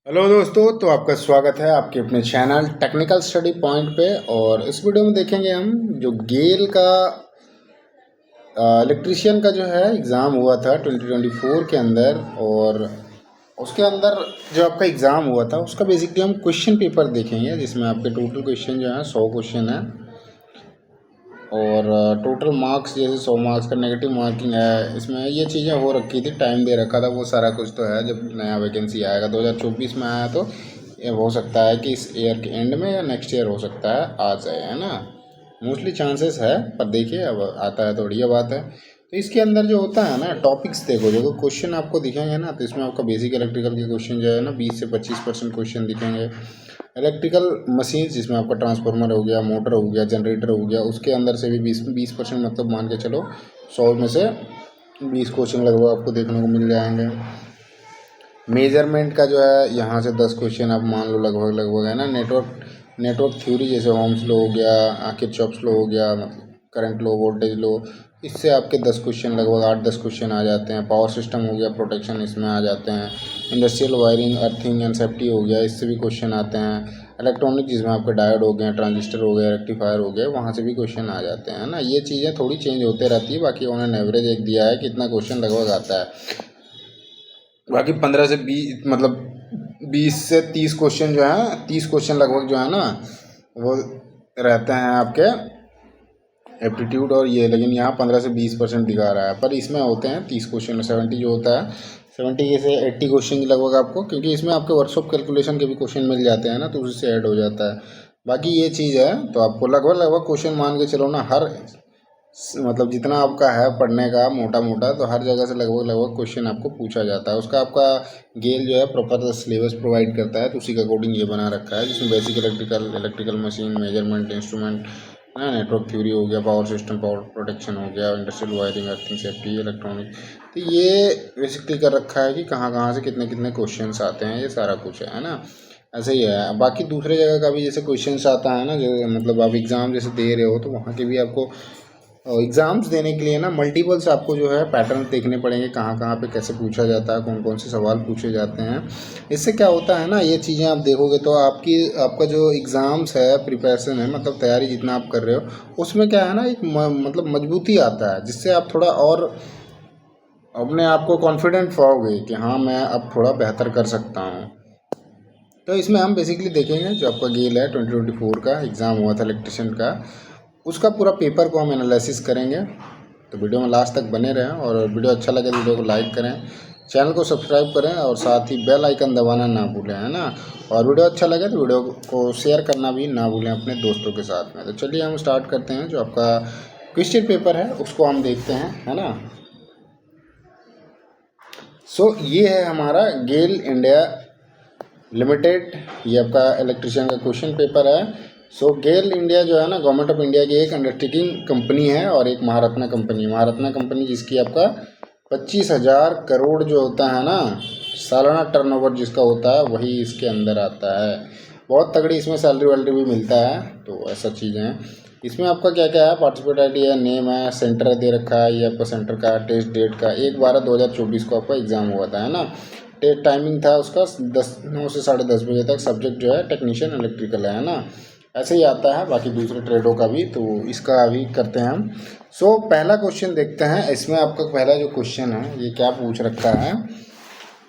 Hello दोस्तों, तो आपका स्वागत है आपके अपने चैनल टेक्निकल स्टडी पॉइंट पे। और इस वीडियो में देखेंगे हम जो गेल का इलेक्ट्रीशियन का जो है एग्ज़ाम हुआ था 2024 के अंदर। और उसके अंदर जो आपका एग्ज़ाम हुआ था उसका बेसिकली हम क्वेश्चन पेपर देखेंगे, जिसमें आपके टोटल क्वेश्चन जो है 100 क्वेश्चन है। और टोटल मार्क्स जैसे 100 मार्क्स का नेगेटिव मार्किंग है, इसमें ये चीज़ें हो रखी थी, टाइम दे रखा था, वो सारा कुछ तो है। जब नया वैकेंसी आएगा 2024 में आया तो ये हो सकता है कि इस ईयर के एंड में या नेक्स्ट ईयर हो सकता है आ जाए, है ना। मोस्टली चांसेस है, पर देखिए अब आता है तो बढ़िया बात है। तो इसके अंदर जो होता है ना टॉपिक्स, देखो जो क्वेश्चन आपको दिखेंगे ना, तो इसमें आपका बेसिक इलेक्ट्रिकल के क्वेश्चन जो है ना 20 से 25% क्वेश्चन दिखेंगे। इलेक्ट्रिकल मशीन जिसमें आपका ट्रांसफार्मर हो गया, मोटर हो गया, जनरेटर हो गया, उसके अंदर से भी 20% मतलब मान के चलो 100 में से 20 क्वेश्चन लगभग आपको देखने को मिल जाएंगे। मेजरमेंट का जो है यहाँ से 10 क्वेश्चन आप मान लो लगभग है ना। नेटवर्क थ्योरी जैसे ओम्स लॉ हो गया, किरचॉफ्स लॉ हो गया, मतलब करंट लॉ, वोल्टेज लॉ, इससे आपके 10 क्वेश्चन लगभग 8-10 क्वेश्चन आ जाते हैं। पावर सिस्टम हो गया, प्रोटेक्शन, इसमें आ जाते हैं। Industrial wiring, earthing and safety हो गया, इससे भी क्वेश्चन आते हैं। इलेक्ट्रॉनिक जिसमें आपके डायोड हो गए, ट्रांजिस्टर हो गया, रेक्टिफायर हो गया, वहाँ से भी क्वेश्चन आ जाते हैं ना। ये चीज़ें थोड़ी चेंज होते रहती है, बाकी उन्होंने एवरेज एक दिया है कि इतना क्वेश्चन लगभग आता है। बाकी 15 से 20 मतलब 20 से 30 क्वेश्चन जो है, 30 क्वेश्चन लगभग जो है ना वो रहते हैं आपके एप्टीट्यूड और ये। लेकिन यहाँ 15 से 20% दिखा रहा है, पर इसमें होते हैं 30 क्वेश्चन में 70 जो होता है, 70 से 80 क्वेश्चन लगभग आपको, क्योंकि इसमें आपके वर्कशॉप कैलकुलेशन के भी क्वेश्चन मिल जाते हैं ना, तो उससे ऐड हो जाता है। बाकी ये चीज़ है, तो आपको लगभग क्वेश्चन मान के चलो ना, हर मतलब जितना आपका है पढ़ने का मोटा मोटा, तो हर जगह से लगभग क्वेश्चन आपको पूछा जाता है। उसका आपका गेल जो है प्रॉपर सिलेबस प्रोवाइड करता है, तो उसी के अकॉर्डिंग ये बना रखा है, जिसमें basic electrical machine, measurement, instrument, network theory हो गया, पावर सिस्टम, पावर प्रोटेक्शन हो गया, industrial wiring, earthing, safety, electronic. तो ये बेसिकली कर रखा है कि कहाँ कहाँ से कितने कितने क्वेश्चन आते हैं, ये सारा कुछ है ना। ऐसे ही है। बाकी दूसरे जगह का भी जैसे क्वेश्चंस आता है ना, जो मतलब आप एग्ज़ाम जैसे दे रहे हो, तो वहाँ के भी आपको एग्ज़ाम्स देने के लिए ना मल्टीपल्स आपको जो है पैटर्न देखने पड़ेंगे, कहाँ कहाँ पे कैसे पूछा जाता है, कौन कौन से सवाल पूछे जाते हैं। इससे क्या होता है ना, ये चीज़ें आप देखोगे तो आपका जो एग्ज़ाम्स है, प्रिपरेशन है, मतलब तैयारी जितना आप कर रहे हो, उसमें क्या है ना एक मतलब मजबूती आता है, जिससे आप थोड़ा और अपने आप को कॉन्फिडेंट पाओगे कि हाँ मैं अब थोड़ा बेहतर कर सकता हूँ। तो इसमें हम बेसिकली देखेंगे जो आपका गेल है 2024 का एग्ज़ाम हुआ था इलेक्ट्रिशियन का, उसका पूरा पेपर को हम एनालिसिस करेंगे। तो वीडियो में लास्ट तक बने रहें, और वीडियो अच्छा लगे तो वीडियो को लाइक करें, चैनल को सब्सक्राइब करें, और साथ ही बेल आइकन दबाना ना भूलें, है ना। और वीडियो अच्छा लगे तो वीडियो को शेयर करना भी ना भूलें अपने दोस्तों के साथ में। तो चलिए हम स्टार्ट करते हैं। जो आपका क्वेश्चन पेपर है उसको हम देखते हैं, है ना। ये है हमारा गेल इंडिया लिमिटेड, ये आपका इलेक्ट्रिशियन का क्वेश्चन पेपर है। गेल इंडिया जो है ना, गवर्नमेंट ऑफ इंडिया की एक अंडरटेकिंग कंपनी है, और एक महारत्ना कंपनी जिसकी आपका 25,000 करोड़ जो होता है ना सालाना टर्नओवर जिसका होता है, वही इसके अंदर आता है। बहुत तगड़ी इसमें सैलरी वैलरी भी मिलता है, तो ऐसा चीज़ें हैं। इसमें आपका क्या क्या है, पार्टिसिपेट आई डी है, नेम है, सेंटर दे रखा है, ये आपका सेंटर का टेस्ट डेट का 1/12/2024 को आपका एग्ज़ाम हुआ था, है ना। टाइमिंग था उसका 9 से 10:30 बजे तक। सब्जेक्ट जो है टेक्नीशियन इलेक्ट्रिकल है ना। ऐसे ही आता है बाकी दूसरे ट्रेडों का भी, तो इसका अभी करते हैं हम। पहला क्वेश्चन देखते हैं। इसमें आपका पहला जो क्वेश्चन है ये क्या पूछ रखा है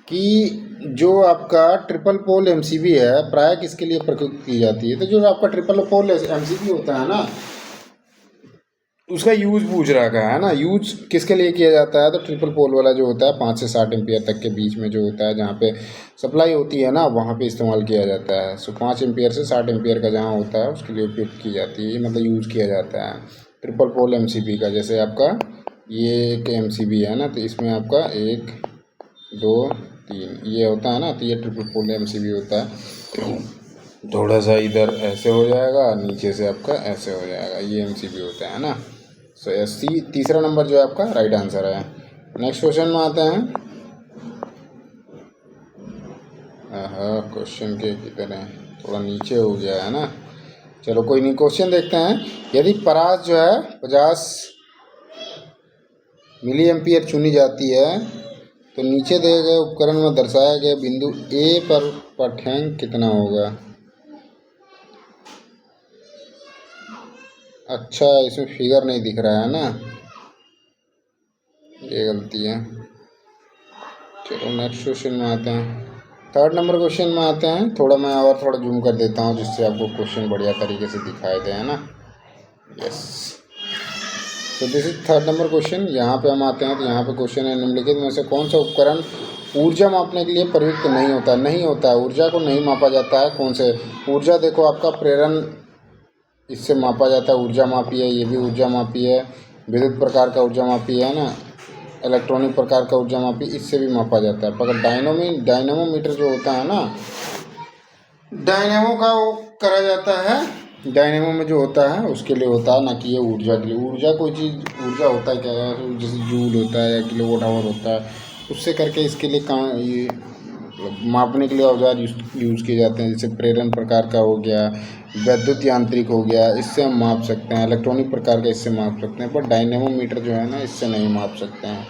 कि जो आपका ट्रिपल पोल एमसीबी है प्राय किसके लिए प्रयोग की जाती है। तो जो आपका ट्रिपल पोल एमसीबी होता है ना, उसका यूज पूछ रखा है ना, यूज किसके लिए किया जाता है। तो ट्रिपल पोल वाला जो होता है 5 से 60 एम्पियर तक के बीच में जो होता है, जहाँ पे सप्लाई होती है ना, वहाँ पे इस्तेमाल किया जाता है। 5 एम्पियर से 60 एम्पियर का जहाँ होता है उसके लिए उपयोग की जाती है, मतलब यूज़ किया जाता है ट्रिपल पोल एमसीबी का। जैसे आपका ये एक एमसीबी है ना, तो इसमें आपका 1 2 3 ये होता है ना, तो ये ट्रिपल पोल एमसीबी होता है। थोड़ा सा इधर ऐसे हो जाएगा, नीचे से आपका ऐसे हो जाएगा, ये एमसीबी होता है ना। सी तीसरा नंबर जो है आपका राइट आंसर है। नेक्स्ट क्वेश्चन में आते हैं। हाँ, क्वेश्चन के किधर है, थोड़ा नीचे हो गया है ना। चलो कोई नहीं, क्वेश्चन देखते हैं। यदि परास जो है 50 मिली एम्पियर चुनी जाती है, तो नीचे दिए गए उपकरण में दर्शाया गया बिंदु ए पर पाठ्यांक कितना होगा। अच्छा, इसमें फिगर नहीं दिख रहा है ना, ये गलती है। चलो नेक्स्ट क्वेश्चन में आते हैं। थर्ड नंबर क्वेश्चन में आते हैं। थोड़ा मैं और थोड़ा जूम कर देता हूँ जिससे आपको क्वेश्चन बढ़िया तरीके से दिखाई दे, है ना। यस, तो this is third number question. यहाँ पे हम आते हैं तो यहाँ पे क्वेश्चन है, निम्नलिखित में से कौन सा उपकरण ऊर्जा मापने के लिए प्रयुक्त नहीं होता है। ऊर्जा को नहीं मापा जाता है। कौन से ऊर्जा, देखो आपका प्रेरण, इससे मापा जाता है, ऊर्जा मापी है, ये भी ऊर्जा मापी है। विद्युत प्रकार का ऊर्जा मापी है ना, इलेक्ट्रॉनिक प्रकार का ऊर्जा मापी, इससे भी मापा जाता है। पर डायनोमोमीटर जो होता है ना, डायनेमो का वो करा जाता है, डायनेमो में जो होता है उसके लिए होता है, ना कि ये ऊर्जा के लिए। ऊर्जा कोई चीज़, ऊर्जा होता है क्या है, जैसे जूल होता है या किलोवाट आवर होता है, उससे करके इसके लिए ये मापने के लिए औजार यूज़ किए जाते हैं। जैसे प्रेरण प्रकार का हो गया, वैद्युत यांत्रिक हो गया, इससे हम माप सकते हैं। इलेक्ट्रॉनिक प्रकार का इससे माप सकते हैं, पर डायनेमोमीटर जो है ना, इससे नहीं माप सकते हैं।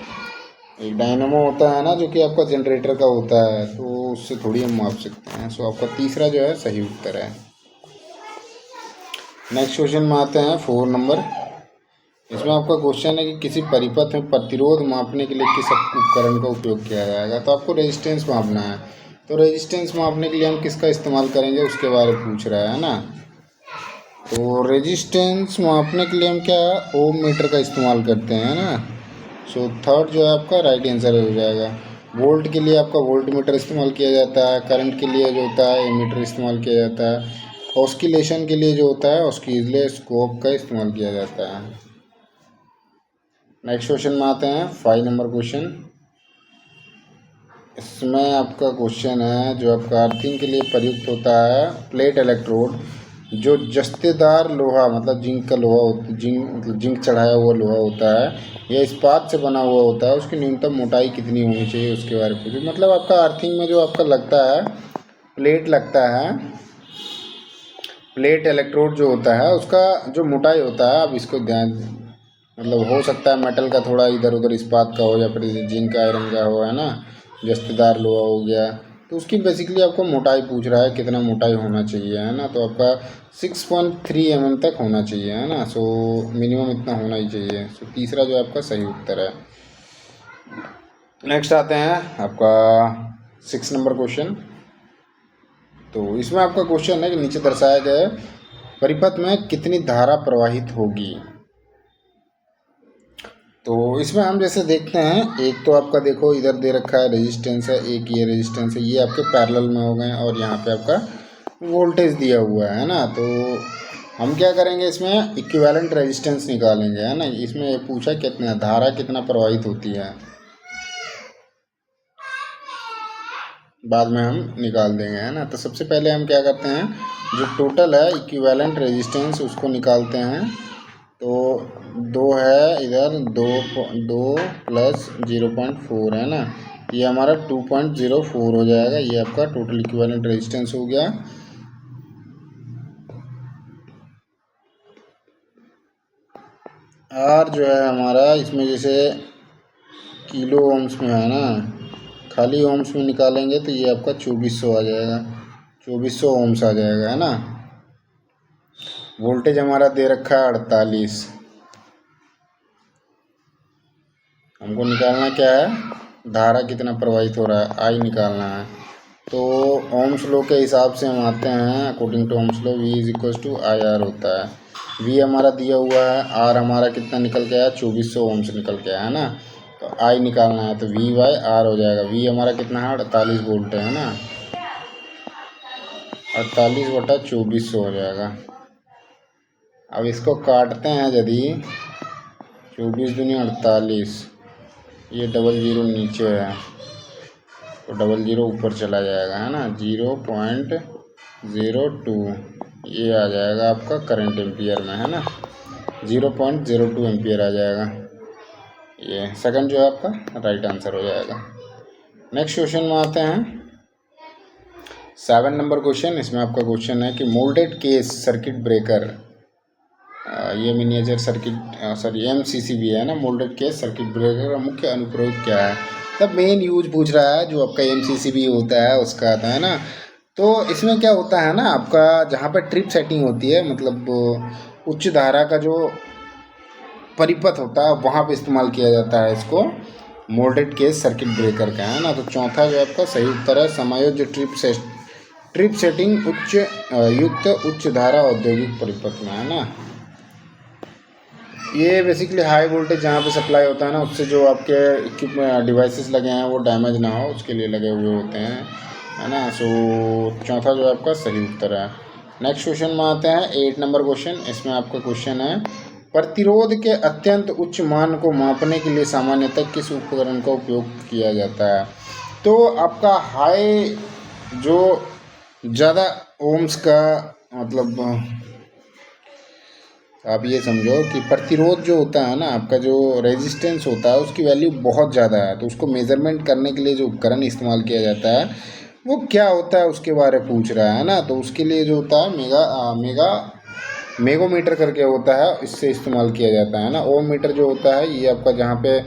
एक डायनेमो होता है ना जो कि आपका जनरेटर का होता है, तो उससे थोड़ी हम माप सकते हैं। सो आपका तीसरा जो है सही उत्तर है। नेक्स्ट क्वेश्चन में आते हैं 4 नंबर। इसमें आपका क्वेश्चन है कि किसी परिपथ में प्रतिरोध मापने के लिए किस उपकरण का उपयोग किया जाएगा। तो आपको रेजिस्टेंस मापना है, तो रेजिस्टेंस मापने के लिए हम किसका इस्तेमाल करेंगे उसके बारे में पूछ रहा है ना। तो रेजिस्टेंस मापने के लिए हम क्या, ओम मीटर का इस्तेमाल करते हैं ना। सो थर्ड जो है आपका राइट आंसर हो जाएगा। वोल्ट के लिए आपका वोल्ट मीटर इस्तेमाल किया जाता है। करंट के लिए जो होता है एमीटर इस्तेमाल किया जाता है। ऑस्किलेशन के लिए जो होता है ऑस्किलोस्कोप का इस्तेमाल किया जाता है। नेक्स्ट क्वेश्चन में आते हैं 5 नंबर क्वेश्चन। इसमें आपका क्वेश्चन है जो आपका अर्थिंग के लिए प्रयुक्त होता है प्लेट इलेक्ट्रोड, जो जस्तेदार लोहा मतलब जिंक का लोहा, जिंक चढ़ाया हुआ लोहा होता है, यह इस्पात से बना हुआ होता है, उसकी न्यूनतम मोटाई कितनी होनी चाहिए उसके बारे में पूछे। मतलब आपका अर्थिंग में जो आपका लगता है प्लेट लगता है, प्लेट इलेक्ट्रोड जो होता है उसका जो मोटाई होता है, अब इसको ध्यान, मतलब हो सकता है मेटल का थोड़ा इधर उधर इस्पात का हो या फिर जिंक आयरन का हो, है ना, जस्तेदार लोहा हो गया, तो उसकी बेसिकली आपको मोटाई पूछ रहा है कितना मोटाई होना चाहिए, है ना। तो आपका 6.3 mm तक होना चाहिए, है ना। सो मिनिमम इतना होना ही चाहिए। सो तीसरा जो आपका सही उत्तर है। नेक्स्ट आते हैं आपका 6 नंबर क्वेश्चन। तो इसमें आपका क्वेश्चन है कि नीचे दर्शाया गया परिपथ में कितनी धारा प्रवाहित होगी। तो इसमें हम जैसे देखते हैं, एक तो आपका देखो इधर दे रखा है रेजिस्टेंस है, एक ये रेजिस्टेंस है, ये आपके पैरेलल में हो गए, और यहाँ पे आपका वोल्टेज दिया हुआ है ना। तो हम क्या करेंगे, इसमें इक्विवेलेंट रेजिस्टेंस निकालेंगे, है ना। इसमें ये पूछा कितना धारा कितना प्रवाहित होती है, बाद में हम निकाल देंगे, है ना। तो सबसे पहले हम क्या करते हैं, जो टोटल है इक्विवेलेंट रेजिस्टेंस उसको निकालते हैं। तो 2 है इधर, 2 प्लस 0.4 है ना, ये हमारा 2.04 हो जाएगा। ये आपका टोटल इक्विवेलेंट रेजिस्टेंस हो गया। आर जो है हमारा इसमें जैसे किलो ओम्स में है ना, खाली ओम्स में निकालेंगे तो ये आपका 2400 आ जाएगा, 2400 ओम्स आ जाएगा, है ना। वोल्टेज हमारा दे रखा है 48। हमको निकालना क्या है, धारा कितना प्रवाहित हो रहा है, आई निकालना है। तो ओम्स लॉ के हिसाब से हम आते हैं, according to Ohm's law V is equal to I R होता है। V हमारा दिया हुआ है, R हमारा कितना निकल के आया, 2400 ओम्स निकल के आया, है ना। तो आई निकालना है तो V बाई R हो जाएगा। V हमारा कितना है, 48 वोल्ट है ना, 48/2400 हो जाएगा। अब इसको काटते हैं यदि, 24 दूनी 48, ये डबल ज़ीरो नीचे है तो डबल ज़ीरो ऊपर चला जाएगा, है ना, 0.02 ये आ जाएगा आपका करंट एम्पियर में, है ना, 0.02 एम्पियर आ जाएगा। ये सेकंड जो है आपका राइट आंसर हो जाएगा। नेक्स्ट क्वेश्चन में आते हैं 7 नंबर क्वेश्चन। इसमें आपका क्वेश्चन है कि मोल्डेड केस सर्किट ब्रेकर, ये मिनिएचर सर्किट, सॉरी MCCB है ना, मोल्डेड केस सर्किट ब्रेकर का मुख्य अनुप्रयोग क्या है। तब मेन यूज पूछ रहा है, जो आपका एमसीसीबी होता है उसका आता है ना। तो इसमें क्या होता है ना, आपका जहाँ पर ट्रिप सेटिंग होती है, मतलब उच्च धारा का जो परिपथ होता है वहाँ पे इस्तेमाल किया जाता है इसको, मोल्डेड केस सर्किट ब्रेकर का, है ना। तो चौथा जो आपका सही उत्तर है, समायोज्य ट्रिप सेटिंग युक्त उच्च धारा औद्योगिक परिपथ में, है ना। ये बेसिकली हाई वोल्टेज जहाँ पे सप्लाई होता है ना, उससे जो आपके इक्विपमेंट डिवाइसेस लगे हैं वो डैमेज ना हो, उसके लिए लगे हुए होते हैं, है ना। सो चौथा जो आपका सही उत्तर है। नेक्स्ट क्वेश्चन में आते हैं, 8 नंबर क्वेश्चन। इसमें आपका क्वेश्चन है, प्रतिरोध के अत्यंत उच्च मान को मापने के लिए सामान्यतः किस उपकरण का उपयोग किया जाता है। तो आपका हाई जो ज़्यादा ओम्स का, मतलब आप ये समझो कि प्रतिरोध जो होता है ना, आपका जो रेजिस्टेंस होता है उसकी वैल्यू बहुत ज़्यादा है, तो उसको मेज़रमेंट करने के लिए जो उपकरण इस्तेमाल किया जाता है वो क्या होता है उसके बारे में पूछ रहा है ना। तो उसके लिए जो होता है मेगोमीटर करके होता है, इससे इस्तेमाल किया जाता है ना। ओम मीटर जो होता है ये आपका जहाँ पे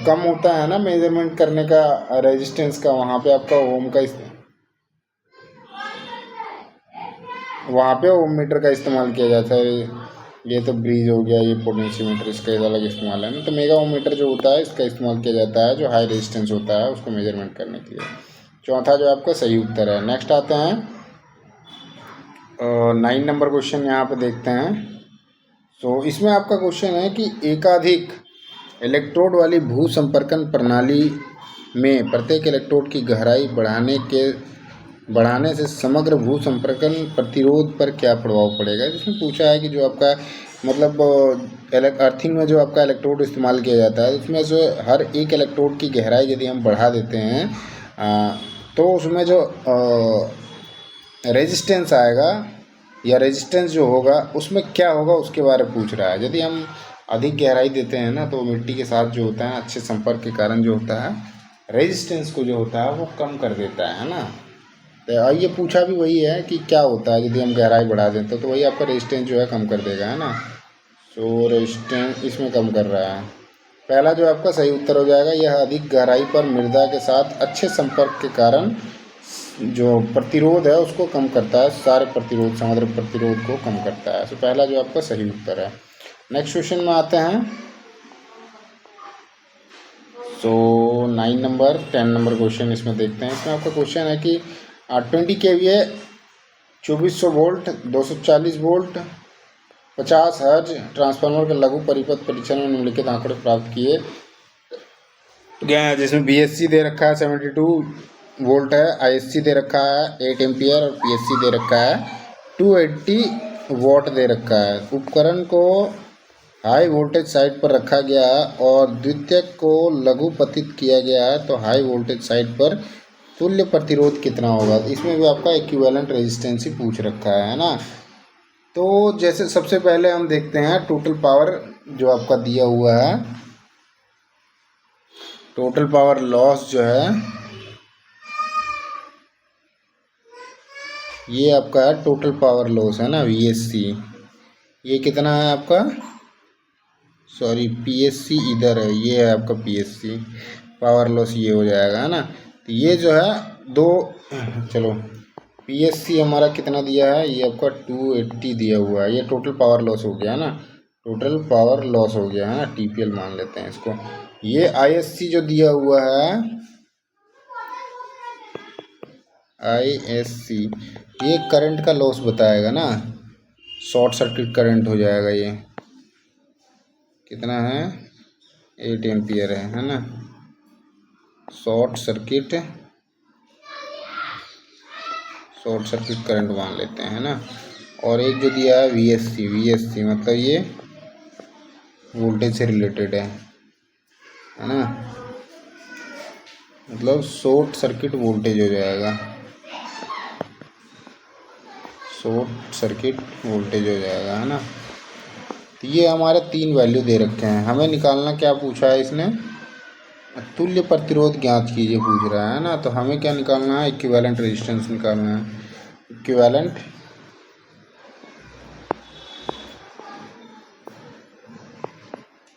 कम होता है ना मेजरमेंट करने का रेजिस्टेंस का, वहाँ पे आपका वहाँ पे ओम मीटर का इस्तेमाल किया जाता है। ये तो ब्रीज हो गया, ये पोटेंशियोमीटर, इसका अलग इस्तेमाल है ना। तो मेगा ओम मीटर जो होता है इसका इस्तेमाल किया जाता है जो हाई रेजिस्टेंस होता है उसको मेजरमेंट करने के लिए। चौथा जो आपका सही उत्तर है। नेक्स्ट आते हैं 9 नंबर क्वेश्चन, यहाँ पे देखते हैं। तो इसमें आपका क्वेश्चन है कि एकाधिक इलेक्ट्रोड वाली भू संपर्कन प्रणाली में प्रत्येक इलेक्ट्रोड की गहराई बढ़ाने से समग्र भू संपर्कन प्रतिरोध पर क्या प्रभाव पड़ेगा। जिसमें पूछा है कि जो आपका मतलब अर्थिंग में जो आपका इलेक्ट्रोड इस्तेमाल किया जाता है उसमें जो हर एक इलेक्ट्रोड की गहराई यदि हम बढ़ा देते हैं तो उसमें जो रेजिस्टेंस आएगा या रेजिस्टेंस जो होगा उसमें क्या होगा उसके बारे में पूछ रहा है। यदि हम अधिक गहराई देते हैं ना तो मिट्टी के साथ जो होता है अच्छे संपर्क के कारण जो होता है रेजिस्टेंस को जो होता है वो कम कर देता है ना। तो ये पूछा भी वही है कि क्या होता है यदि हम गहराई बढ़ा देते तो वही आपका रेजिस्टेंस जो है कम कर देगा, है ना। सो रेजिस्टेंस इसमें कम कर रहा है। पहला जो आपका सही उत्तर हो जाएगा, यह अधिक गहराई पर मृदा के साथ अच्छे संपर्क के कारण जो प्रतिरोध है उसको कम करता है, सारे प्रतिरोध समुद्र प्रतिरोध को कम करता है। तो पहला जो आपका सही उत्तर है। नेक्स्ट क्वेश्चन में आते हैं। सो 9 नंबर 10 नंबर क्वेश्चन इसमें देखते हैं। इसमें आपका क्वेश्चन है कि 20 KVA 2400 वोल्ट 240 वोल्ट 50 हर्ज ट्रांसफार्मर के लघु परिपथ परीक्षण में निम्नलिखित आंकड़े प्राप्त किए गए हैं। जिसमें BSC दे रखा है 72 वोल्ट है, ISC दे रखा है 8 एम्पियर और PSC दे रखा है 280 वॉट दे रखा है। उपकरण को हाई वोल्टेज साइड पर रखा गया है और द्वितीयक को लघु पतित किया गया है, तो हाई वोल्टेज साइड पर तुल्य प्रतिरोध कितना होगा। इसमें भी आपका इक्विवेलेंट रेजिस्टेंस ही पूछ रखा है ना। तो जैसे सबसे पहले हम देखते हैं टोटल पावर जो आपका दिया हुआ है, टोटल पावर लॉस जो है ये आपका है टोटल पावर लॉस, है ना, VSC। ये कितना है आपका, सॉरी PSC इधर है, ये है आपका PSC पावर लॉस, ये हो जाएगा, है ना। तो ये जो है दो, चलो PSC हमारा कितना दिया है, ये आपका 280 दिया हुआ है। ये टोटल पावर लॉस हो गया है ना, टोटल पावर लॉस हो गया है ना, TPL मान लेते हैं इसको। ये ISC जो दिया हुआ है ISC, ये करंट का लॉस बताएगा ना, शॉर्ट सर्किट करंट हो जाएगा। ये कितना है 8 एम्पियर है ना, शॉर्ट सर्किट करंट मान लेते हैं ना। और एक जो दिया है VSC मतलब ये वोल्टेज से रिलेटेड है ना, मतलब शॉर्ट सर्किट वोल्टेज हो जाएगा, शॉर्ट सर्किट वोल्टेज हो जाएगा, है ना। तो ये हमारे 3 वैल्यू दे रखे हैं। हमें निकालना क्या पूछा है इसने, तुल्य प्रतिरोध ज्ञात कीजिए पूछ रहा है ना। तो हमें क्या निकालना है, इक्विवेलेंट रेजिस्टेंस निकालना है। इक्विवेलेंट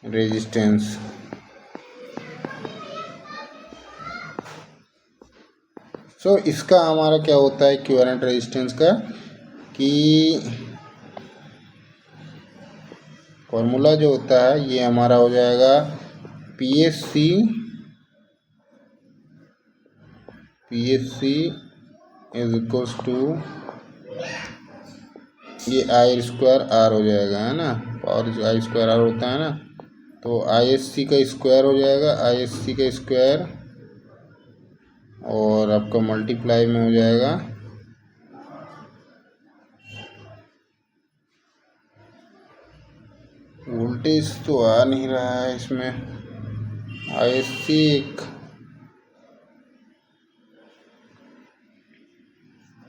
रेजिस्टेंस सो इसका हमारा क्या होता है इक्विवेलेंट रेजिस्टेंस का कि फॉर्मूला जो होता है ये हमारा हो जाएगा P S C is equals to ये आई स्क्वायर आर हो जाएगा, है ना, पावर आई स्क्वायर आर होता है ना, तो आई एस सी का स्क्वायर हो जाएगा, आई एस सी का स्क्वायर और आपका मल्टीप्लाई में हो जाएगा वोल्टेज तो आ नहीं रहा है इसमें, आई एस सी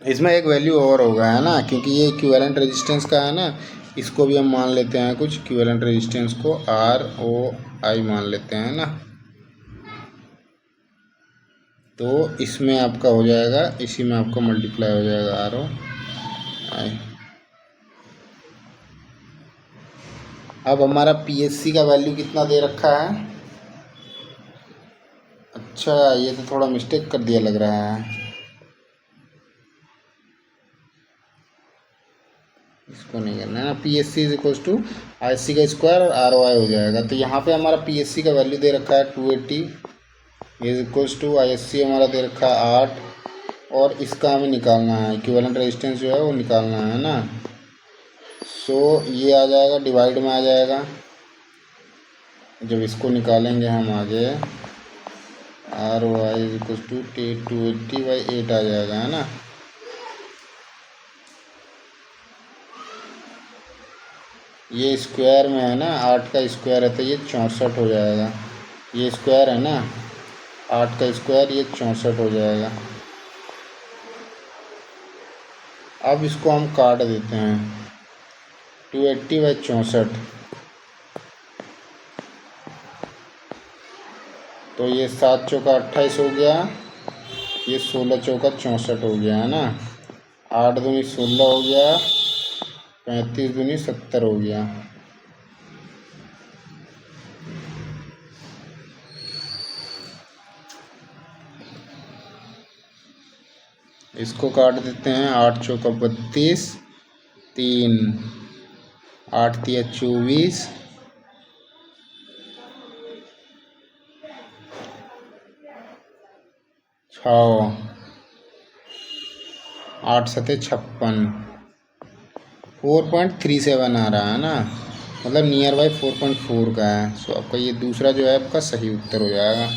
इसमें एक वैल्यू और होगा, है ना, क्योंकि ये इक्विवेलेंट रेजिस्टेंस का है ना, इसको भी हम मान लेते हैं कुछ इक्विवेलेंट रेजिस्टेंस को आर ओ आई मान लेते हैं ना, तो इसमें आपका हो जाएगा, इसी में आपका मल्टीप्लाई हो जाएगा आर ओ आई। अब हमारा पीएससी का वैल्यू कितना दे रखा है, अच्छा ये तो थोड़ा मिस्टेक कर दिया लग रहा है, इसको नहीं करना है ना, P S C is equals to I S C का स्क्वायर और आर ओ आई हो जाएगा। तो यहाँ पे हमारा पी एस सी का वैल्यू दे रखा है 280 is equals to I S C हमारा दे रखा है 8 और इसका हमें निकालना है इक्विवेलेंट रेजिस्टेंस जो है वो निकालना है ना। सो ये आ जाएगा डिवाइड में आ जाएगा, जब इसको निकालेंगे हम आगे R O I is equals to 280/8 आ जाएगा, है ना। ये स्क्वायर में है ना, 8 का स्क्वायर है तो ये 64 हो जाएगा, ये स्क्वायर है ना 8 का स्क्वायर, ये 64 हो जाएगा। अब इसको हम काट देते हैं 280/64, तो ये 7 चौका 28 हो गया, ये 16 चौका 64 हो गया, है ना, 8 दूनी 16 हो गया, 35 दूनी 70 हो गया। इसको काट देते हैं, 8 चौका 32, 3 8 तिया 24, 6 8 सते 56, 4.37 आ रहा है ना, मतलब नियर बाई 4.4 का है। सो आपका ये दूसरा जो है आपका सही उत्तर हो जाएगा।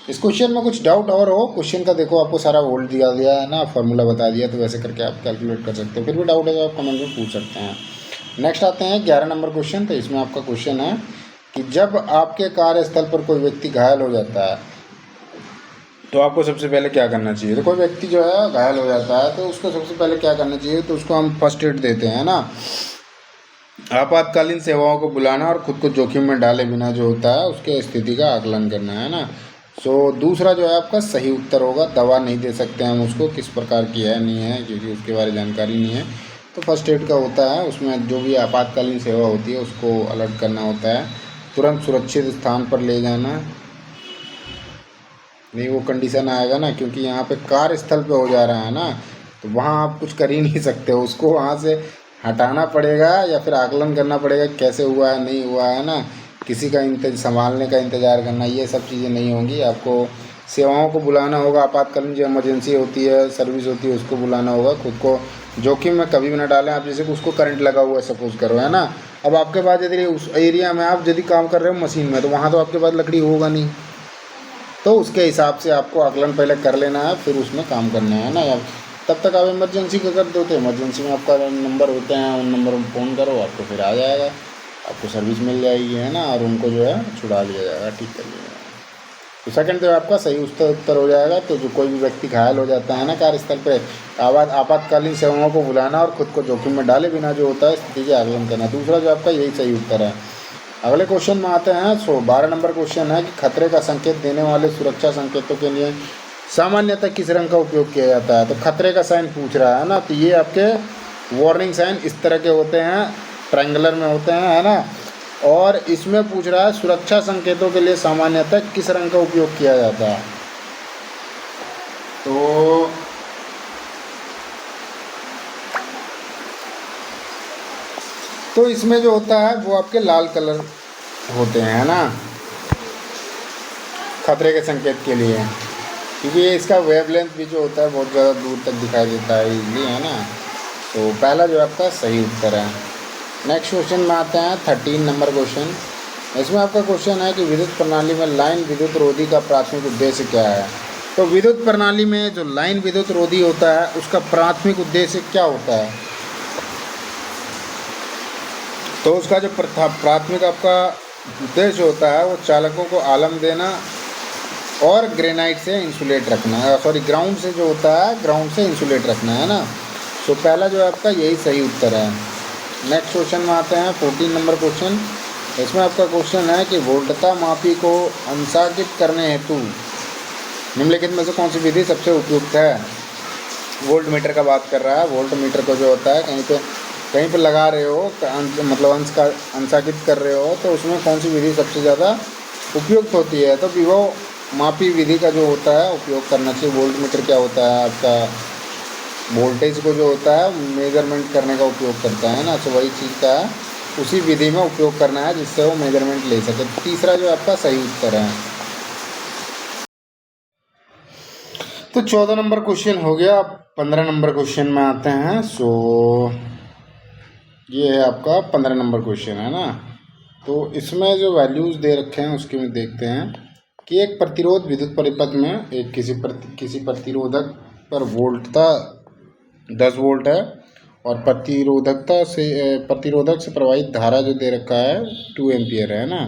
इस क्वेश्चन में कुछ डाउट और हो, क्वेश्चन का देखो आपको सारा वोल्ट दिया दिया है ना, फार्मूला बता दिया, तो वैसे करके आप कैलकुलेट कर सकते हो। फिर भी डाउट है तो आप कमेंट में पूछ सकते हैं। नेक्स्ट आते हैं 11 नंबर क्वेश्चन। तो इसमें आपका क्वेश्चन है कि जब आपके कार्यस्थल पर कोई व्यक्ति घायल हो जाता है तो आपको सबसे पहले क्या करना चाहिए। तो कोई व्यक्ति जो है घायल हो जाता है तो उसको सबसे पहले क्या करना चाहिए, तो उसको हम फर्स्ट एड देते हैं ना। आपातकालीन सेवाओं को बुलाना और खुद को जोखिम में डाले बिना जो होता है उसके स्थिति का आकलन करना, है ना। सो दूसरा जो है आपका सही उत्तर होगा। दवा नहीं दे सकते हम उसको, किस प्रकार की है नहीं है, क्योंकि उसके बारे में जानकारी नहीं है। तो फर्स्ट एड का होता है, उसमें जो भी आपातकालीन सेवा होती है उसको अलर्ट करना होता है, तुरंत सुरक्षित स्थान पर ले जाना। नहीं वो कंडीशन आएगा ना, क्योंकि यहाँ पे कार्यस्थल पे हो जा रहा है ना, तो वहाँ आप कुछ कर ही नहीं सकते, उसको वहाँ से हटाना पड़ेगा या फिर आकलन करना पड़ेगा कैसे हुआ है नहीं हुआ है ना। किसी का संभालने का इंतज़ार करना, ये सब चीज़ें नहीं होंगी। आपको सेवाओं को बुलाना होगा, आपातकालीन जो इमरजेंसी होती है, सर्विस होती है, उसको बुलाना होगा। खुद को जोखिम में कभी भी ना डालें आप। जैसे कि उसको करंट लगा हुआ है सपोज करो, है ना। अब आपके पास यदि उस एरिया में आप यदि काम कर रहे हो मशीन में, तो वहाँ तो आपके पास लकड़ी होगा नहीं, तो उसके हिसाब से आपको आकलन पहले कर लेना है, फिर उसमें काम करना है ना। या तब तक आप इमरजेंसी का कर दो, तो इमरजेंसी में आपका नंबर होते हैं, उन नंबर में फ़ोन करो, आपको फिर आ जाएगा, आपको सर्विस मिल जाएगी, है ना, और उनको जो है छुड़ा लिया जाएगा, ठीक कर लिया जाएगा। तो सेकंड जो आपका सही उत्तर हो जाएगा। तो जो कोई भी व्यक्ति घायल हो जाता है ना कार्यस्थल पे, आपातकालीन सेवाओं को बुलाना और खुद को जोखिम में डाले बिना जो होता है स्थिति के आकलन करना। दूसरा जो आपका यही सही उत्तर है। अगले क्वेश्चन में आते हैं। 12 नंबर क्वेश्चन है कि खतरे का संकेत देने वाले सुरक्षा संकेतों के लिए सामान्यतः किस रंग का उपयोग किया जाता है। तो खतरे का साइन पूछ रहा है ना, तो ये आपके वार्निंग साइन इस तरह के होते हैं, ट्रायंगुलर में होते हैं, है ना। और इसमें पूछ रहा है सुरक्षा संकेतों के लिए सामान्यतः किस रंग का उपयोग किया जाता है। तो इसमें जो होता है वो आपके लाल कलर होते हैं, है ना, खतरे के संकेत के लिए, क्योंकि ये इसका वेवलेंथ भी जो होता है बहुत ज़्यादा दूर तक दिखाई देता है इजली, है ना। तो पहला जो आपका सही उत्तर है। नेक्स्ट क्वेश्चन में आते हैं 13 नंबर क्वेश्चन। इसमें आपका क्वेश्चन है कि विद्युत प्रणाली में लाइन विद्युत रोधी का प्राथमिक उद्देश्य क्या है। तो विद्युत प्रणाली में जो लाइन विद्युत रोधी होता है उसका प्राथमिक उद्देश्य क्या होता है। तो उसका जो प्राथमिक आपका उद्देश्य होता है वो चालकों को आलम देना और ग्रेनाइट से इंसुलेट रखना है, सॉरी ग्राउंड से जो होता है ग्राउंड से इंसुलेट रखना है ना। तो पहला जो है आपका यही सही उत्तर है। नेक्स्ट क्वेश्चन में आते हैं 14 नंबर क्वेश्चन। इसमें आपका क्वेश्चन है कि वोल्टता मापी को अंशांकित करने हेतु निम्नलिखित में से कौन सी विधि सबसे उपयुक्त है। वोल्ट मीटर का बात कर रहा है। वोल्ट मीटर को जो होता है कहीं पे लगा रहे हो, मतलब अंश का अंशांकित कर रहे हो, तो उसमें कौन सी विधि सबसे ज़्यादा उपयुक्त होती है। तो विभव मापी विधि का जो होता है उपयोग करना चाहिए। वोल्ट मीटर क्या होता है आपका वोल्टेज को जो होता है मेजरमेंट करने का उपयोग करता है ना। तो वही चीज़ का उसी विधि में उपयोग करना है जिससे वो मेजरमेंट ले सके। तीसरा जो आपका सही उत्तर है। तो 14 नंबर क्वेश्चन हो गया। 15 नंबर क्वेश्चन में आते हैं। सो ये है आपका 15 नंबर क्वेश्चन, है ना। तो इसमें जो वैल्यूज़ दे रखे हैं उसके में देखते हैं कि एक प्रतिरोध विद्युत परिपथ में एक किसी प्रतिरोधक पर वोल्टता 10 वोल्ट है और प्रतिरोधक से प्रवाहित धारा जो दे रखा है 2 एम्पियर है ना।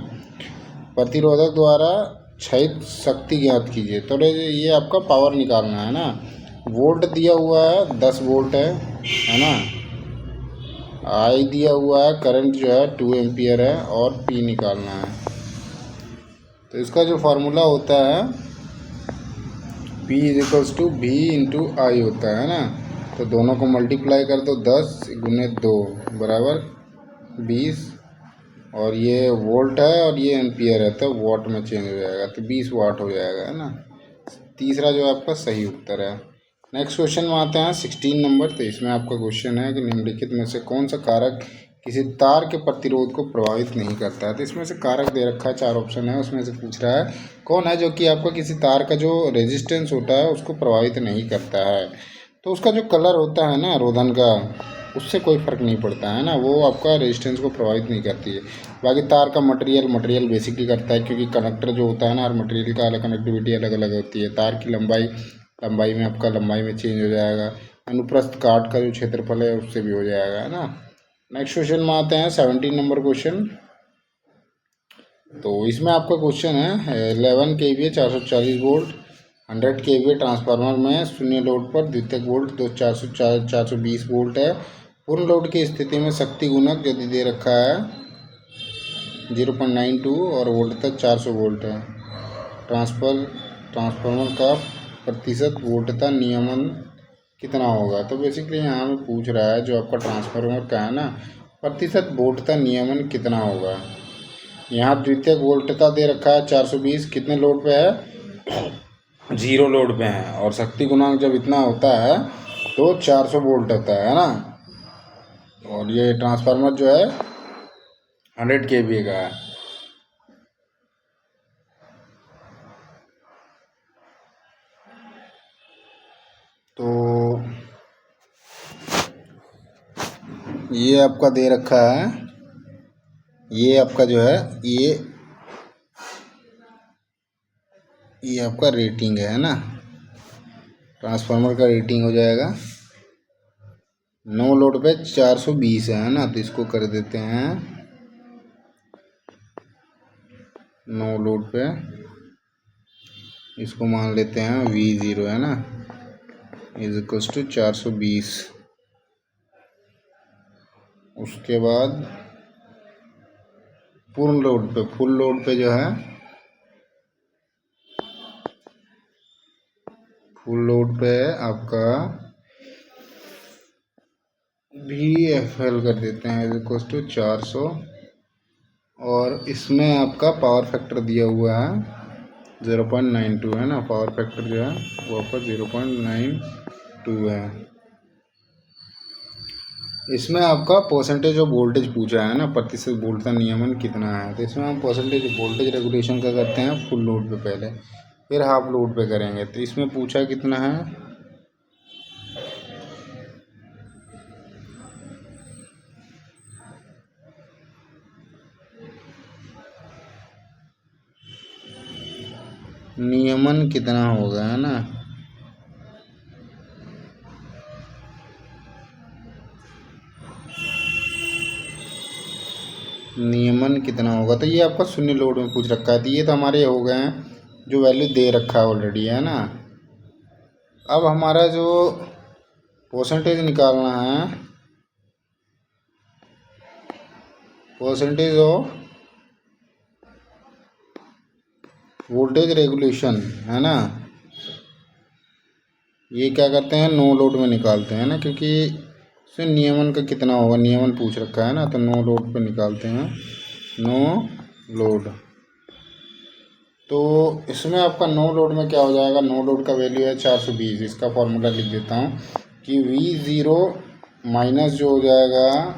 प्रतिरोधक द्वारा क्षयित शक्ति ज्ञात कीजिए। तो ये आपका पावर निकालना है ना। वोल्ट दिया हुआ है 10 वोल्ट है ना। आई दिया हुआ है करंट जो है 2 एम्पियर है और पी निकालना है। तो इसका जो फार्मूला होता है P is to V into I होता है ना। तो दोनों को मल्टीप्लाई कर दो 10 गुने 2 बराबर 20 और ये वोल्ट है और ये एम्पियर है तो वाट में चेंज हो जाएगा तो 20 वाट हो जाएगा, है ना। तीसरा जो आपका सही उत्तर है। नेक्स्ट क्वेश्चन में आते हैं 16 नंबर। तो इसमें आपका क्वेश्चन है कि निम्नलिखित में से कौन सा कारक किसी तार के प्रतिरोध को प्रभावित नहीं करता है। तो इसमें से कारक दे रखा है, 4 ऑप्शन है, उसमें से पूछ रहा है कौन है जो कि आपका किसी तार का जो रेजिस्टेंस होता है उसको प्रभावित नहीं करता है। तो उसका जो कलर होता है ना रोधन का, उससे कोई फ़र्क नहीं पड़ता है ना, वो आपका रेजिस्टेंस को प्रभावित नहीं करती है। बाकी तार का मटेरियल बेसिकली करता है, क्योंकि कनेक्टर जो होता है ना हर मटेरियल का अलग कनेक्टिविटी अलग अलग होती है। तार की लंबाई में आपका लंबाई में चेंज हो जाएगा। अनुप्रस्थ काट का जो क्षेत्रफल है उससे भी हो जाएगा, है ना। नेक्स्ट क्वेश्चन में आते हैं 17 नंबर क्वेश्चन। तो इसमें आपका क्वेश्चन है 11 kVA 440 वोल्ट 100 kVA ट्रांसफार्मर में शून्य लोड पर द्वितीयक वोल्ट 420 वोल्ट है। पूर्ण लोड की स्थिति में शक्ति गुणक यदि दे रखा है 0.92 और वोल्टता 400 वोल्ट है। ट्रांसफार्मर का प्रतिशत वोल्टता नियमन कितना होगा। तो बेसिकली यहाँ में पूछ रहा है जो आपका ट्रांसफार्मर का है ना प्रतिशत वोल्टता नियमन कितना होगा। यहाँ द्वितीयक वोल्टता दे रखा है 420, कितने लोड पे है 0 लोड पे है, और शक्ति गुणांक जब इतना होता है तो 400 वोल्ट होता है ना। और ये ट्रांसफार्मर जो है 100 kVA का है। तो ये आपका दे रखा है, ये आपका जो है ये आपका रेटिंग है ना। ट्रांसफार्मर का रेटिंग हो जाएगा 9 लोड पे 420 है ना। तो इसको कर देते हैं 9 लोड पे, इसको मान लेते हैं V0 है ना इज इक्वल्स टू 420। उसके बाद पूर्ण लोड पे, फुल लोड पे जो है फुल लोड पे आपका VFL कर देते हैं इज इक्वल्स टू 400 और इसमें आपका पावर फैक्टर दिया हुआ है 0.92 है ना, पावर फैक्टर जो है वो आपका 0.92 है। इसमें आपका परसेंटेज ऑफ वोल्टेज पूछा है ना, प्रतिशत वोल्टता नियमन कितना है। तो इसमें हम परसेंटेज ऑफ वोल्टेज रेगुलेशन का करते हैं फुल लोड पे पहले, फिर हाफ लोड पे करेंगे। तो इसमें पूछा कितना है, नियमन कितना होगा, है ना। नियमन कितना होगा, तो ये आपका शून्य लोड में पूछ रखा है। तो ये तो हमारे हो गए हैं जो वैल्यू दे रखा है ऑलरेडी, है ना। अब हमारा जो परसेंटेज निकालना है, परसेंटेज ऑफ वोल्टेज रेगुलेशन, है ना। ये क्या करते हैं, नो लोड में निकालते हैं ना, क्योंकि इसमें नियमन का कितना होगा, नियमन पूछ रखा है ना, तो नो लोड पे निकालते हैं, नो लोड। तो इसमें आपका नो लोड में क्या हो जाएगा, नो लोड का वैल्यू है 420। इसका फॉर्मूला लिख देता हूँ कि V0 माइनस जो हो जाएगा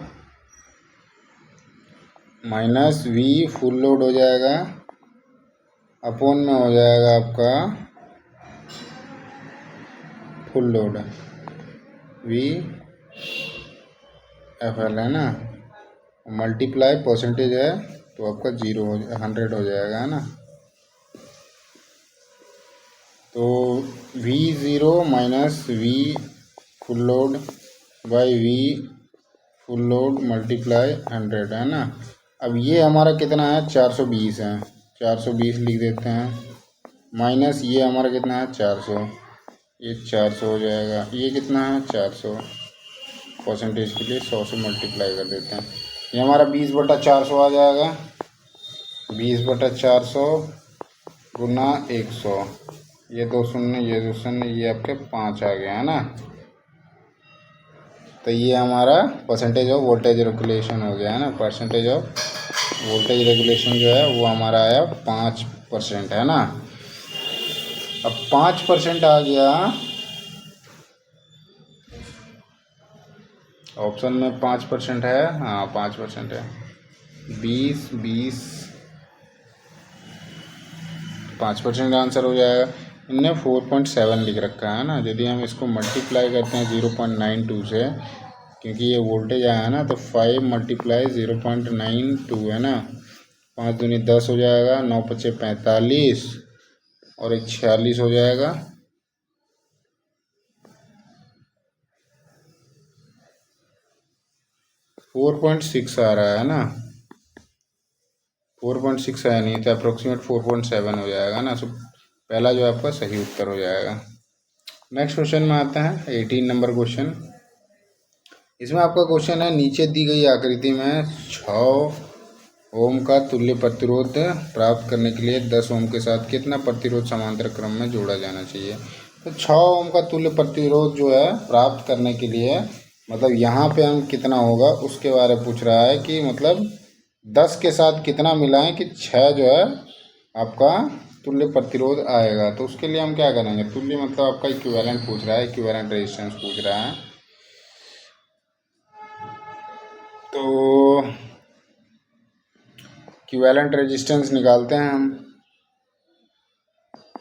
माइनस V फुल लोड हो जाएगा, अपोन में हो जाएगा आपका फुल लोड VFL, है ना, मल्टीप्लाई परसेंटेज है तो आपका 100 हो जाएगा, है ना। तो V0 minus V full load by V full load multiply 100, है ना। अब ये हमारा कितना है, 420 है, 420 लिख देते हैं, माइनस ये हमारा कितना है 400, ये 400 हो जाएगा, ये कितना है 400, परसेंटेज के लिए 100 से मल्टीप्लाई कर देते हैं। ये हमारा 20/400 आ जाएगा, 20/400 गुना 100, ये 2 शून्य, ये 2 शून्य, ये आपके 5 आ गया, है ना। तो ये हमारा परसेंटेज ऑफ वोल्टेज रेगुलेशन हो गया, है ना। परसेंटेज ऑफ वोल्टेज रेगुलेशन जो है वो हमारा आया 5%, है ना। अब 5% आ गया, ऑप्शन में 5% है, हाँ 5% है, 20 5% आंसर हो जाएगा। इनने 4.7 लिख रखा है ना, यदि हम इसको मल्टीप्लाई करते हैं 0.92 से, क्योंकि ये वोल्टेज आया है ना, तो 5 मल्टीप्लाई 0.92, है ना, 5 दूनी 10 हो जाएगा, 9 पचे 45 और 1 46 हो जाएगा। फोर 4.6 आ रहा है ना, 4.6 है नहीं, तो अप्रोक्सीमेट 4.7 हो जाएगा ना। सो पहला जो आपका सही उत्तर हो जाएगा। नेक्स्ट क्वेश्चन में आता है 18 नंबर क्वेश्चन। इसमें आपका क्वेश्चन है, नीचे दी गई आकृति में 6 ओम का तुल्य प्रतिरोध प्राप्त करने के लिए 10 ओम के साथ कितना प्रतिरोध समांतर क्रम में जोड़ा जाना चाहिए। तो 6 ओम का तुल्य प्रतिरोध जो है प्राप्त करने के लिए, मतलब यहाँ पे हम कितना होगा उसके बारे में पूछ रहा है, कि मतलब 10 के साथ कितना मिलाएं कि 6 जो है आपका तुल्य प्रतिरोध आएगा। तो उसके लिए हम क्या करेंगे, तुल्य मतलब आपका इक्विवेलेंट पूछ रहा है, इक्विवेलेंट रेजिस्टेंस पूछ रहा है। तो इक्विवेलेंट रेजिस्टेंस निकालते हैं हम,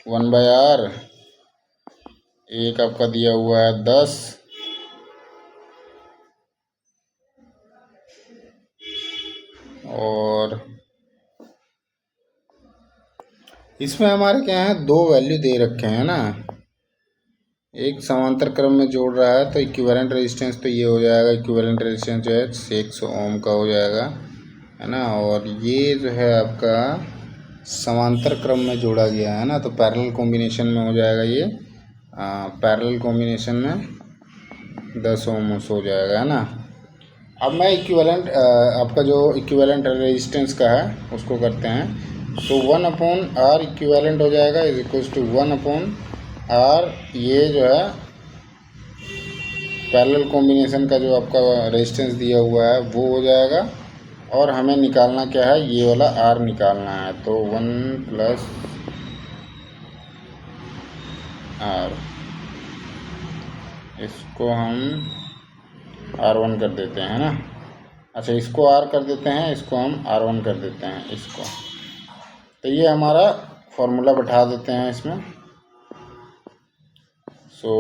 1/R, एक आपका दिया हुआ है 10, और इसमें हमारे क्या है, 2 वैल्यू दे रखे हैं ना, एक समांतर क्रम में जोड़ रहा है, तो इक्विवेलेंट रेजिस्टेंस तो ये हो जाएगा, इक्विवेलेंट रेजिस्टेंस जो है 600 ओम का हो जाएगा, है ना। और ये जो है आपका समांतर क्रम में जोड़ा गया है ना, तो पैरेलल कॉम्बिनेशन में हो जाएगा, ये पैरेलल कॉम्बिनेशन में 10 ओम हो जाएगा, है ना। अब मैं इक्विवेलेंट आपका जो इक्विवेलेंट रेजिस्टेंस का है उसको करते हैं। तो 1/R इक्विवेलेंट हो जाएगा इज इक्वल टू 1/R, ये जो है पैरेलल कॉम्बिनेशन का जो आपका रेजिस्टेंस दिया हुआ है वो हो जाएगा, और हमें निकालना क्या है, ये वाला R निकालना है। तो 1 + आर, इसको हम R1 कर देते हैं ना। अच्छा, इसको R कर देते हैं, इसको हम R1 कर देते हैं इसको। तो ये हमारा फॉर्मूला बैठा देते हैं इसमें। सो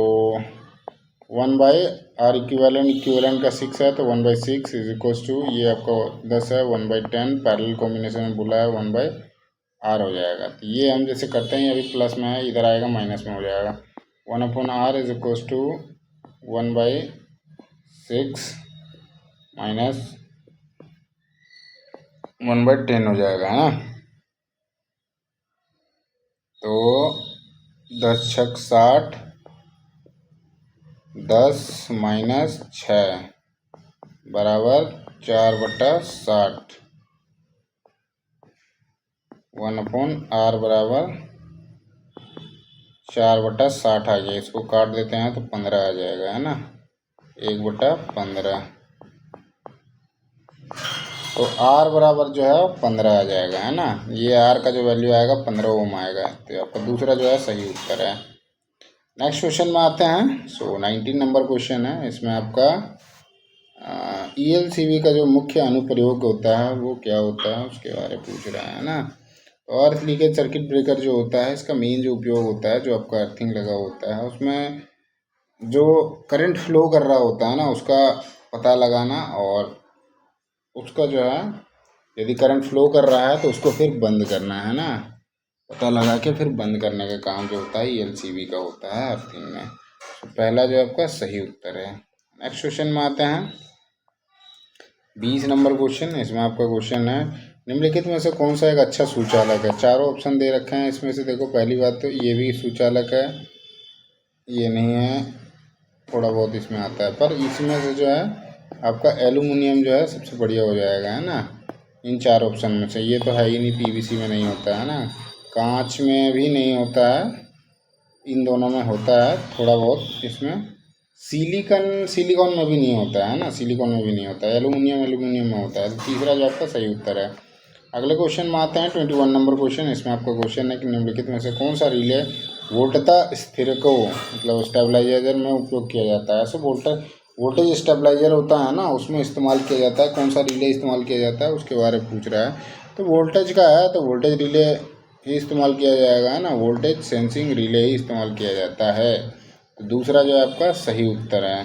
1/R इक्विवेलेंट का 6 है, तो 1/6 इज इक्वल्स टू, ये आपका 10 है, 1/10 पैरेलल कॉम्बिनेशन में बोला है 1/R हो जाएगा। तो ये हम जैसे करते हैं, अभी प्लस में है, इधर आएगा माइनस में हो जाएगा। 1/R is equals to 1/6 minus 1/10 हो जाएगा, है ना। तो 10 छक 60, 10 माइनस 6 बराबर 4/60। 1/R बराबर 4/60 आ गया। इसको काट देते हैं तो 15 आ जाएगा, है ना, 1/15। तो R बराबर जो है 15 आ जाएगा, है ना। ये R का जो वैल्यू आएगा 15 ओम आएगा। तो आपका दूसरा जो है सही उत्तर है। नेक्स्ट क्वेश्चन में आते हैं। सो 19 नंबर क्वेश्चन है। इसमें आपका ELCV का जो मुख्य अनुप्रयोग होता है वो क्या होता है उसके बारे में पूछ रहा है ना। अर्थ लीकेज सर्किट ब्रेकर जो होता है, इसका मेन जो उपयोग होता है, जो आपका अर्थिंग लगा होता है उसमें जो करंट फ्लो कर रहा होता है ना, उसका पता लगाना, और उसका जो है यदि करंट फ्लो कर रहा है तो उसको फिर बंद करना, है ना, पता लगा के फिर बंद करने का काम जो होता है ELCV का होता है अर्थिंग में। तो पहला जो आपका सही उत्तर है। नेक्स्ट क्वेश्चन में आते हैं। 20 नंबर क्वेश्चन। इसमें आपका क्वेश्चन है, निम्नलिखित में से कौन सा एक अच्छा सूचालक है। चारों ऑप्शन दे रखे हैं। इसमें से देखो, पहली बात तो ये भी सूचालक है, ये नहीं है, थोड़ा बहुत इसमें आता है, पर इसमें से जो है आपका एल्यूमिनियम जो है सबसे बढ़िया हो जाएगा, है ना, इन चार ऑप्शन में से। ये तो है ही नहीं, PVC में नहीं होता है ना, कांच में भी नहीं होता है, इन दोनों में होता है थोड़ा बहुत। इसमें सिलिकॉन में भी नहीं होता है ना, सिलिकॉन में भी नहीं होता है। एल्यूमिनियम में होता है। तो तीसरा जो आपका सही उत्तर है। अगले क्वेश्चन में आते हैं। 21 नंबर क्वेश्चन। इसमें आपका क्वेश्चन है कि निम्नलिखित में से कौन सा रिले वोल्टता स्थिर को, मतलब स्टेबलाइजर में उपयोग किया जाता है। ऐसे वोल्टेज स्टेबलाइजर होता है ना, उसमें इस्तेमाल किया जाता है। कौन सा रिले इस्तेमाल किया जाता है उसके बारे में पूछ रहा है। तो वोल्टेज का है, तो वोल्टेज रिले ही इस्तेमाल किया जाएगा, है ना, वोल्टेज सेंसिंग रिले ही इस्तेमाल किया जाता है। तो दूसरा जो है आपका सही उत्तर है।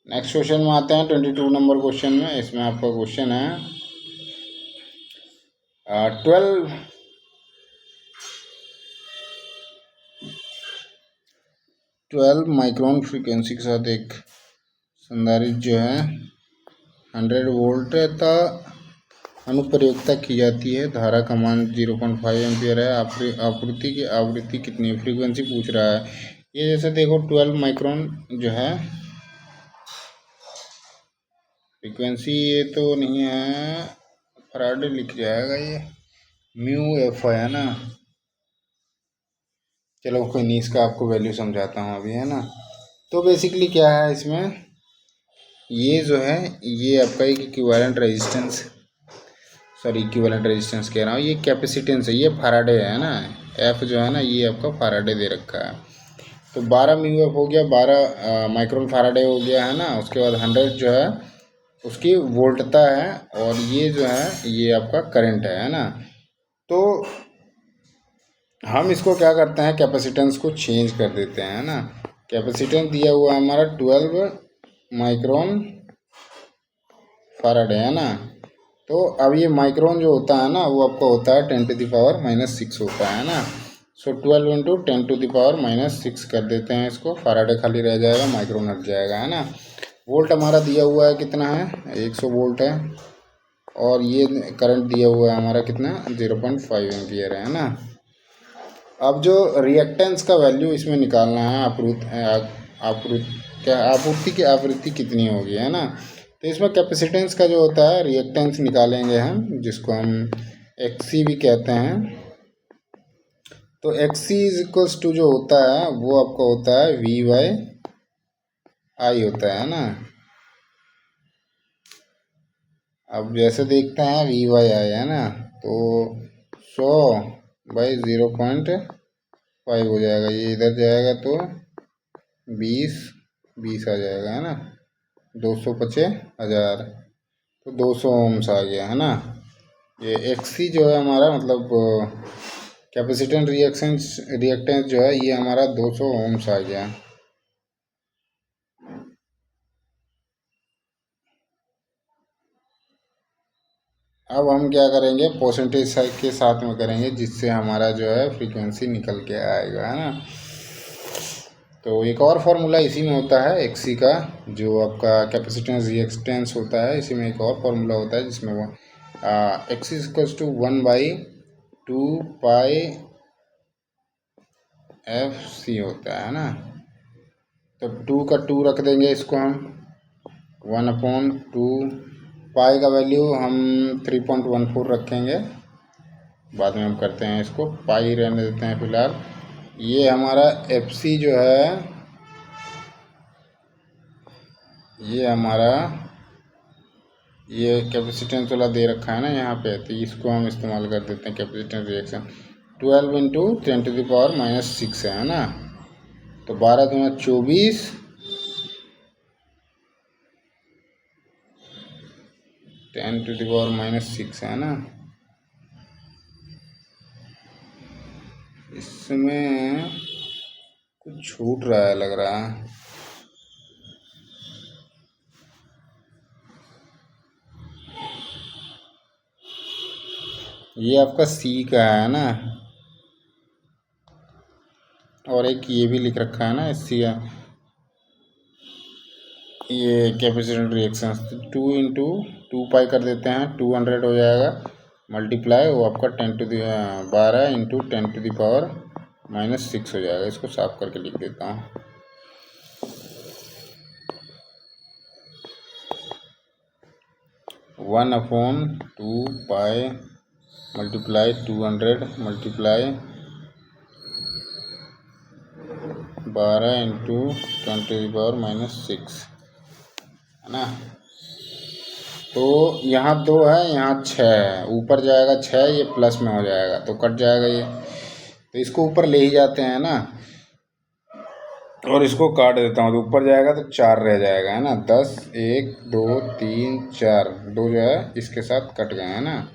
नेक्स्ट क्वेश्चन में आते हैं। 22 नंबर क्वेश्चन में। इसमें आपका क्वेश्चन है 12 माइक्रोन फ्रीक्वेंसी के साथ एक संधारित्र जो है 100 वोल्ट का अनुप्रयोगता की जाती है। धारा का मान 0.5 एम्पियर है। आपूर्ति की आवृत्ति कितनी, फ्रीक्वेंसी पूछ रहा है। ये जैसे देखो 12 माइक्रोन जो है फ्रीक्वेंसी, ये तो नहीं है, फराडे लिख जाएगा, ये μF है ना। चलो कोई नहीं, इसका आपको वैल्यू समझाता हूँ अभी, है ना। तो बेसिकली क्या है इसमें, ये जो है ये आपका एक equivalent resistance, sorry equivalent resistance कह रहा हूँ, ये कैपेसिटेंस है, ये फैराडे है ना। F जो है ना, ये आपका फैराडे दे रखा है। तो 12 μF हो गया, 12 माइक्रोन फैराडे हो गया, है ना। उसके बाद 100 जो है उसकी वोल्टता है, और ये जो है ये आपका करंट है ना। तो हम इसको क्या करते हैं, कैपेसिटेंस को चेंज कर देते हैं, ना। कैपेसिटेंस दिया हुआ है हमारा 12 माइक्रोन फैराडे, है ना। तो अब ये माइक्रोन जो होता है ना, वो आपका होता है 10⁻⁻6 होता है ना। सो 12 इंटू 10⁻⁻6 कर देते हैं इसको, फैराडे खाली रह जाएगा, माइक्रोन हट जाएगा, है ना। वोल्ट हमारा दिया हुआ है कितना है, 100 वोल्ट है, और ये करंट दिया हुआ है हमारा कितना, 0.5 एम्पियर है ना। अब जो रिएक्टेंस का वैल्यू इसमें निकालना है, आपूर्ति की आवृत्ति कितनी होगी, है ना। तो इसमें कैपेसिटेंस का जो होता है रिएक्टेंस निकालेंगे हम, जिसको हम XC भी कहते हैं। तो XC इज इक्वल्स टू जो होता है वो आपका होता है V/I होता है ना। अब जैसे देखते हैं V/I है ना, तो 100/0.5 5 हो जाएगा, ये इधर जाएगा तो 20 20 आ जाएगा, है ना। 250,000 तो 200 ओम्स आ गया, है ना। ये एक्सी जो है हमारा मतलब कैपेसिटेंस रिएक्टेंस जो है ये हमारा 200 ओम्स आ गया। अब हम क्या करेंगे, परसेंटेज के साथ में करेंगे, जिससे हमारा जो है फ्रीक्वेंसी निकल के आएगा, है ना। तो एक और फार्मूला इसी में होता है एक्सी का, जो आपका कैपेसिटेंस रिएक्टेंस होता है, इसी में एक और फार्मूला होता है जिसमें वो X equals to 1/2 F C होता है ना। तो 2 का 2 रख देंगे इसको हम, 1/2 पाई का वैल्यू हम 3.14 रखेंगे, बाद में हम करते हैं इसको, पाई रहने देते हैं फिलहाल। ये हमारा एफ सी जो है ये हमारा ये कैपेसिटेंस वाला दे रखा है ना यहाँ पे, तो इसको हम इस्तेमाल कर देते हैं कैपेसिटेंस रिएक्शन। 12 इंटू 10⁻⁻6 है ना। तो 12 दूना 24, 10⁻⁻6 है ना। इसमें कुछ छूट रहा है लग रहा है। ये आपका सी का है ना, और एक ये भी लिख रखा है ना सी का, ये कैपेसिटेंस रिएक्शन 2 इंटू 2 पाई कर देते हैं, 200 हो जाएगा, मल्टीप्लाई वो आपका 12 इंटू 10⁻⁻6 हो जाएगा। इसको साफ करके लिख देता हूँ। वन अपॉन 2 पाई मल्टीप्लाई 200 मल्टीप्लाई 12 इंटू 10⁻⁻6 है ना। तो यहाँ 2 है, यहाँ 6 है, ऊपर जाएगा 6, ये प्लस में हो जाएगा तो कट जाएगा ये, तो इसको ऊपर ले ही जाते हैं ना, और इसको काट देता हूँ तो ऊपर जाएगा तो 4 रह जाएगा, है ना। 10 1 2 3 4 2 जो है इसके साथ कट गए, है ना।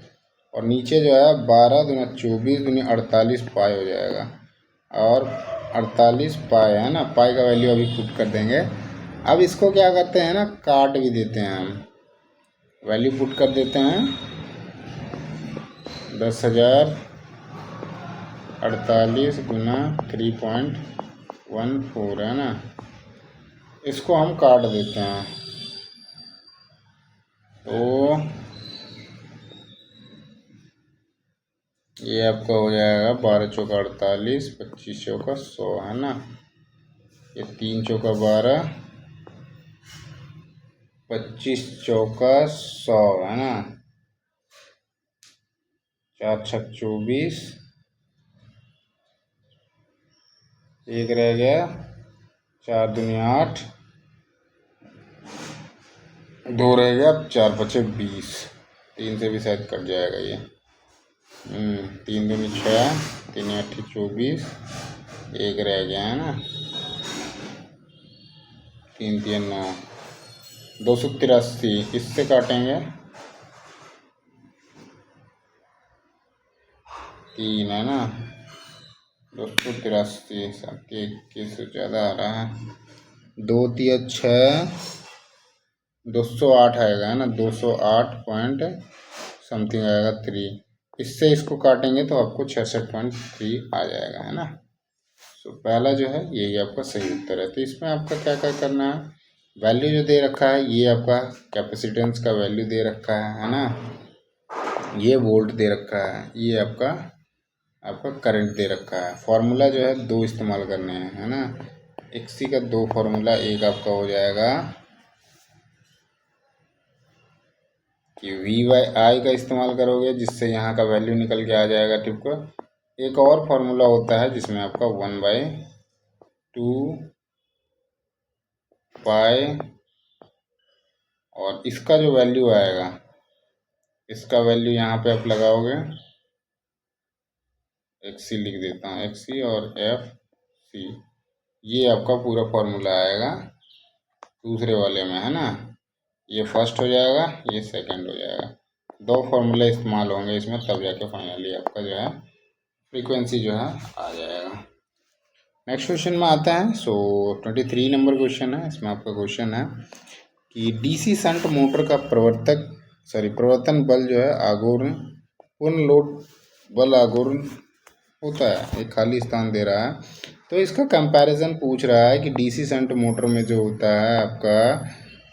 और नीचे जो है 12 दूना 24 दूनी 48 पाई हो जाएगा, और 48 पाई है ना, पाई का वैल्यू अभी पुट कर देंगे। अब इसको क्या करते हैं ना, काट भी देते हैं हम, वैल्यू पुट कर देते हैं 10,048 गुना 3.14 है ना। इसको हम काट देते हैं, तो ये आपका हो जाएगा 12 चौका 48, 25 चौका 100 है ना। ये 3 चौका 12, 25 चौका 100 है ना। 4 छक 24, एक रह गया, 4 दूनी 8, 2 रह गया, 4 बचे 20, 3 से भी शायद कट जाएगा ये। 3 दूनी 6, 3 8 24, एक रह गया है ना, 3 3 9, 283, इससे काटेंगे 3 है ना, 283, 21 से ज़्यादा आ रहा है, 2 3 6, 208 आएगा, है ना, 208 पॉइंट समथिंग आएगा 3, इससे इसको काटेंगे तो आपको 66.3 आ जाएगा, है ना। तो पहला जो है यही आपका सही उत्तर है। तो इसमें आपका क्या क्या करना है, वैल्यू जो दे रखा है ये आपका कैपेसिटेंस का वैल्यू दे रखा है ना, ये वोल्ट दे रखा है, ये आपका आपका करंट दे रखा है। फार्मूला जो है 2 इस्तेमाल करने हैं, है ना। एक्सी का 2 फार्मूला, एक आपका हो जाएगा कि V/I का इस्तेमाल करोगे, जिससे यहाँ का वैल्यू निकल के आ जाएगा टिपका। एक और फार्मूला होता है जिसमें आपका 1/2 पाई, और इसका जो वैल्यू आएगा, इसका वैल्यू यहाँ पे आप लगाओगे एक्स सी लिख देता हूँ, एक्स सी और एफ सी, ये आपका पूरा फॉर्मूला आएगा दूसरे वाले में, है ना। ये फर्स्ट हो जाएगा, ये सेकंड हो जाएगा, दो फॉर्मूले इस्तेमाल होंगे इसमें, तब जाके फाइनली आपका जो है फ्रीक्वेंसी जो है आ जाएगा। नेक्स्ट क्वेश्चन में आता है। 23 नंबर क्वेश्चन है। इसमें आपका क्वेश्चन है कि डीसी शंट मोटर का प्रवर्तन बल जो है आघूर्ण पूर्ण लोड बल आघूर्ण होता है, एक खाली स्थान दे रहा है। तो इसका कंपैरिजन पूछ रहा है कि डीसी शंट मोटर में जो होता है आपका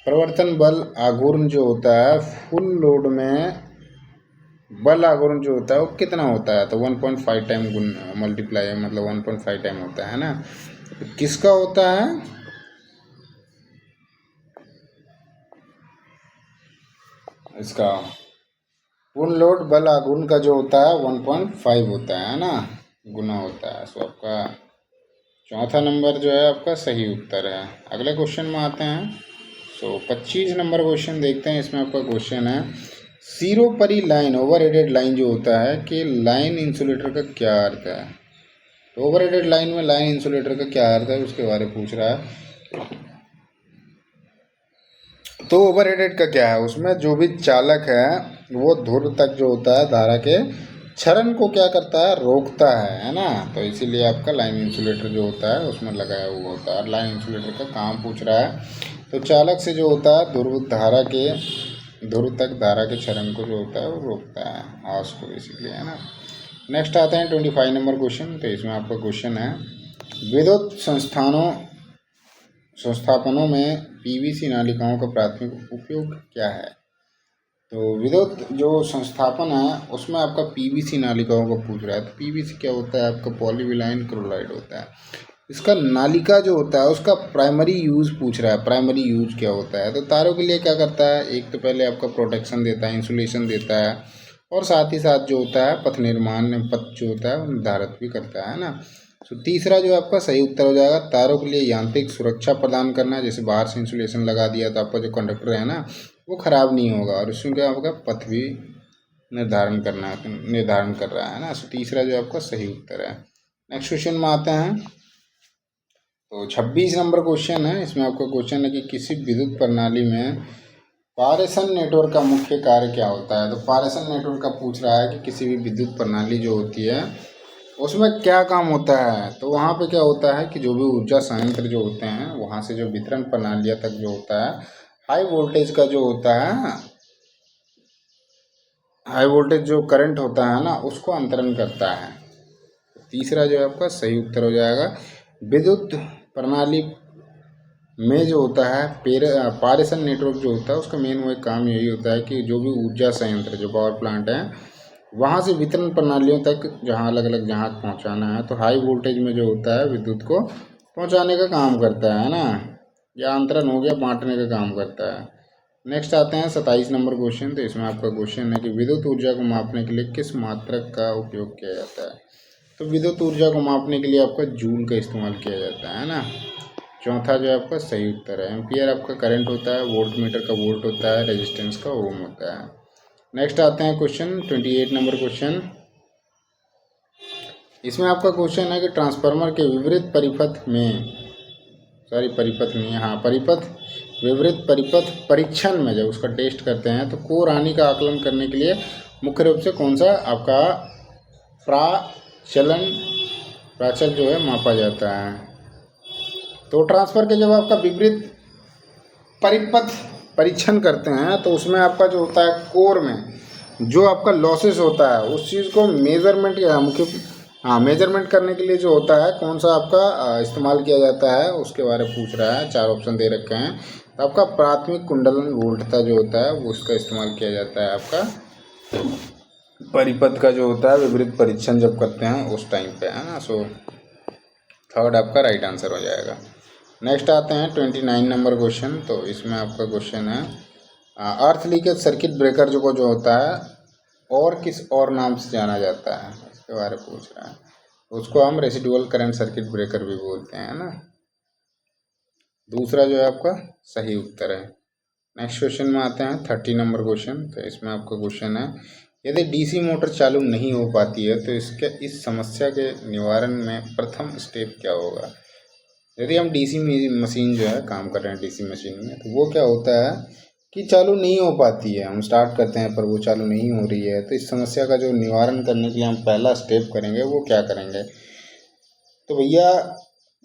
प्रवर्तन बल आघूर्ण जो होता है फुल लोड में बल आघूर्ण जो होता है वो कितना होता है, तो 1.5 टाइम मल्टीप्लाई मतलब 1.5 टाइम होता है ना। तो किसका होता है, इसका पूर्ण लोड बल आघूर्ण का जो होता है 1.5 होता है ना, गुना होता है। सो आपका चौथा नंबर जो है आपका सही उत्तर है। अगले क्वेश्चन में आते हैं। 25 नंबर क्वेश्चन देखते हैं। इसमें आपका क्वेश्चन है सिरोपरी लाइन ओवरहेडेड लाइन जो होता है कि लाइन इंसुलेटर का क्या अर्थ है। तो ओवरहेडेड लाइन में लाइन इंसुलेटर का क्या अर्थ है उसके बारे में पूछ रहा है। तो ओवरहेडेड का क्या है, उसमें जो भी चालक है वो धुर तक जो होता है धारा के क्षरण को क्या करता है, रोकता है ना। तो इसीलिए आपका लाइन इंसुलेटर जो होता है उसमें लगाया हुआ होता है। लाइन इंसुलेटर का काम पूछ रहा है, तो चालक से जो होता है धुर तक धारा के क्षरण को जो होता है वो रोकता है, हाउस को बेसिकली, है ना। नेक्स्ट आते हैं 25 नंबर क्वेश्चन। तो इसमें आपका क्वेश्चन है विद्युत संस्थापनों में पीवीसी नालिकाओं का प्राथमिक उपयोग क्या है। तो विद्युत जो संस्थापन है उसमें आपका पीवीसी नालिकाओं का पूछ रहा है। तो पीवीसी क्या होता है, आपका पॉलीविनाइल क्लोराइड होता है। इसका नालिका जो होता है उसका प्राइमरी यूज़ पूछ रहा है, प्राइमरी यूज क्या होता है। तो तारों के लिए क्या करता है, एक तो पहले आपका प्रोटेक्शन देता है, इंसुलेशन देता है, और साथ ही साथ जो होता है पथ निर्माण पथ जो होता है वो निर्धारित भी करता है ना। तो तीसरा जो आपका सही उत्तर हो जाएगा, तारों के लिए यांत्रिक सुरक्षा प्रदान करना, जैसे बाहर से इंसुलेशन लगा दिया तो आपका जो कंडक्टर है ना वो ख़राब नहीं होगा, और उसमें क्या होगा, पथ भी निर्धारण कर रहा है ना। तो तीसरा जो आपका सही उत्तर है। नेक्स्ट क्वेश्चन में आते हैं। तो 26 नंबर क्वेश्चन है। इसमें आपका क्वेश्चन है कि किसी विद्युत प्रणाली में पारेषण नेटवर्क का मुख्य कार्य क्या होता है। तो पारेषण नेटवर्क का पूछ रहा है कि किसी भी विद्युत प्रणाली जो होती है उसमें क्या काम होता है। तो वहाँ पे क्या होता है कि जो भी ऊर्जा संयंत्र जो होते हैं वहाँ से जो वितरण प्रणालियाँ तक जो होता है हाई वोल्टेज का जो होता है, हाई वोल्टेज जो करंट होता है ना उसको अंतरण करता है। तीसरा जो है आपका सही उत्तर हो जाएगा। विद्युत प्रणाली में जो होता है पारेषण नेटवर्क जो होता है उसका मेन वो काम यही होता है कि जो भी ऊर्जा संयंत्र जो पावर प्लांट है वहाँ से वितरण प्रणालियों तक जहाँ अलग अलग जहाँ पहुँचाना है, तो हाई वोल्टेज में जो होता है विद्युत को पहुँचाने का काम करता है ना, या अंतरण हो गया बांटने का काम करता है। नेक्स्ट आते हैं 27 नंबर क्वेश्चन। तो इसमें आपका क्वेश्चन है कि विद्युत ऊर्जा को मापने के लिए किस मात्रक का उपयोग किया जाता है। तो विद्युत ऊर्जा को मापने के लिए आपका जूल का इस्तेमाल किया जाता है ना। चौथा जो है आपका सही उत्तर है। एम्पियर आपका करंट होता है, वोल्ट मीटर का वोल्ट होता है, रेजिस्टेंस का ओम होता है। नेक्स्ट आते हैं क्वेश्चन 28 नंबर क्वेश्चन। इसमें आपका क्वेश्चन है कि ट्रांसफार्मर के विपरीत परिपथ में परिपथ विपरीत परिपथ परीक्षण में जब उसका टेस्ट करते हैं तो कोर हानि का आकलन करने के लिए मुख्य रूप से कौन सा आपका प्राचल जो है मापा जाता है। तो ट्रांसफर के जब आपका विपरीत परिपथ परीक्षण करते हैं तो उसमें आपका जो होता है कोर में जो आपका लॉसेस होता है उस चीज़ को मेजरमेंट करने के लिए जो होता है कौन सा आपका इस्तेमाल किया जाता है उसके बारे में पूछ रहा है। 4 ऑप्शन दे रखे हैं। तो आपका प्राथमिक कुंडलन वोल्टता जो होता है वो उसका इस्तेमाल किया जाता है आपका परिपथ का जो होता है विपरीत परीक्षण जब करते हैं उस टाइम पे, है ना। सो थर्ड आपका राइट आंसर हो जाएगा। नेक्स्ट आते हैं 29 नंबर क्वेश्चन। तो इसमें आपका क्वेश्चन है अर्थ लीकेज सर्किट ब्रेकर जो होता है और किस और नाम से जाना जाता है इसके बारे में पूछ रहा है। उसको हम रेसिडुअल करंट सर्किट ब्रेकर भी बोलते हैं ना। दूसरा जो है आपका सही उत्तर है। नेक्स्ट क्वेश्चन में आते हैं 30 नंबर क्वेश्चन। तो इसमें आपका क्वेश्चन है यदि डीसी मोटर चालू नहीं हो पाती है तो इस समस्या के निवारण में प्रथम स्टेप क्या होगा। यदि हम डीसी मशीन जो है काम कर रहे हैं डीसी मशीन में, तो वो क्या होता है कि चालू नहीं हो पाती है, हम स्टार्ट करते हैं पर वो चालू नहीं हो रही है, तो इस समस्या का जो निवारण करने के लिए हम पहला स्टेप करेंगे वो क्या करेंगे। तो भैया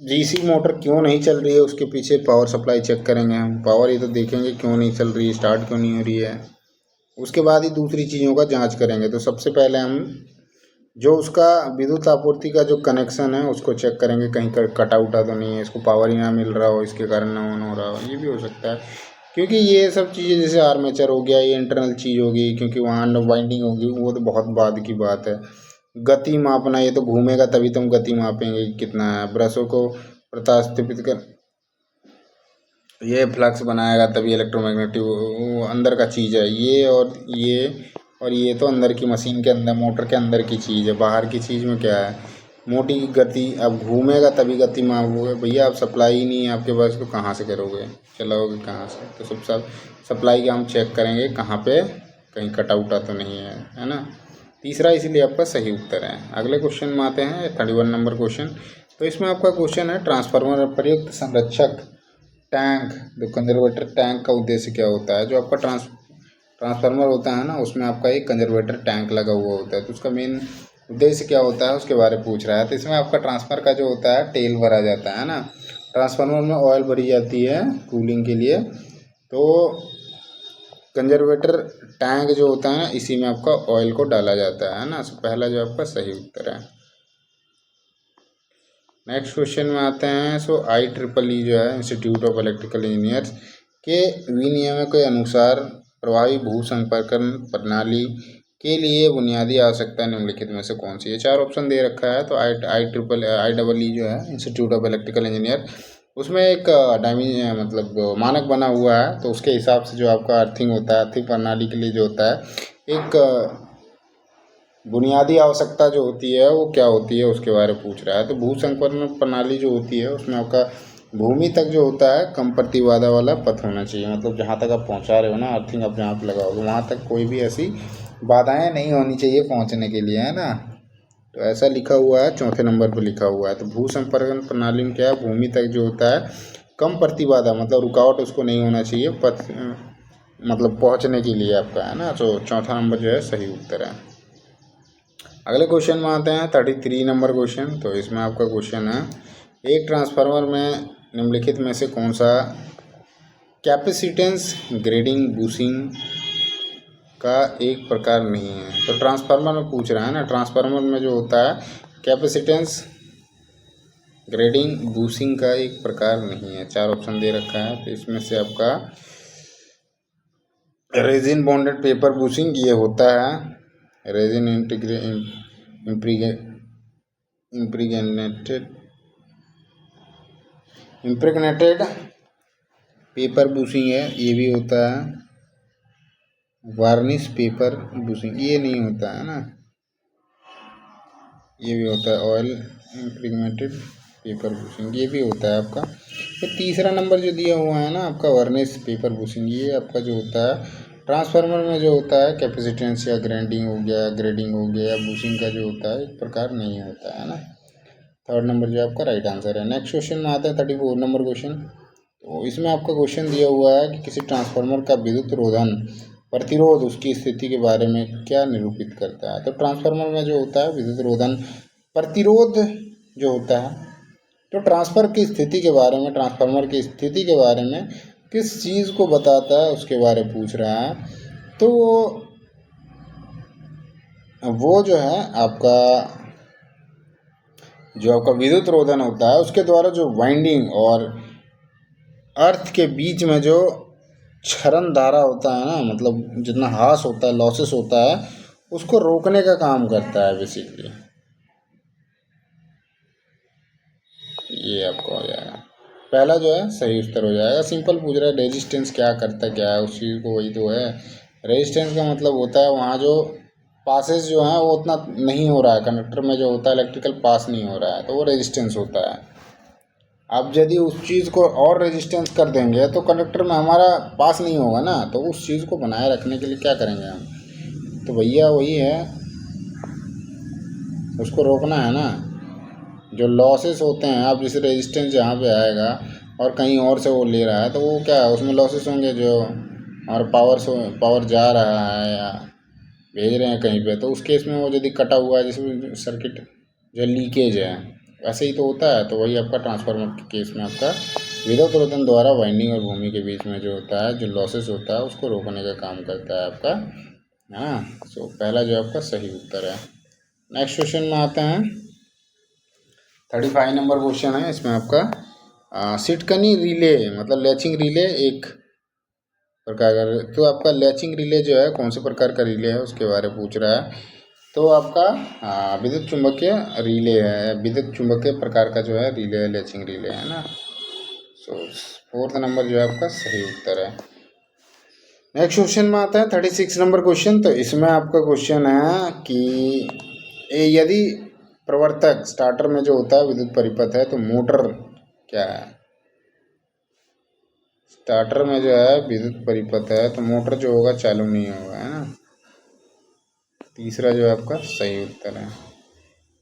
डीसी मोटर क्यों नहीं चल रही है उसके पीछे पावर सप्लाई चेक करेंगे हम, पावर ये तो देखेंगे क्यों नहीं चल रही है, स्टार्ट क्यों नहीं हो रही है। उसके बाद ही दूसरी चीज़ों का जांच करेंगे। तो सबसे पहले हम जो उसका विद्युत आपूर्ति का जो कनेक्शन है उसको चेक करेंगे, कहीं कटा उटा तो नहीं है, इसको पावर ही ना मिल रहा हो, इसके कारण ना ऑन हो रहा हो, ये भी हो सकता है। क्योंकि ये सब चीज़ें जैसे आर्मेचर हो गया, ये इंटरनल चीज़ होगी, क्योंकि वहाँ वाइंडिंग होगी, वो तो बहुत बाद की बात है। गति मापना, ये तो घूमेगा तभी तो हम गति मापेंगे कि कितना है। ब्रशों को प्रतिस्थापित कर ये फ्लक्स बनाएगा तभी इलेक्ट्रोमैग्नेटिक, वो अंदर का चीज़ है ये, और ये तो अंदर की मशीन के अंदर मोटर के अंदर की चीज़ है। बाहर की चीज़ में क्या है, मोटी गति। अब घूमेगा तभी गति मापोगे भैया, अब सप्लाई ही नहीं है आपके पास तो कहाँ से करोगे, चलाओगे कहाँ से। तो सब सप्लाई का हम चेक करेंगे कहाँ पे कहीं कटा उटा तो नहीं है ना। तीसरा इसलिए आपका सही उत्तर है। अगले क्वेश्चन में आते हैं 31 नंबर क्वेश्चन। तो इसमें आपका क्वेश्चन है ट्रांसफार्मर प्रयुक्त संरक्षक टैंक, जो कंजर्वेटर टैंक का उद्देश्य क्या होता है। जो आपका ट्रांसफार्मर होता है ना, उसमें आपका एक कंजर्वेटर टैंक लगा हुआ होता है, तो उसका मेन उद्देश्य क्या होता है उसके बारे में पूछ रहा है। तो इसमें आपका ट्रांसफर का जो होता है तेल भरा जाता है ना, ट्रांसफार्मर में ऑयल भरी जाती है कूलिंग के लिए। तो कंजर्वेटर टैंक जो होता है ना, इसी में आपका ऑयल को डाला जाता है ना। तो पहला जो आपका सही उत्तर है। नेक्स्ट क्वेश्चन में आते हैं। सो IEEE जो है इंस्टीट्यूट ऑफ इलेक्ट्रिकल इंजीनियर्स के विनियमों के अनुसार प्रभावी भू संपर्कन प्रणाली के लिए बुनियादी आवश्यकता निम्नलिखित में से कौन सी है। 4 ऑप्शन दे रखा है। तो IEEE जो है इंस्टीट्यूट ऑफ इलेक्ट्रिकल इंजीनियर, उसमें एक मतलब मानक बना हुआ है। तो उसके हिसाब से जो आपका अर्थिंग होता है, अर्थिंग प्रणाली के लिए जो होता है एक बुनियादी आवश्यकता जो होती है वो क्या होती है उसके बारे में पूछ रहा है। तो भू संपर्क प्रणाली जो होती है उसमें आपका भूमि तक जो होता है कम प्रतिबाधा वाला पथ होना चाहिए। मतलब जहाँ तक आप पहुँचा रहे हो ना, अर्थिंग आप जहाँ पर लगाओगे वहाँ तक कोई भी ऐसी बाधाएं नहीं होनी चाहिए पहुँचने के लिए, है ना। तो ऐसा लिखा हुआ है, चौथे नंबर पर लिखा हुआ है। तो भू संपर्क प्रणाली में क्या है, भूमि तक जो होता है कम प्रतिबाधा, मतलब रुकावट उसको नहीं होना चाहिए पथ मतलब पहुँचने के लिए आपका, है ना। तो चौथा नंबर जो है सही उत्तर है। अगले क्वेश्चन में आते हैं 33 नंबर क्वेश्चन। तो इसमें आपका क्वेश्चन है एक ट्रांसफार्मर में निम्नलिखित में से कौन सा कैपेसिटेंस ग्रेडिंग बूसिंग का एक प्रकार नहीं है। तो ट्रांसफार्मर में पूछ रहा है ना, ट्रांसफार्मर में जो होता है कैपेसिटेंस ग्रेडिंग बूसिंग का एक प्रकार नहीं है। 4 ऑप्शन दे रखा है। तो इसमें से आपका रेजिन बॉन्डेड पेपर बूसिंग ये होता है, रेजिन इम्प्रेगनेटेड पेपर बूसिंग है, ये भी होता है। वार्निश पेपर बूसिंग ये नहीं होता है ना, ये भी होता है। ऑयल इम्प्रेगनेटेड पेपर बूसिंग ये भी होता है आपका। तो तीसरा नंबर जो दिया हुआ है ना आपका वार्निश पेपर बूसिंग, ये आपका जो होता है ट्रांसफार्मर में जो होता है कैपेसिटेंस या ग्रेडिंग हो गया, या बूसिंग का जो होता है एक प्रकार नहीं होता है ना। थर्ड नंबर जो आपका राइट आंसर है। नेक्स्ट क्वेश्चन में आता है 34 नंबर क्वेश्चन। तो इसमें आपका क्वेश्चन दिया हुआ है कि किसी ट्रांसफार्मर का विद्युत रोधन प्रतिरोध उसकी स्थिति के बारे में क्या निरूपित करता है। तो ट्रांसफार्मर में जो होता है विद्युत रोधन प्रतिरोध जो होता है, तो ट्रांसफर की स्थिति के बारे में, ट्रांसफार्मर की स्थिति के बारे में किस चीज़ को बताता है उसके बारे में पूछ रहा है। तो वो जो है आपका जो आपका विद्युत रोधन होता है उसके द्वारा जो वाइंडिंग और अर्थ के बीच में जो क्षरण धारा होता है ना, मतलब जितना हास होता है, लॉसेस होता है, उसको रोकने का काम करता है बेसिकली। ये आपको हो जाएगा पहला जो है सही उत्तर हो जाएगा। सिंपल पूछ रहा है रेजिस्टेंस क्या करता क्या है उस चीज़ को, वही तो है। रेजिस्टेंस का मतलब होता है वहाँ जो पासेस जो हैं वो उतना नहीं हो रहा है, कंडक्टर में जो होता है इलेक्ट्रिकल पास नहीं हो रहा है, तो वो रेजिस्टेंस होता है। अब यदि उस चीज़ को और रेजिस्टेंस कर देंगे तो कंडक्टर में हमारा पास नहीं होगा ना, तो उस चीज़ को बनाए रखने के लिए क्या करेंगे हम, तो भैया वही है, उसको रोकना है ना। जो लॉसेस होते हैं, आप जैसे रेजिस्टेंस यहाँ पे आएगा और कहीं और से वो ले रहा है, तो वो क्या है, उसमें लॉसेस होंगे जो, और पावर जा रहा है या भेज रहे हैं कहीं पे, तो उस केस में वो यदि कटा हुआ है, जिसमें सर्किट जो लीकेज है, ऐसे ही तो होता है। तो वही आपका ट्रांसफार्मर के केस में आपका विद्युत रोधन द्वारा वाइंडिंग और भूमि के बीच में जो होता है, जो लॉसेस होता है, उसको रोकने का काम करता है आपका, है ना। सो पहला जो आपका सही उत्तर है। नेक्स्ट क्वेश्चन में आते हैं। 35 नंबर क्वेश्चन है। इसमें आपका सिटकनी रिले मतलब लैचिंग रिले एक प्रकार का, तो आपका लैचिंग रिले जो है कौन से प्रकार का रिले है उसके बारे में पूछ रहा है। तो आपका विद्युत चुंबकीय रिले है, विद्युत चुंबकीय प्रकार का जो है रिले है, लैचिंग रिले है ना। सो 4th नंबर जो है आपका सही उत्तर है। नेक्स्ट क्वेश्चन में आता है 36 नंबर क्वेश्चन। तो इसमें आपका क्वेश्चन है कि यदि प्रवर्तक स्टार्टर में जो होता है विद्युत परिपथ है, तो मोटर क्या है। स्टार्टर में जो है विद्युत परिपथ है, तो मोटर जो होगा चालू नहीं होगा, है ना। तीसरा जो है आपका सही उत्तर है,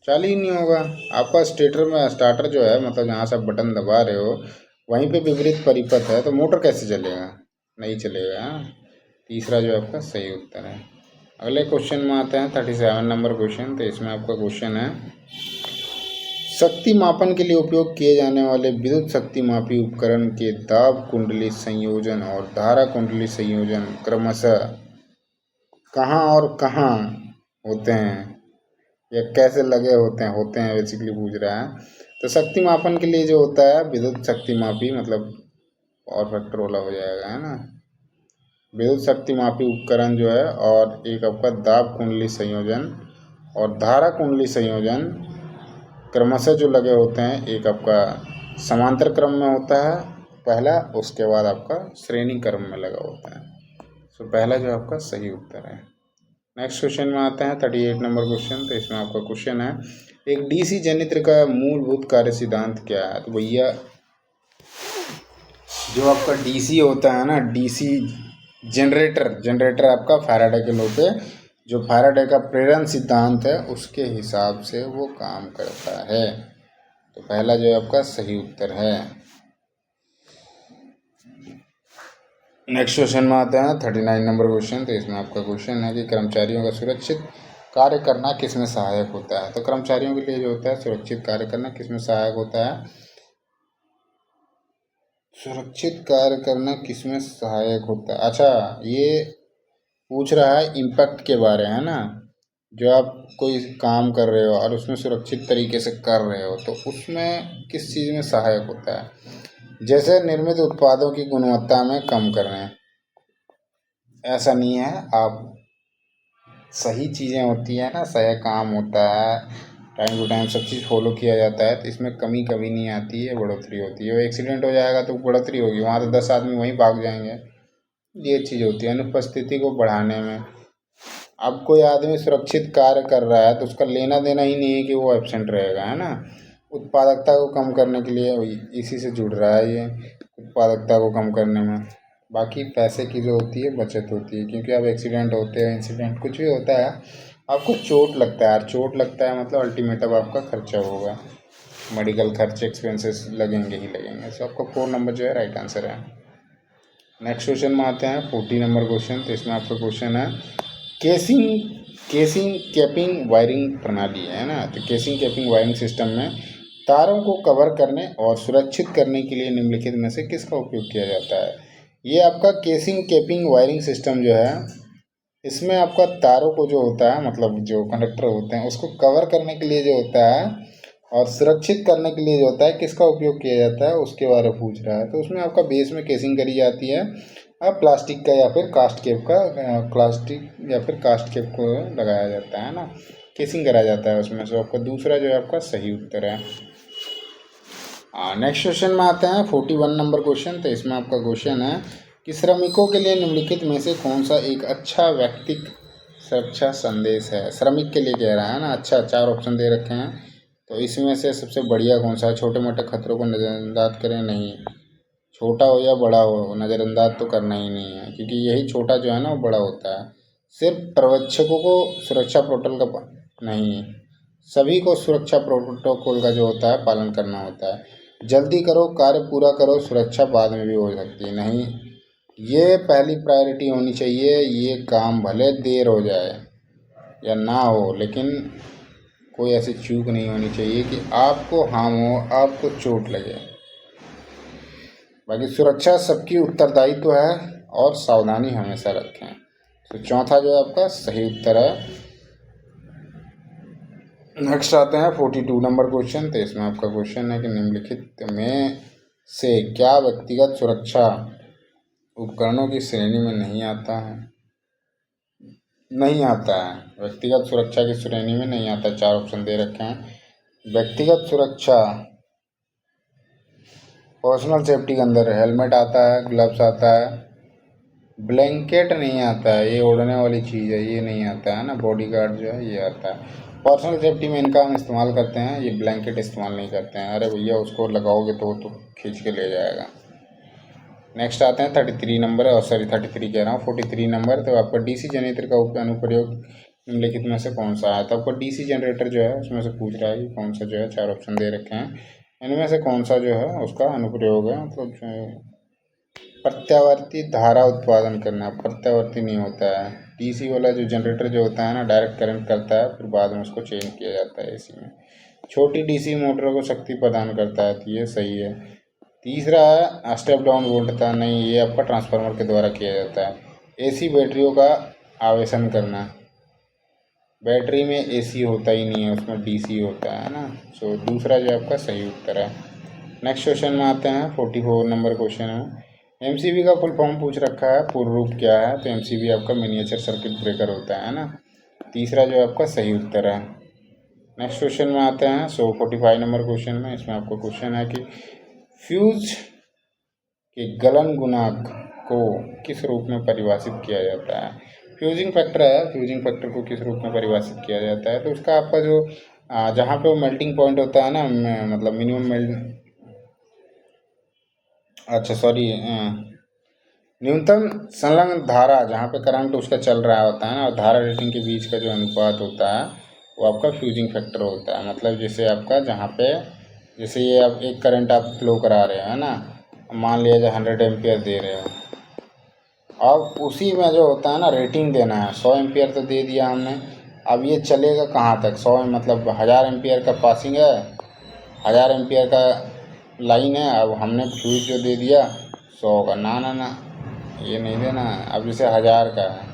चालू ही नहीं होगा। आपका स्टेटर में स्टार्टर जो है, मतलब जहाँ से आप बटन दबा रहे हो वहीं पे विपरीत परिपथ है, तो मोटर कैसे चलेगा, नहीं चलेगा। तीसरा जो आपका सही उत्तर है। अगले क्वेश्चन में आते हैं 37 नंबर क्वेश्चन। तो इसमें आपका क्वेश्चन है, शक्ति मापन के लिए उपयोग किए जाने वाले विद्युत शक्ति मापी उपकरण के दाब कुंडली संयोजन और धारा कुंडली संयोजन क्रमशः कहाँ और कहाँ होते हैं, या कैसे लगे होते हैं बेसिकली पूछ रहा है। तो शक्ति मापन के लिए जो होता है विद्युत शक्ति मापी, मतलब पावर फैक्टर वाला हो जाएगा, है ना। विद्युत शक्ति मापी उपकरण जो है, और एक आपका दाब कुंडली संयोजन और धारा कुंडली संयोजन क्रमशः जो लगे होते हैं, एक आपका समांतर क्रम में होता है पहला, उसके बाद आपका श्रेणी क्रम में लगा होता है। सो पहला जो आपका सही उत्तर है। नेक्स्ट क्वेश्चन में आते हैं 38 नंबर क्वेश्चन। तो इसमें आपका क्वेश्चन है, एक डीसी जनरेटर का मूलभूत कार्य सिद्धांत क्या है। तो भैया जो आपका डीसी होता है ना, डीसी जनरेटर आपका फैराडे के लॉ पे, जो फैराडे का प्रेरण सिद्धांत है उसके हिसाब से वो काम करता है। तो पहला जो आपका सही उत्तर है। नेक्स्ट क्वेश्चन में आते हैं 39 नंबर क्वेश्चन। तो इसमें आपका क्वेश्चन है कि कर्मचारियों का सुरक्षित कार्य करना किस में सहायक होता है। तो कर्मचारियों के लिए जो होता है सुरक्षित कार्य करना किस में सहायक होता है, सुरक्षित कार्य करना किस में सहायक होता है। अच्छा, ये पूछ रहा है इम्पैक्ट के बारे, है ना। जो आप कोई काम कर रहे हो और उसमें सुरक्षित तरीके से कर रहे हो, तो उसमें किस चीज़ में सहायक होता है। जैसे निर्मित उत्पादों की गुणवत्ता में कम करने, ऐसा नहीं है, आप सही चीज़ें होती है ना, सही काम होता है, टाइम टू टाइम सब चीज़ फॉलो किया जाता है, तो इसमें कमी कभी नहीं आती है, बढ़ोतरी होती है। वो एक्सीडेंट हो जाएगा तो बढ़ोतरी होगी, वहाँ तो 10 आदमी वहीं भाग जाएंगे। ये चीज़ होती है अनुपस्थिति को बढ़ाने में। अब कोई आदमी सुरक्षित कार्य कर रहा है तो उसका लेना देना ही नहीं है कि वो एब्सेंट रहेगा, है ना। उत्पादकता को कम करने के लिए इसी से जुड़ रहा है ये, उत्पादकता को कम करने में। बाकी पैसे की जो होती है बचत होती है, क्योंकि अब एक्सीडेंट होते हैं, इंसिडेंट कुछ भी होता है, आपको चोट लगता है, और चोट लगता है मतलब अल्टीमेट अब आपका खर्चा होगा, मेडिकल खर्च एक्सपेंसेस लगेंगे ही लगेंगे। सो आपका 4 नंबर जो है राइट आंसर है। नेक्स्ट क्वेश्चन में आते हैं 40 नंबर क्वेश्चन। तो इसमें आपका क्वेश्चन है, केसिंग कैपिंग वायरिंग प्रणाली है ना। तो केसिंग कैपिंग वायरिंग सिस्टम में तारों को कवर करने और सुरक्षित करने के लिए निम्नलिखित में से किसका उपयोग किया जाता है। ये आपका केसिंग कैपिंग वायरिंग सिस्टम जो है, इसमें आपका तारों को जो होता है, मतलब जो कंडक्टर होते हैं उसको कवर करने के लिए जो होता है और सुरक्षित करने के लिए जो होता है, किसका उपयोग किया जाता है उसके बारे में पूछ रहा है। तो उसमें आपका बेस में केसिंग करी जाती है, प्लास्टिक का या फिर कास्ट केप का, प्लास्टिक या फिर कास्ट केप को लगाया जाता है ना, केसिंग करा जाता है उसमें। से आपका दूसरा जो है आपका सही उत्तर है। नेक्स्ट क्वेश्चन में आते हैं 41 नंबर क्वेश्चन। तो इसमें आपका क्वेश्चन है कि श्रमिकों के लिए निम्नलिखित में से कौन सा एक अच्छा व्यक्तिक सुरक्षा संदेश है। श्रमिक के लिए कह रहा है ना, अच्छा 4 ऑप्शन दे रखे हैं, तो इसमें से सबसे बढ़िया कौन सा है। छोटे मोटे खतरों को नज़रअंदाज करें, नहीं, छोटा हो या बड़ा हो नज़रअंदाज तो करना ही नहीं है, क्योंकि यही छोटा जो है ना वो बड़ा होता है। सिर्फ पर्यवेक्षकों को सुरक्षा प्रोटोकॉल का नहीं, सभी को सुरक्षा प्रोटोकॉल का जो होता है पालन करना होता है। जल्दी करो, कार्य पूरा करो, सुरक्षा बाद में भी हो सकती है। नहीं, ये पहली प्रायोरिटी होनी चाहिए। ये काम भले देर हो जाए या ना हो, लेकिन कोई ऐसी चूक नहीं होनी चाहिए कि आपको हार्म हो, आपको चोट लगे। बाकी सुरक्षा सबकी उत्तरदायित्व है और सावधानी हमेशा रखें। तो चौथा जो है आपका सही उत्तर है। नेक्स्ट आते हैं 42 नंबर क्वेश्चन। तो इसमें आपका क्वेश्चन है कि निम्नलिखित में से क्या व्यक्तिगत सुरक्षा उपकरणों की श्रेणी में नहीं आता है? व्यक्तिगत सुरक्षा की श्रेणी में नहीं आता। 4 ऑप्शन दे रखे हैं। व्यक्तिगत सुरक्षा पर्सनल सेफ्टी के अंदर हेलमेट आता है, ग्लव्स आता है, ब्लैंकेट नहीं आता है, ये ओढ़ने वाली चीज़ है, ये नहीं आता है ना। बॉडी गार्ड जो है ये आता है। पर्सनल सेफ्टी में इनका हम इस्तेमाल करते हैं, ये ब्लैंकेट इस्तेमाल नहीं करते हैं। अरे भैया उसको लगाओगे तो खींच के ले जाएगा। नेक्स्ट आते हैं 33 नंबर, और सॉरी 33 कह रहा हूँ, 43 नंबर। तो आपका डीसी जनरेटर का अनुप्रयोग निम्नलिखित में से कौन सा है? तो आपका डीसी जनरेटर जो है उसमें से पूछ रहा है कि कौन सा जो है, 4 ऑप्शन दे रखे हैं, इनमें से कौन सा जो है उसका अनुप्रयोग है। मतलब प्रत्यावर्ती धारा उत्पादन करना। प्रत्यावर्ती नहीं होता है। डीसी वाला जो जनरेटर जो होता है ना, डायरेक्ट करंट करता है, फिर बाद में उसको चेंज किया जाता है एसी में। छोटी डीसी मोटरों को शक्ति प्रदान करता है, तो ये सही है। तीसरा है स्टेप डाउन वोल्ट था, नहीं, ये आपका ट्रांसफार्मर के द्वारा किया जाता है। एसी बैटरियों का आवेशन करना। बैटरी में एसी होता ही नहीं है, उसमें डीसी होता है ना। सो दूसरा जो आपका सही उत्तर है। नेक्स्ट क्वेश्चन में आते हैं 44 नंबर क्वेश्चन है। एमसीबी का फुल फॉर्म पूछ रखा है, पूर्ण रूप क्या है? तो एमसीबी आपका मिनिएचर सर्किट ब्रेकर होता है ना। तीसरा जो आपका सही उत्तर है। नेक्स्ट क्वेश्चन में आते हैं 45 नंबर क्वेश्चन में। इसमें आपका क्वेश्चन है कि फ्यूज के गलन गुणांक को किस रूप में परिभाषित किया जाता है? फ्यूजिंग फैक्टर है, फ्यूजिंग फैक्टर को किस रूप में परिभाषित किया जाता है? तो उसका आपका जो जहाँ पे वो मेल्टिंग पॉइंट होता है ना, मतलब मिनिमम न्यूनतम संलग्न धारा, जहाँ पे करंट उसका चल रहा होता है ना, और धारा रेटिंग के बीच का जो अनुपात होता है वो आपका फ्यूजिंग फैक्टर होता है। मतलब जैसे आपका जहाँ पे, जैसे ये आप एक करंट आप फ्लो करा रहे हैं ना, मान लिया जाए 100 एम्पियर दे रहे हो, अब उसी में जो होता है ना रेटिंग देना है। 100 एम्पियर तो दे दिया हमने, अब ये चलेगा कहाँ तक? 100 मतलब 1000 एम्पियर का पासिंग है, 1000 एम्पियर का लाइन है। अब हमने फ्यूज जो दे दिया 100 का, ना ना ना, ये नहीं देना। अब जैसे 1000 का है,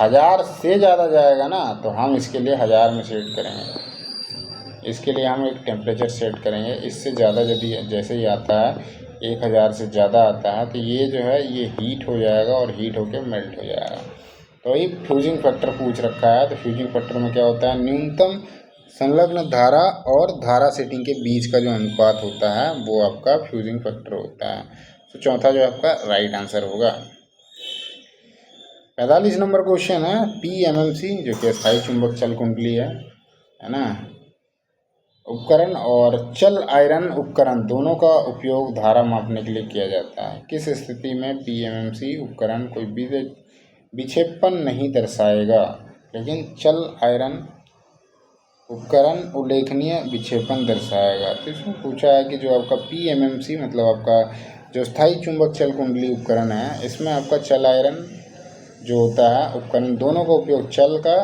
1000 से ज़्यादा जाएगा ना, तो हम इसके लिए 1000 में सेट करेंगे। इसके लिए हम एक टेम्परेचर सेट करेंगे। इससे ज़्यादा यदि जैसे ही आता है 1000 से ज़्यादा आता है, तो ये जो है ये हीट हो जाएगा और हीट होकर मेल्ट हो जाएगा। तो ये फ्यूजिंग फैक्टर पूछ रखा है। तो फ्यूजिंग फैक्टर में क्या होता है? न्यूनतम संलग्न धारा और धारा सेटिंग के बीच का जो अनुपात होता है वो आपका फ्यूजिंग फैक्टर होता है। तो चौथा जो आपका राइट आंसर होगा। 45 नंबर क्वेश्चन है पीएमएमसी, जो कि स्थायी चुंबक चल कुंडली है ना, उपकरण और चल आयरन उपकरण दोनों का उपयोग धारा मापने के लिए किया जाता है। किस स्थिति में पीएमएमसी उपकरण कोई विक्षेपण नहीं दर्शाएगा, लेकिन चल आयरन उपकरण उल्लेखनीय विक्षेपण दर्शाएगा? तो इसमें पूछा है कि जो आपका पीएमएमसी मतलब आपका जो स्थायी चुंबक चल कुंडली उपकरण है, इसमें आपका चल आयरन जो होता है उपकरण दोनों का उपयोग, चल का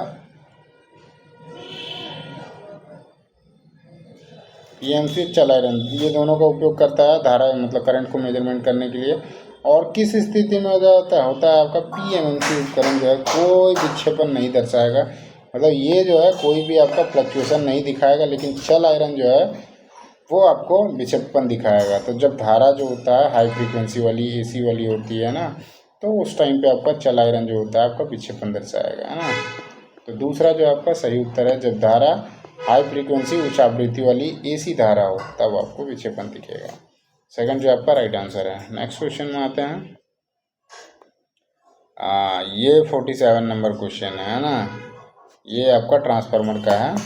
पीएमसी चल आयरन, ये दोनों का उपयोग करता है धारा मतलब करंट को मेजरमेंट करने के लिए। और किस स्थिति में होता है आपका पीएमएमसी उपकरण जो है कोई विक्षेपण नहीं दर्शाएगा। मतलब ये जो है कोई भी आपका फ्लक्चुएशन नहीं दिखाएगा, लेकिन चल आयरन जो है वो आपको विक्षेपण दिखाएगा। तो जब धारा जो होता है हाई फ्रीक्वेंसी वाली एसी वाली होती है ना, तो उस टाइम पे आपका चल आयरन जो होता है आपका विक्षेपण दर्शाएगा, है ना। तो दूसरा जो आपका सही उत्तर है, जब धारा हाई फ्रीक्वेंसी उच्च आवृत्ति वाली एसी धारा हो तब आपको विक्षेपण दिखेगा। सेकंड जो आपका राइट आंसर है। नेक्स्ट क्वेश्चन में आते हैं। ये 47 नंबर क्वेश्चन है ना, ये आपका ट्रांसफार्मर का है।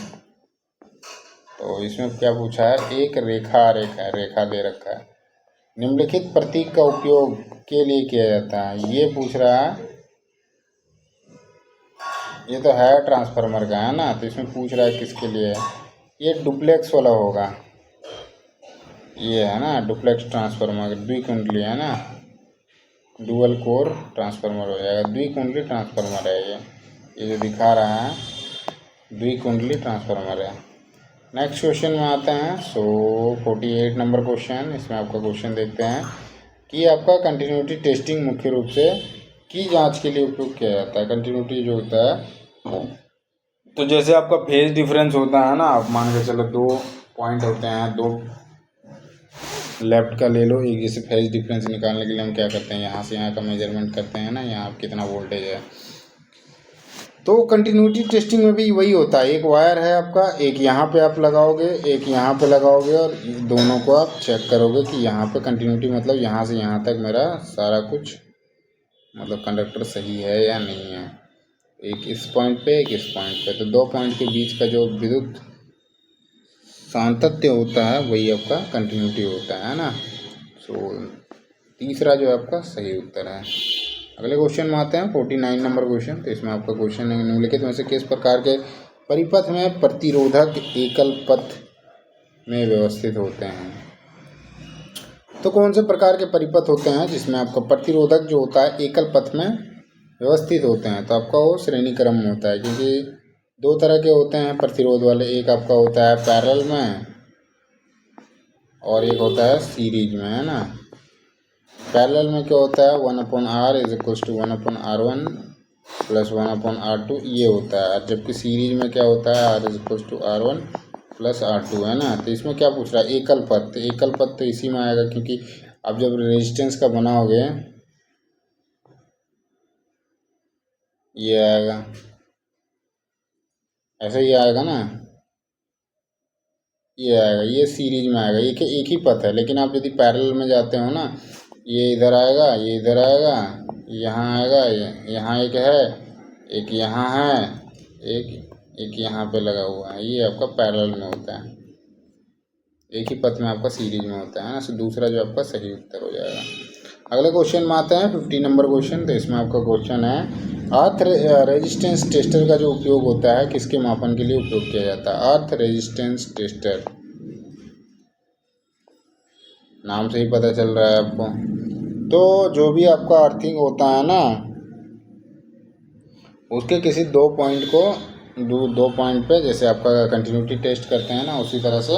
तो इसमें क्या पूछा है? एक रेखा दे रखा है, निम्नलिखित प्रतीक का उपयोग के लिए किया जाता है। ये पूछ रहा है ये तो है ट्रांसफार्मर का है ना, तो इसमें पूछ रहा है किसके लिए है, ये डुप्लेक्स वाला होगा, ये है ना डुप्लेक्स ट्रांसफार्मर, द्विकुंडली है ना, डुअल कोर ट्रांसफार्मर हो जाएगा, द्विकुंडली ट्रांसफार्मर है ये जो दिखा रहा है द्विकुंडली ट्रांसफार्मर है। नेक्स्ट क्वेश्चन में आते हैं। 48 नंबर क्वेश्चन, इसमें आपका क्वेश्चन देखते हैं कि आपका कंटिन्यूटी टेस्टिंग मुख्य रूप से की जांच के लिए उपयोग किया जाता है। कंटिन्यूटी जो होता है, तो जैसे आपका फेज डिफरेंस होता है ना, आप मान के चलो 2 पॉइंट होते हैं, 2 लेफ्ट का ले लो, एक जैसे फेज डिफरेंस निकालने के लिए हम क्या करते हैं, यहाँ से यहाँ का मेजरमेंट करते हैं ना, यहाँ कितना वोल्टेज है। तो कंटिन्यूटी टेस्टिंग में भी वही होता है, एक वायर है आपका, एक यहाँ पे आप लगाओगे, एक यहाँ पे लगाओगे, और दोनों को आप चेक करोगे कि यहाँ पे कंटिन्यूटी मतलब यहाँ से यहाँ तक मेरा सारा कुछ मतलब कंडक्टर सही है या नहीं है, एक इस पॉइंट पे एक इस पॉइंट पे, तो 2 पॉइंट के बीच का जो विद्युत सातत्य होता है वही आपका कंटिन्यूटी होता है ना। तीसरा जो है आपका सही उत्तर है। अगले क्वेश्चन में आते हैं 49 नंबर क्वेश्चन। तो इसमें आपका क्वेश्चन है, निम्नलिखित में से किस प्रकार के परिपथ में प्रतिरोधक एकल पथ में व्यवस्थित होते हैं। तो कौन से प्रकार के परिपथ होते हैं जिसमें आपका प्रतिरोधक जो होता है एकल पथ में व्यवस्थित होते हैं। तो आपका वो श्रेणी क्रम में होता है, क्योंकि 2 तरह के होते हैं प्रतिरोध वाले, एक आपका होता है पैरेलल में और एक होता है सीरीज में, है ना। पैरेलल में क्या होता है, 1/r is equals to 1/r1 plus 1/r2 ये होता है, जबकि सीरीज में क्या होता है, r is equals to r1 plus r2 है ना। तो इसमें क्या पूछ रहा है, एकल पथ। तो एकल पथ तो इसी में आएगा, क्योंकि आप जब रेजिस्टेंस का बनाओगे ये आएगा, ऐसे ही आएगा ना, ये आएगा, ये सीरीज में आएगा, एक ही पथ है। लेकिन आप यदि पैरेलल में जाते हो ना, ये इधर आएगा, ये इधर आएगा, यहाँ आएगा, यहाँ एक है, एक यहाँ है, एक यहाँ पे लगा हुआ है, ये आपका पैरेलल में होता है, एक ही पथ में आपका सीरीज में होता है ना। तो दूसरा जो आपका सही उत्तर हो जाएगा। अगले क्वेश्चन में आते हैं 50 नंबर क्वेश्चन। तो इसमें आपका क्वेश्चन है, अर्थ रेजिस्टेंस टेस्टर का जो उपयोग होता है किसके मापन के लिए उपयोग किया जाता है। अर्थ रेजिस्टेंस टेस्टर, नाम से ही पता चल रहा है आपको। तो जो भी आपका अर्थिंग होता है ना, उसके किसी 2 पॉइंट को 2 पॉइंट पे जैसे आपका कंटिन्यूटी टेस्ट करते हैं ना, उसी तरह से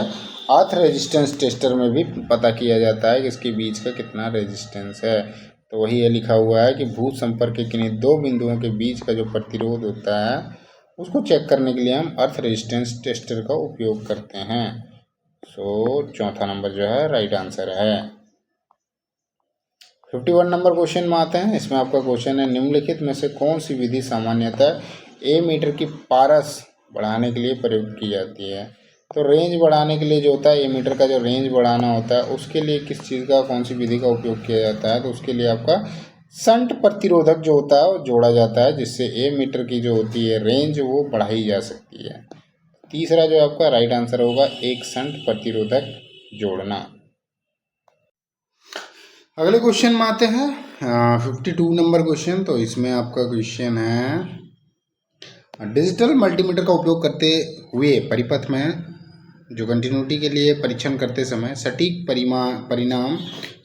अर्थ रेजिस्टेंस टेस्टर में भी पता किया जाता है कि इसके बीच का कितना रेजिस्टेंस है। तो वही ये लिखा हुआ है कि भू संपर्क के किन्हीं 2 बिंदुओं के बीच का जो प्रतिरोध होता है उसको चेक करने के लिए हम अर्थ रेजिस्टेंस टेस्टर का उपयोग करते हैं। चौथा नंबर जो है राइट आंसर है। 51 नंबर क्वेश्चन में आते हैं। इसमें आपका क्वेश्चन है, निम्नलिखित में से कौन सी विधि सामान्यतः एमीटर की पारस बढ़ाने के लिए प्रयोग की जाती है। तो रेंज बढ़ाने के लिए जो होता है, एमीटर का जो रेंज बढ़ाना होता है, उसके लिए किस चीज़ का, कौन सी विधि का उपयोग किया जाता है। तो उसके लिए आपका शंट प्रतिरोधक जो होता है वो जोड़ा जाता है, जिससे एमीटर की जो होती है रेंज वो बढ़ाई जा सकती है। तीसरा जो आपका राइट आंसर होगा, एक शंट प्रतिरोधक जोड़ना। अगले क्वेश्चन में आते हैं 52 नंबर क्वेश्चन। तो इसमें आपका क्वेश्चन है, डिजिटल मल्टीमीटर का उपयोग करते हुए परिपथ में जो कंटिन्यूटी के लिए परीक्षण करते समय सटीक परिणाम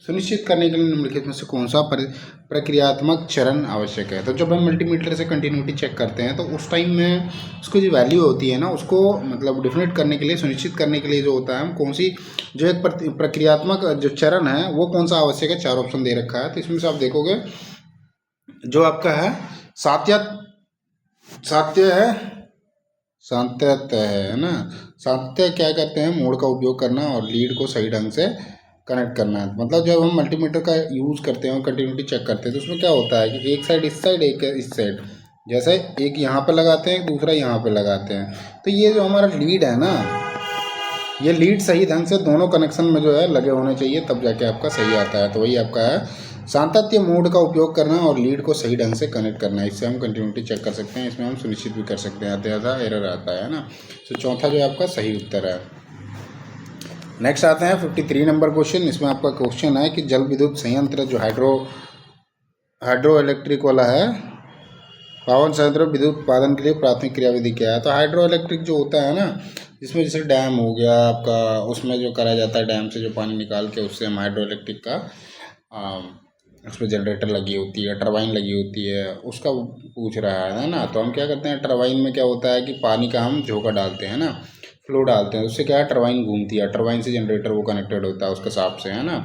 सुनिश्चित करने के लिए निम्नलिखित में से कौन सा प्रक्रियात्मक चरण आवश्यक है। तो जब हम मल्टीमीटर से कंटिन्यूटी चेक करते हैं तो उस टाइम में उसको जो वैल्यू होती है ना, उसको मतलब डिफिनेट करने के लिए, सुनिश्चित करने के लिए जो होता है, हम कौन सी जो एक प्रक्रियात्मक जो चरण है वो कौन सा आवश्यक है। 4 ऑप्शन दे रखा है। तो इसमें से आप देखोगे जो आपका है सातत्य है ना। सातत्य क्या करते हैं, मोड का उपयोग करना और लीड को सही ढंग से कनेक्ट करना है। मतलब जब हम मल्टीमीटर का यूज़ करते हैं और कंटिन्यूटी चेक करते हैं तो उसमें क्या होता है कि एक साइड इस साइड, एक इस साइड, जैसे एक यहाँ पे लगाते हैं, दूसरा यहाँ पे लगाते हैं। तो ये जो हमारा लीड है ना, ये लीड सही ढंग से दोनों कनेक्शन में जो है लगे होने चाहिए, तब जाके आपका सही आता है। तो वही आपका है सातत्य मोड का उपयोग करना और लीड को सही ढंग से कनेक्ट करना। इससे हम कंटिन्यूटी चेक कर सकते हैं, इसमें हम सुनिश्चित भी कर सकते हैं, आधे आधा एरर आता है ना। तो चौथा जो आपका सही उत्तर है। नेक्स्ट आते हैं 53 नंबर क्वेश्चन। इसमें आपका क्वेश्चन है कि जल विद्युत संयंत्र जो हाइड्रो इलेक्ट्रिक वाला है, पावन संयंत्र में विद्युत उत्पादन के लिए प्राथमिक क्रियाविधि क्या है? तो हाइड्रो इलेक्ट्रिक जो होता है ना, जिसमें जैसे डैम हो गया आपका, उसमें जो करा जाता है डैम से जो पानी निकाल के, उससे हम हाइड्रो इलेक्ट्रिक का उसमें जनरेटर लगी होती है, टरबाइन लगी होती है, उसका पूछ रहा है ना। तो हम क्या करते हैं, टरबाइन में क्या होता है कि पानी का हम झोंका डालते हैं ना, फ्लो डालते हैं, उससे क्या है टरबाइन घूमती है, टरबाइन से जनरेटर वो कनेक्टेड होता है उसके हिसाब से, है ना।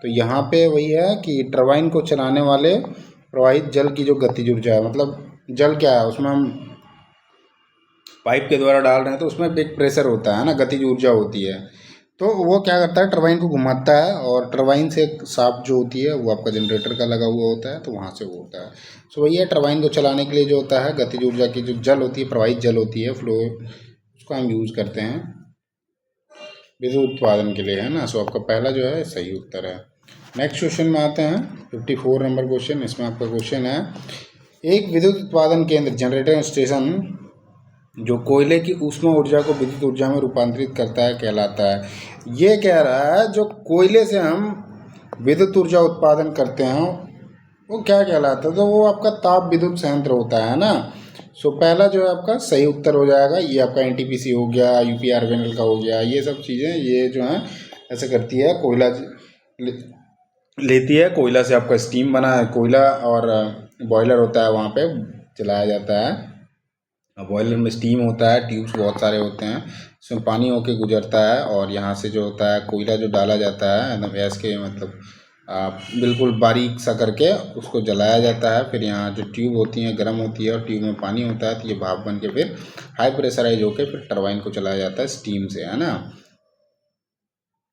तो यहाँ पे वही है कि टरबाइन को चलाने वाले प्रवाहित जल की जो गतिज ऊर्जा है, मतलब जल क्या है उसमें हम पाइप के द्वारा डाल रहे हैं तो उसमें एक प्रेशर होता है ना, गतिज ऊर्जा होती है। तो वो क्या करता है, टरबाइन को घुमाता है और टरबाइन से एक शाफ्ट जो होती है वो आपका जनरेटर का लगा हुआ होता है, तो वहाँ से वो होता है। सो वही है, टरबाइन को चलाने के लिए जो होता है गतिज ऊर्जा की जो जल होती है, प्रवाहित जल होती है, फ्लो, उसको हम यूज़ करते हैं विद्युत उत्पादन के लिए, है ना। सो आपका पहला जो है सही उत्तर है। नेक्स्ट क्वेश्चन में आते हैं, 54 नंबर क्वेश्चन। इसमें आपका क्वेश्चन है, एक विद्युत उत्पादन केंद्र जनरेटर स्टेशन जो कोयले की ऊष्मा ऊर्जा को विद्युत ऊर्जा में रूपांतरित करता है कहलाता है। ये कह रहा है जो कोयले से हम विद्युत ऊर्जा उत्पादन करते हैं वो क्या कहलाता है, तो वो आपका ताप विद्युत संयंत्र होता है ना। सो पहला जो है आपका सही उत्तर हो जाएगा। ये आपका एनटीपीसी हो गया, यूपीआरवीएनएल का हो गया, ये सब चीज़ें ये जो है ऐसे करती है, कोयला लेती है, कोयला से आपका स्टीम बना है, कोयला और बॉयलर होता है वहाँ पे चलाया जाता है। बॉयलर में स्टीम होता है, ट्यूब्स बहुत सारे होते हैं, उसमें पानी होके गुजरता है और यहाँ से जो होता है कोयला जो डाला जाता है एकदम गैस के, मतलब बिल्कुल बारीक सा करके उसको जलाया जाता है। फिर यहाँ जो ट्यूब होती हैं गर्म होती है और ट्यूब में पानी होता है, तो ये भाप बन के फिर हाई प्रेशराइज होकर फिर टरबाइन को चलाया जाता है स्टीम से, है ना।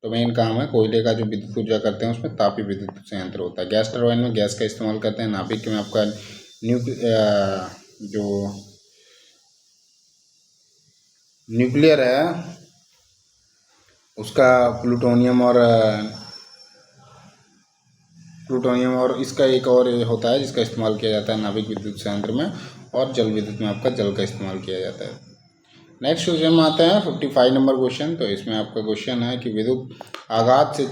तो मेन काम है कोयले का जो विद्युत ऊर्जा करते हैं उसमें तापीय विद्युत संयंत्र होता है। गैस टरबाइन में गैस का इस्तेमाल करते हैं। नाभिक में आपका जो न्यूक्लियर है उसका प्लूटोनियम और इसका एक और होता है जिसका इस्तेमाल किया जाता है नाभिक विद्युत संयंत्र में, और जल विद्युत में आपका जल का इस्तेमाल किया जाता है। नेक्स्ट क्वेश्चन में आते हैं 55 नंबर क्वेश्चन। तो इसमें आपका क्वेश्चन है कि विद्युत आघात से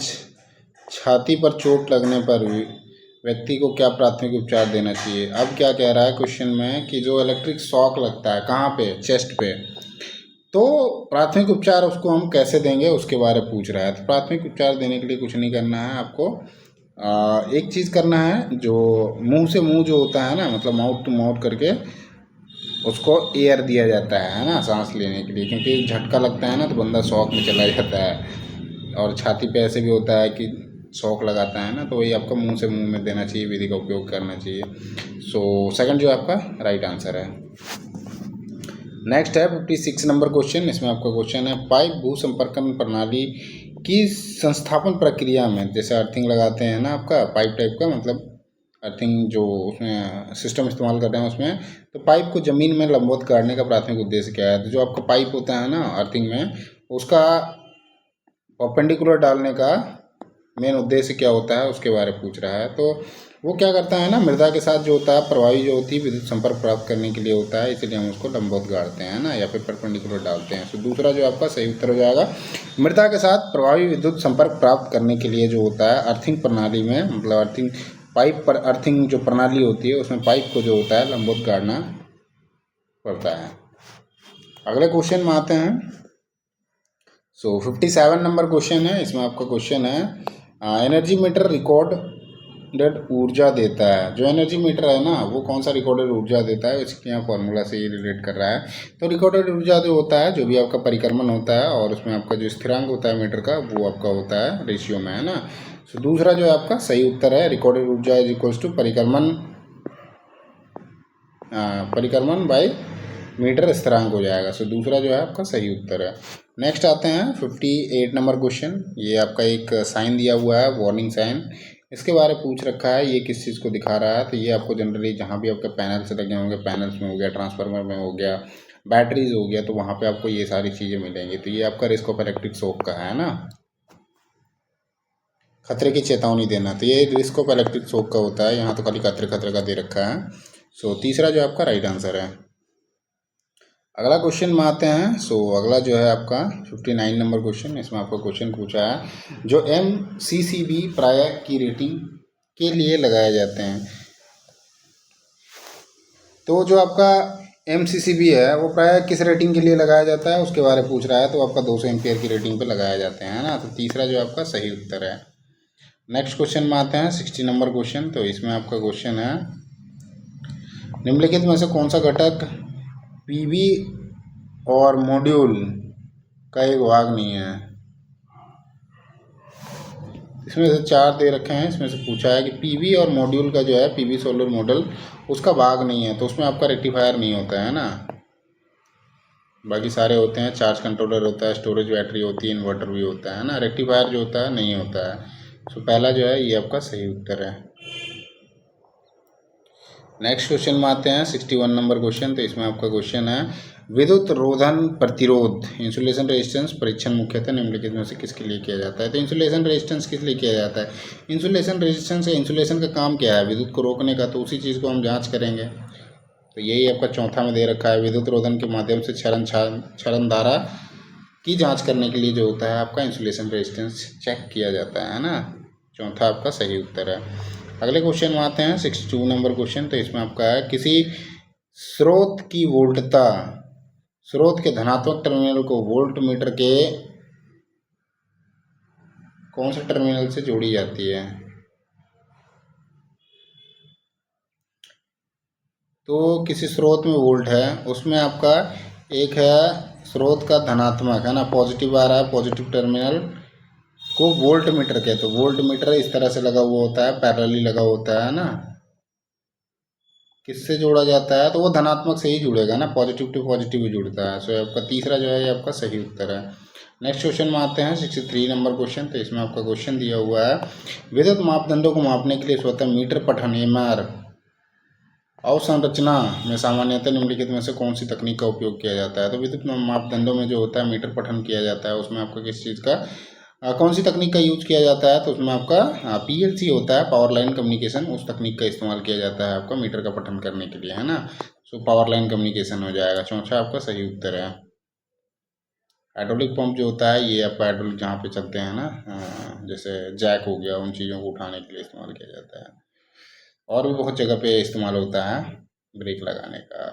छाती पर चोट लगने पर व्यक्ति को क्या प्राथमिक उपचार देना चाहिए। अब क्या कह रहा है क्वेश्चन में कि जो इलेक्ट्रिक शॉक लगता है कहाँ पे, चेस्ट पे, तो प्राथमिक उपचार उसको हम कैसे देंगे उसके बारे में पूछ रहा है। तो प्राथमिक उपचार देने के लिए कुछ नहीं करना है आपको, एक चीज़ करना है, जो मुंह से मुंह जो होता है ना, मतलब माउथ टू माउथ करके उसको एयर दिया जाता है ना, सांस लेने के लिए, क्योंकि झटका लगता है ना तो बंदा शॉक में चला जाता है। और छाती पे ऐसे भी होता है कि शॉक लगाता है ना, तो वही आपका मुंह से मुंह में देना चाहिए, विधि का उपयोग करना चाहिए। सो सेकंड जो आपका राइट आंसर है। नेक्स्ट है 56 नंबर क्वेश्चन। इसमें आपका क्वेश्चन है, पाइप भू संपर्कन प्रणाली की संस्थापन प्रक्रिया में, जैसे अर्थिंग लगाते हैं ना आपका पाइप टाइप का, मतलब अर्थिंग जो उसमें सिस्टम इस्तेमाल कर रहे हैं उसमें, तो पाइप को ज़मीन में लंबवत गाड़ने का प्राथमिक उद्देश्य क्या है। तो जो आपका पाइप होता है ना अर्थिंग में, उसका परपेंडिकुलर डालने का मेन उद्देश्य क्या होता है उसके बारे में पूछ रहा है। तो वो क्या करता है ना, मृदा के साथ जो होता है प्रवाही जो होती है विद्युत संपर्क प्राप्त करने के लिए होता है, इसलिए हम उसको लंबवत गाड़ते हैं ना, या फिर परपेंडिकुलर डालते हैं। तो दूसरा जो आपका सही उत्तर हो जाएगा, मृदा के साथ प्रवाही विद्युत संपर्क प्राप्त करने के लिए जो होता है अर्थिंग प्रणाली में, मतलब अर्थिंग पाइप पर अर्थिंग जो प्रणाली होती है उसमें पाइप को जो होता है लंबवत गाड़ना पड़ता है। अगले क्वेश्चन में आते हैं। 57 नंबर क्वेश्चन है। इसमें आपका क्वेश्चन है, एनर्जी मीटर रिकॉर्डेड ऊर्जा देता है। जो एनर्जी मीटर है ना वो कौन सा रिकॉर्डेड ऊर्जा देता है, इसके यहाँ फॉर्मूला से ये रिलेट कर रहा है। तो रिकॉर्डेड ऊर्जा जो होता है, जो भी आपका परिक्रमण होता है और उसमें आपका जो स्थिरांक होता है मीटर का, वो आपका होता है रेशियो में, है ना। तो दूसरा जो है आपका सही उत्तर है, रिकॉर्डेड ऊर्जा इज इक्वल्स टू परिक्रमण बाय मीटर स्थिरांक हो जाएगा। सो दूसरा जो है आपका सही उत्तर है। नेक्स्ट आते हैं 58 नंबर क्वेश्चन। ये आपका एक साइन दिया हुआ है, वार्निंग साइन, इसके बारे में पूछ रखा है, ये किस चीज़ को दिखा रहा है। तो ये आपको जनरली जहाँ भी आपके पैनल्स लगे होंगे, पैनल्स में हो गया, ट्रांसफार्मर में हो गया, बैटरीज हो गया, तो वहाँ पे आपको ये सारी चीज़ें मिलेंगी। तो ये आपका रिस्क ऑफ इलेक्ट्रिक शॉक का है ना, खतरे की चेतावनी देना। तो ये रिस्क ऑफ इलेक्ट्रिक शॉक का होता है, यहाँ तो खाली खतरे का दे रखा है। सो तीसरा जो आपका राइट आंसर है। अगला क्वेश्चन में आते हैं। अगला जो है आपका 59 नंबर क्वेश्चन। इसमें आपको क्वेश्चन पूछा है, जो MCCB प्राय की रेटिंग के लिए लगाए जाते हैं। तो जो आपका MCCB है वो प्राय किस रेटिंग के लिए लगाया जाता है उसके बारे में पूछ रहा है, तो आपका 200 एम्पियर की रेटिंग पे लगाए जाते हैं, है ना। तो तीसरा जो आपका सही उत्तर है। नेक्स्ट क्वेश्चन में आते हैं 60 नंबर क्वेश्चन। तो इसमें आपका क्वेश्चन है, निम्नलिखित में से कौन सा घटक PV और मॉड्यूल का एक भाग नहीं है। इसमें से 4 दे रखे हैं, इसमें से पूछा है कि PV और मॉड्यूल का जो है PV सोलर मॉडल उसका भाग नहीं है, तो उसमें आपका रेक्टिफायर नहीं होता है ना। बाकी सारे होते हैं, चार्ज कंट्रोलर होता है, स्टोरेज बैटरी होती है, इन्वर्टर भी होता है ना। रेक्टिफायर जो होता है नहीं होता है। तो पहला जो है ये आपका सही उत्तर है। नेक्स्ट क्वेश्चन में आते हैं 61 नंबर क्वेश्चन। तो इसमें आपका क्वेश्चन है, विद्युत रोधन प्रतिरोध इंसुलेशन रेजिस्टेंस परीक्षण मुख्यतः निम्नलिखित में से किसके लिए किया जाता है। तो इंसुलेशन रेजिस्टेंस किस लिए किया जाता है। इंसुलेशन रेजिस्टेंस या इंसुलेशन का काम क्या है, विद्युत को रोकने का, तो उसी चीज़ को हम जांच करेंगे। तो यही आपका चौथा में दे रखा है, विद्युत रोधन के माध्यम से क्षरण धारा की जाँच करने के लिए जो होता है आपका इंसुलेशन रेजिस्टेंस चेक किया जाता है ना। चौथा आपका सही उत्तर है। अगले क्वेश्चन में आते हैं 62 नंबर क्वेश्चन। तो इसमें आपका है, किसी स्रोत की वोल्टता स्रोत के धनात्मक टर्मिनल को वोल्ट मीटर के कौन से टर्मिनल से जोड़ी जाती है। तो किसी स्रोत में वोल्ट है, उसमें आपका एक है स्रोत का धनात्मक, है ना, पॉजिटिव आ रहा है, पॉजिटिव टर्मिनल को वोल्ट मीटर कहते हैं। तो वोल्ट मीटर इस तरह से लगा हुआ होता है, पैरेलली लगा होता है ना। किससे जोड़ा जाता है, तो वो धनात्मक से ही जुड़ेगा ना, पॉजिटिव टू पॉजिटिव ही जुड़ता है। सो आपका तीसरा जो है ये आपका सही उत्तर है। नेक्स्ट क्वेश्चन में आते हैं 63 नंबर क्वेश्चन। तो इसमें आपका क्वेश्चन दिया हुआ है, विद्युत मापदंडों को मापने के लिए स्वतः मीटर पठन MR अवसंरचना में सामान्यतः निम्नलिखित में से कौन सी तकनीक का उपयोग किया जाता है। तो विद्युत मापदंडों में जो होता है मीटर पठन किया जाता है, उसमें आपका किस चीज़ का कौन सी तकनीक का यूज किया जाता है। तो उसमें आपका PLC होता है, पावर लाइन कम्युनिकेशन, उस तकनीक का इस्तेमाल किया जाता है आपका मीटर का पठन करने के लिए, है ना। सो पावर लाइन कम्युनिकेशन हो जाएगा। चौथा आपका सही उत्तर है। हाइड्रोलिक पंप जो होता है ये आपका हाइड्रोलिक जहाँ पे चलते हैं ना, जैसे जैक हो गया, उन चीज़ों को उठाने के लिए इस्तेमाल किया जाता है। और भी बहुत जगह पे इस्तेमाल होता है ब्रेक लगाने का,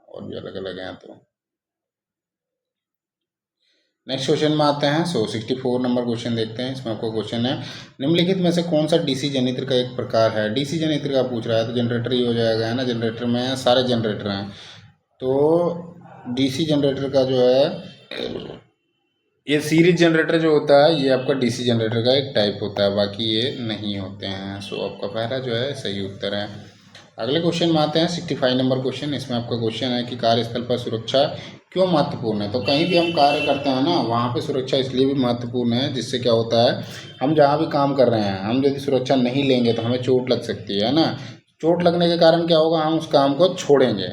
और भी अलग अलग हैं। तो नेक्स्ट क्वेश्चन में आते हैं। 64 नंबर क्वेश्चन देखते हैं। इसमें आपका क्वेश्चन है, निम्नलिखित में से कौन सा DC जनित्र का एक प्रकार है। DC जनित्र का पूछ रहा है, तो जनरेटर ही हो जाएगा, है ना। जनरेटर में सारे जनरेटर हैं, तो DC जनरेटर का जो है ये सीरीज जनरेटर जो होता है ये आपका DC जनरेटर का एक टाइप होता है, बाकी ये नहीं होते हैं। सो आपका पहला जो है सही उत्तर है। अगले क्वेश्चन में आते हैं 65 नंबर क्वेश्चन। इसमें आपका क्वेश्चन है कि कार्यस्थल पर सुरक्षा क्यों महत्वपूर्ण है। तो कहीं भी हम कार्य करते हैं ना, वहाँ पे सुरक्षा इसलिए भी महत्वपूर्ण है, जिससे क्या होता है, हम जहाँ भी काम कर रहे हैं, हम यदि सुरक्षा नहीं लेंगे तो हमें चोट लग सकती है ना। चोट लगने के कारण क्या होगा, हम उस काम को छोड़ेंगे।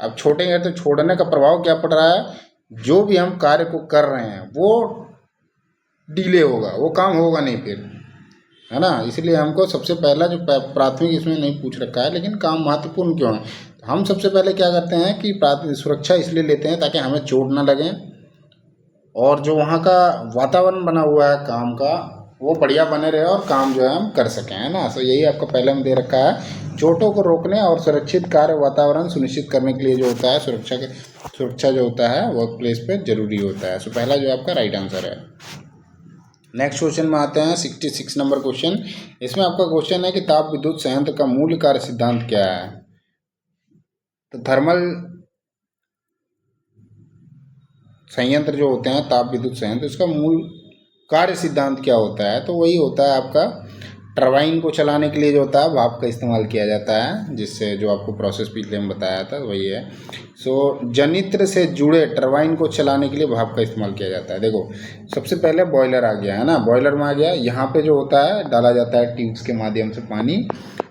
अब छोड़ेंगे तो छोड़ने का प्रभाव क्या पड़ रहा है, जो भी हम कार्य को कर रहे हैं वो डिले होगा, वो काम होगा नहीं फिर, है ना। इसलिए हमको सबसे पहला जो प्राथमिक, इसमें नहीं पूछ रखा है लेकिन काम महत्वपूर्ण क्यों है, तो हम सबसे पहले क्या करते हैं कि सुरक्षा इसलिए लेते हैं ताकि हमें चोट ना लगे, और जो वहाँ का वातावरण बना हुआ है काम का वो बढ़िया बने रहे और काम जो है हम कर सकें, है ना। तो यही आपको पहले में दे रखा है, चोटों को रोकने और सुरक्षित कार्य वातावरण सुनिश्चित करने के लिए जो होता है सुरक्षा जो होता है वर्क प्लेस पे जरूरी होता है। सो पहला जो आपका राइट आंसर है। नेक्स्ट क्वेश्चन में आते हैं 66 नंबर क्वेश्चन। इसमें आपका क्वेश्चन है कि ताप विद्युत संयंत्र का मूल कार्य सिद्धांत क्या है। तो थर्मल संयंत्र जो होते हैं, ताप विद्युत संयंत्र, उसका मूल कार्य सिद्धांत क्या होता है। तो वही होता है आपका टरबाइन को चलाने के लिए जो होता है भाप का इस्तेमाल किया जाता है, जिससे जो आपको प्रोसेस पिछले में बताया था वही है। सो जनित्र से जुड़े टरबाइन को चलाने के लिए भाप का इस्तेमाल किया जाता है। देखो सबसे पहले बॉयलर आ गया, है ना, बॉयलर में आ गया, यहाँ पे जो होता है डाला जाता है ट्यूब्स के माध्यम से पानी,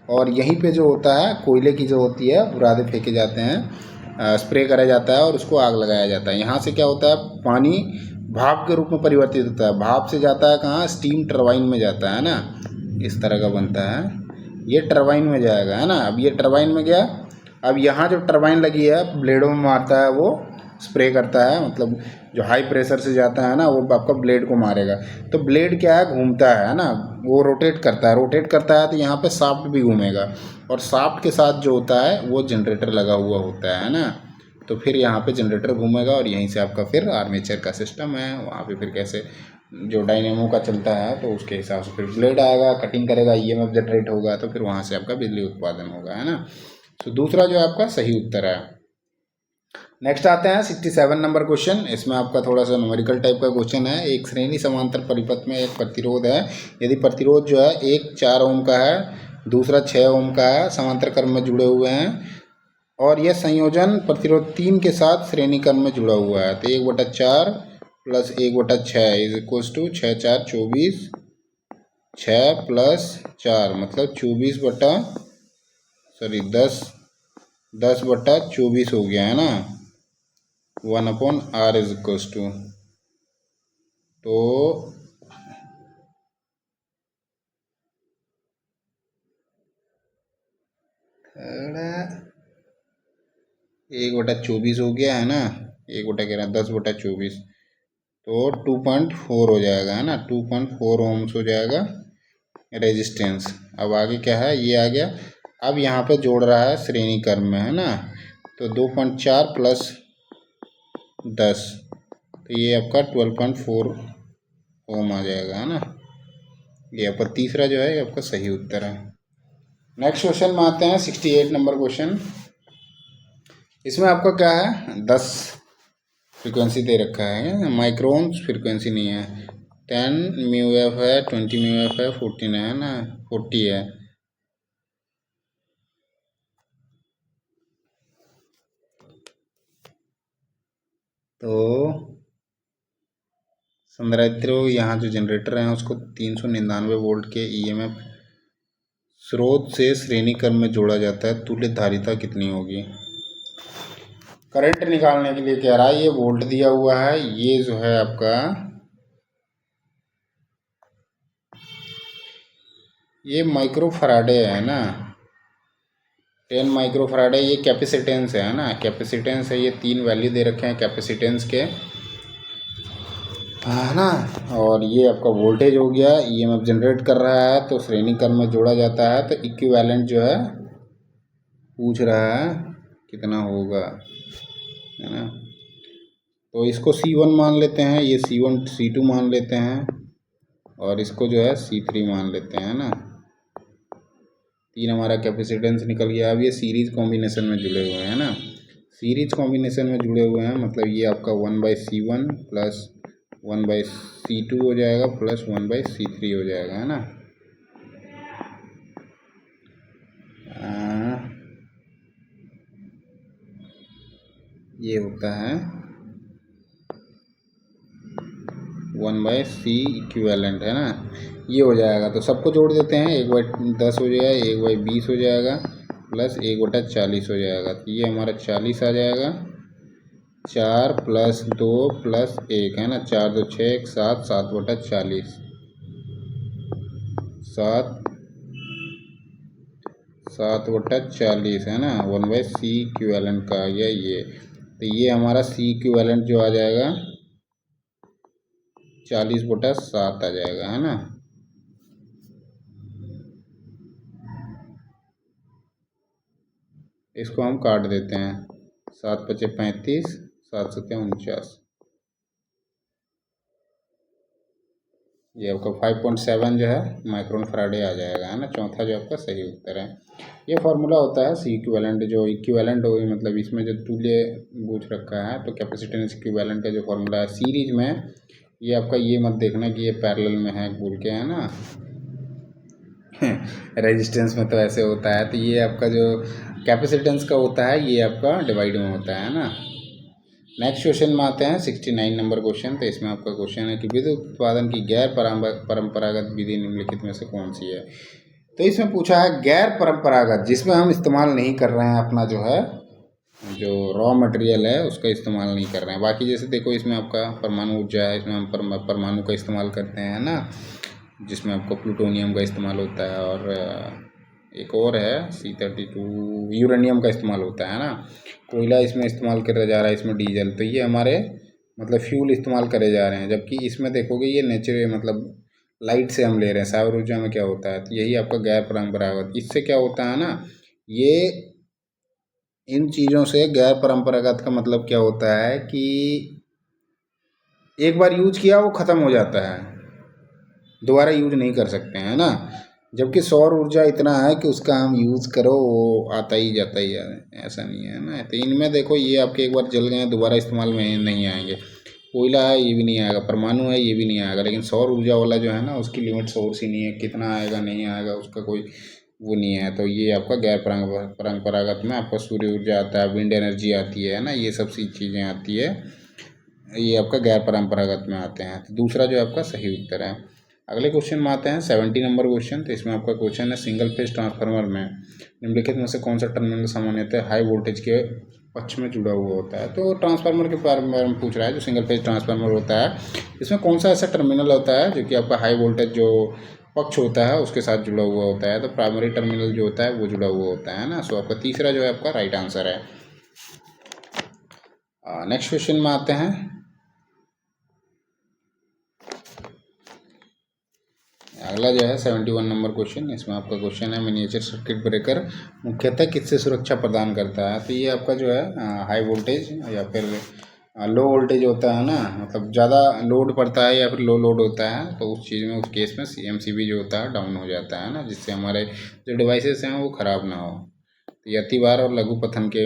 और यहीं पे जो होता है कोयले की जो होती है बुरादे फेंके जाते हैं, स्प्रे करा जाता है और उसको आग लगाया जाता है। यहाँ से क्या होता है, पानी भाप के रूप में परिवर्तित होता है, भाप से जाता है कहाँ, स्टीम टरबाइन में जाता है ना, इस तरह का बनता है, ये टरबाइन में जाएगा, है ना। अब ये टरबाइन में गया, अब यहाँ जो टरबाइन लगी है ब्लेडों में मारता है वो स्प्रे करता है, मतलब जो हाई प्रेशर से जाता है ना वो आपका ब्लेड को मारेगा। तो ब्लेड क्या है, घूमता है ना, वो रोटेट करता है तो यहाँ पे शाफ्ट भी घूमेगा, और शाफ्ट के साथ जो होता है वो जनरेटर लगा हुआ होता है ना। तो फिर यहाँ पे जनरेटर घूमेगा और यहीं से आपका फिर आर्मेचर का सिस्टम है, वहाँ पे फिर कैसे जो डायनेमो का चलता है तो उसके हिसाब से फिर ब्लेड आएगा, कटिंग करेगा, ईएमएफ जनरेट होगा, तो फिर वहाँ से आपका बिजली उत्पादन होगा, है ना। तो दूसरा जो आपका सही उत्तर है। नेक्स्ट आते हैं 67 नंबर क्वेश्चन। इसमें आपका थोड़ा सा न्यूमेरिकल टाइप का क्वेश्चन है। एक श्रेणी समांतर परिपथ में एक प्रतिरोध है, यदि प्रतिरोध जो है एक 4 ओम का है, दूसरा 6 ओम का है, समांतर क्रम में जुड़े हुए हैं, और यह संयोजन प्रतिरोध 3 के साथ श्रेणी क्रम में जुड़ा हुआ है। तो 1/4 plus 1/6 is equal to 6 4 24, 6 plus 4 मतलब 10/24 हो गया है ना। 1/r इज इक्वल टू, तो एक बटा 24 हो गया है ना, 10/24, तो 2.4 हो जाएगा, है ना। 2.4 ओम्स हो जाएगा रेजिस्टेंस। अब आगे क्या है, ये आ गया। अब यहाँ पे जोड़ रहा है श्रेणी क्रम में, है ना, तो 2.4 प्लस 10, तो ये आपका 12.4 ओम आ जाएगा, है ना। ये आपका तीसरा जो है ये आपका सही उत्तर है। नेक्स्ट क्वेश्चन में आते हैं 68 नंबर क्वेश्चन। इसमें आपका क्या है, 10 फ्रीक्वेंसी दे रखा है, माइक्रोन फ्रीक्वेंसी नहीं है। 10 म्यू एफ है, 20 म्यू एफ है, 14 है ना, 40 है। तो संधारित्र यहाँ जो जनरेटर है उसको 399 वोल्ट के ईएमएफ स्रोत से श्रेणी क्रम में जोड़ा जाता है, तुल्य धारिता कितनी होगी। करंट निकालने के लिए कह रहा है, ये वोल्ट दिया हुआ है, ये जो है आपका ये माइक्रोफराडे है ना, 10 माइक्रोफराडे, ये कैपेसिटेंस है ना, कैपेसिटेंस है, ये 3 वैल्यू दे रखे हैं कैपेसिटेंस के, है ना। और ये आपका वोल्टेज हो गया, ईएमएफ जनरेट कर रहा है तो श्रेणी क्रम में जोड़ा जाता है, तो इक्विवेलेंट जो है पूछ रहा है कितना होगा, है ना। तो इसको C1 मान लेते हैं, ये C1 C2 मान लेते हैं, और इसको जो है C3 मान लेते हैं ना। 3 हमारा कैपेसिटेंस निकल गया। अब ये सीरीज कॉम्बिनेशन में जुड़े हुए हैं ना, सीरीज कॉम्बिनेशन में जुड़े हुए हैं, मतलब ये आपका 1/C1 प्लस 1/C2 हो जाएगा प्लस 1/C3 हो जाएगा, है ना। ये होता है 1/C इक्विवेलेंट, है ना। ये हो जाएगा, तो सबको जोड़ देते हैं, 1/10 हो जाएगा, 1/20 हो जाएगा, प्लस 1/40 हो जाएगा, तो ये हमारा 40 आ जाएगा। 4 प्लस 2 प्लस 1, है ना, 4 2 6 7, 7/40, 7/40, है ना। 1/C इक्विवेलेंट का आ गया ये, तो ये हमारा C इक्विवेलेंट जो आ जाएगा 40/7 आ जाएगा, है ना। इसको हम काट देते हैं, 7×5 = 35, 7×7 = 49, ये आपका 5.7 जो है माइक्रोन फराडे आ जाएगा, है ना। चौथा जो आपका सही उत्तर है। ये फार्मूला होता है C इक्विवेलेंट, जो इक्विवेलेंट हो, मतलब इसमें जो तुल्य पूछ रखा है, तो कैपेसिटेंस इक्विवेलेंट का जो फार्मूला है सीरीज में, ये आपका ये मत देखना कि ये पैरेलल में है बोल के, है ना। रेजिस्टेंस में तो ऐसे होता है, तो ये आपका जो कैपेसिटेंस का होता है ये आपका डिवाइड में होता है ना। नेक्स्ट क्वेश्चन में आते हैं 69 नंबर क्वेश्चन। तो इसमें आपका क्वेश्चन है कि विद्युत उत्पादन की गैर परंपरागत विधि निम्नलिखित में से कौन सी है। तो इसमें पूछा है गैर परंपरागत, जिसमें हम इस्तेमाल नहीं कर रहे हैं अपना जो है जो रॉ मटेरियल है उसका इस्तेमाल नहीं कर रहे हैं। बाकी जैसे देखो इसमें आपका परमाणु ऊर्जा है, इसमें हम परमाणु का इस्तेमाल करते हैं ना, जिसमें आपको प्लूटोनियम का इस्तेमाल होता है, और एक और है C32, यूरेनियम का इस्तेमाल होता है ना, कोयला इसमें इस्तेमाल करा जा रहा है, इसमें डीजल, तो ये हमारे मतलब फ्यूल इस्तेमाल करे जा रहे हैं। जबकि इसमें देखोगे ये नेचुरल मतलब लाइट से हम ले रहे हैं। सौर ऊर्जा में क्या होता है, तो यही आपका गैर परंपरागत। इससे क्या होता है ना, ये इन चीज़ों से गैर परंपरागत का मतलब क्या होता है कि एक बार यूज किया वो ख़त्म हो जाता है, दोबारा यूज नहीं कर सकते हैं ना। जबकि सौर ऊर्जा इतना है कि उसका हम यूज़ करो वो आता ही जाता ही है, ऐसा नहीं है ना। तो इनमें देखो ये आपके एक बार जल गए दोबारा इस्तेमाल में नहीं आएंगे। कोयला है ये भी नहीं आएगा, परमाणु है ये भी नहीं आएगा, लेकिन सौर ऊर्जा वाला जो है ना उसकी लिमिट सोर्स ही नहीं है, कितना आएगा नहीं आएगा उसका कोई वो नहीं है। तो ये आपका गैर परंपरागत में आपका सूर्य ऊर्जा आता है, विंड एनर्जी आती है ना, ये सब सी चीज़ें आती है, ये आपका गैर परंपरागत में आते हैं। तो दूसरा जो आपका सही उत्तर है। अगले क्वेश्चन में आते हैं 70 नंबर क्वेश्चन। तो इसमें आपका क्वेश्चन है सिंगल फेज ट्रांसफार्मर में निम्नलिखित में से कौन सा टर्मिनल सामान्यतः हाई वोल्टेज के पक्ष में जुड़ा हुआ होता है। तो ट्रांसफार्मर के बारे में पूछ रहा है, जो सिंगल फेज ट्रांसफार्मर होता है इसमें कौन सा ऐसा टर्मिनल होता है जो कि आपका हाई वोल्टेज जो पक्ष होता है उसके साथ जुड़ा हुआ होता है। तो प्राइमरी टर्मिनल जो होता है वो जुड़ा हुआ होता है ना। सो आपका तीसरा जो है आपका राइट आंसर है। नेक्स्ट क्वेश्चन में आते हैं। अगला जो है 71 नंबर क्वेश्चन। इसमें आपका क्वेश्चन है मिनिएचर सर्किट ब्रेकर मुख्यतः किससे सुरक्षा प्रदान करता है। तो ये आपका जो है हाई वोल्टेज या फिर लो वोल्टेज होता है ना, मतलब ज़्यादा लोड पड़ता है या फिर लो लोड होता है, तो उस चीज़ में उस केस में CMCB जो होता है डाउन हो जाता है ना, जिससे हमारे जो डिवाइसेस हैं वो ख़राब ना हो। तो ये अतिभार और लघु पतन के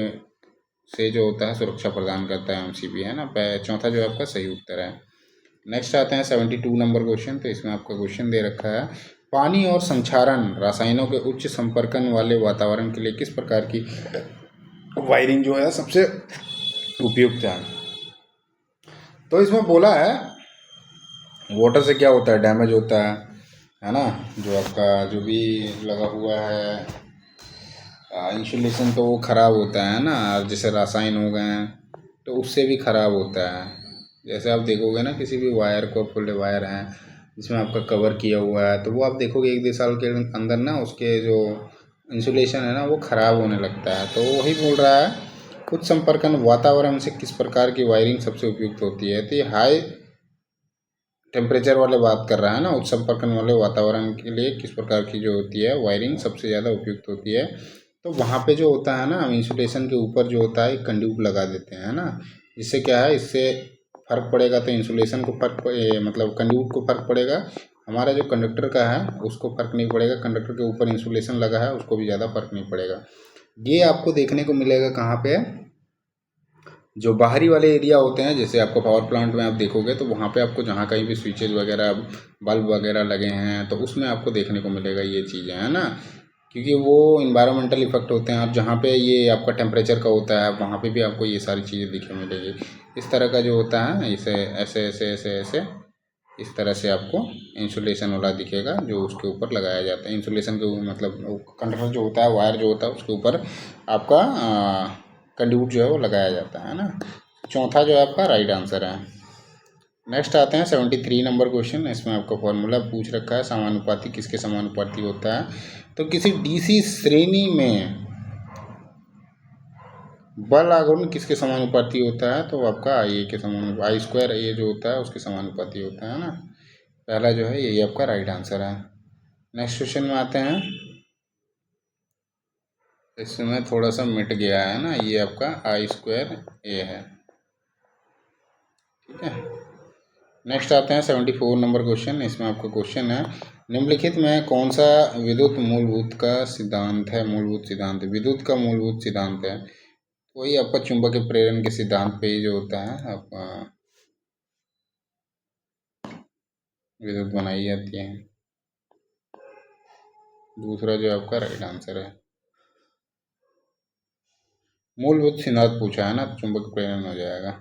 से जो होता है सुरक्षा प्रदान करता है MCB, है ना। चौथा जो आपका सही उत्तर है। नेक्स्ट आते हैं 72 नंबर क्वेश्चन। तो इसमें आपका क्वेश्चन दे रखा है पानी और संक्षारण रसायनों के उच्च संपर्कन वाले वातावरण के लिए किस प्रकार की वायरिंग जो है सबसे उपयुक्त है। तो इसमें बोला है वाटर से क्या होता है, डैमेज होता है ना, जो आपका जो भी लगा हुआ है इंसुलेशन तो वो ख़राब होता है ना, जैसे रसायन हो गए हैं तो उससे भी ख़राब होता है। जैसे आप देखोगे ना किसी भी वायर को, फुल वायर हैं जिसमें आपका कवर किया हुआ है, तो वो आप देखोगे 1-2 साल के अंदर ना उसके जो इंसुलेशन है ना वो ख़राब होने लगता है। तो वही बोल रहा है कुछ संपर्कन वातावरण से किस प्रकार की वायरिंग सबसे उपयुक्त होती है। तो ये हाई टेम्परेचर वाले बात कर रहा है ना, उच्च संपर्कन वाले वातावरण के लिए किस प्रकार की जो होती है वायरिंग सबसे ज़्यादा उपयुक्त होती है। तो वहाँ पे जो होता है ना इंसुलेशन के ऊपर जो होता है एक कंड्यूट लगा देते हैं ना, जिससे क्या है इससे फ़र्क पड़ेगा। तो इंसुलेशन को मतलब कंड्यूट को फ़र्क पड़ेगा, हमारा जो कंडक्टर का है उसको फ़र्क नहीं पड़ेगा। कंडक्टर के ऊपर इंसुलेशन लगा है उसको भी ज़्यादा फ़र्क नहीं पड़ेगा। ये आपको देखने को मिलेगा कहाँ पे, जो बाहरी वाले एरिया होते हैं, जैसे आपको पावर प्लांट में आप देखोगे तो वहाँ पे आपको जहाँ कहीं भी स्विचेज वगैरह बल्ब वगैरह लगे हैं तो उसमें आपको देखने को मिलेगा ये चीज़ें, है ना, क्योंकि वो इन्वायरमेंटल इफेक्ट होते हैं। आप जहाँ पे ये आपका टेम्परेचर का होता है वहाँ पे भी आपको ये सारी चीज़ें दिखने मिलेगी। इस तरह का जो होता है इसे ऐसे ऐसे ऐसे ऐसे इस तरह से आपको इंसुलेशन वाला दिखेगा जो उसके ऊपर लगाया जाता है। इंसुलेशन के मतलब कंडक्टर जो होता है, वायर जो होता है उसके ऊपर आपका कंड्यूट जो है वो लगाया जाता है ना। चौथा जो है आपका राइट आंसर है। नेक्स्ट आते हैं 73 नंबर क्वेश्चन। इसमें आपका फॉर्मूला पूछ रखा है समानुपाती किसके समानुपाती होता है। तो किसी DC श्रेणी में बल आघूर्ण किसके समानुपाती होता है। तो आपका IA के I स्क्वायर A जो होता है उसके समानुपाती होता है ना। पहला जो है यही आपका राइट आंसर है। नेक्स्ट क्वेश्चन में आते हैं। इसमें थोड़ा सा मिट गया है ना, ये आपका I स्क्वायर A है, ठीक है। नेक्स्ट आते हैं 74 नंबर क्वेश्चन। इसमें आपका क्वेश्चन है निम्नलिखित में कौन सा विद्युत मूलभूत का सिद्धांत है। मूलभूत सिद्धांत विद्युत का मूलभूत सिद्धांत है, वही आपका चुंबकीय प्रेरण के सिद्धांत पे ही जो होता है आपका विद्युत बनाई जाती है। दूसरा जो आपका राइट आंसर है। मूलभूत सिद्धांत पूछा है ना तो चुंबकीय प्रेरण हो जाएगा।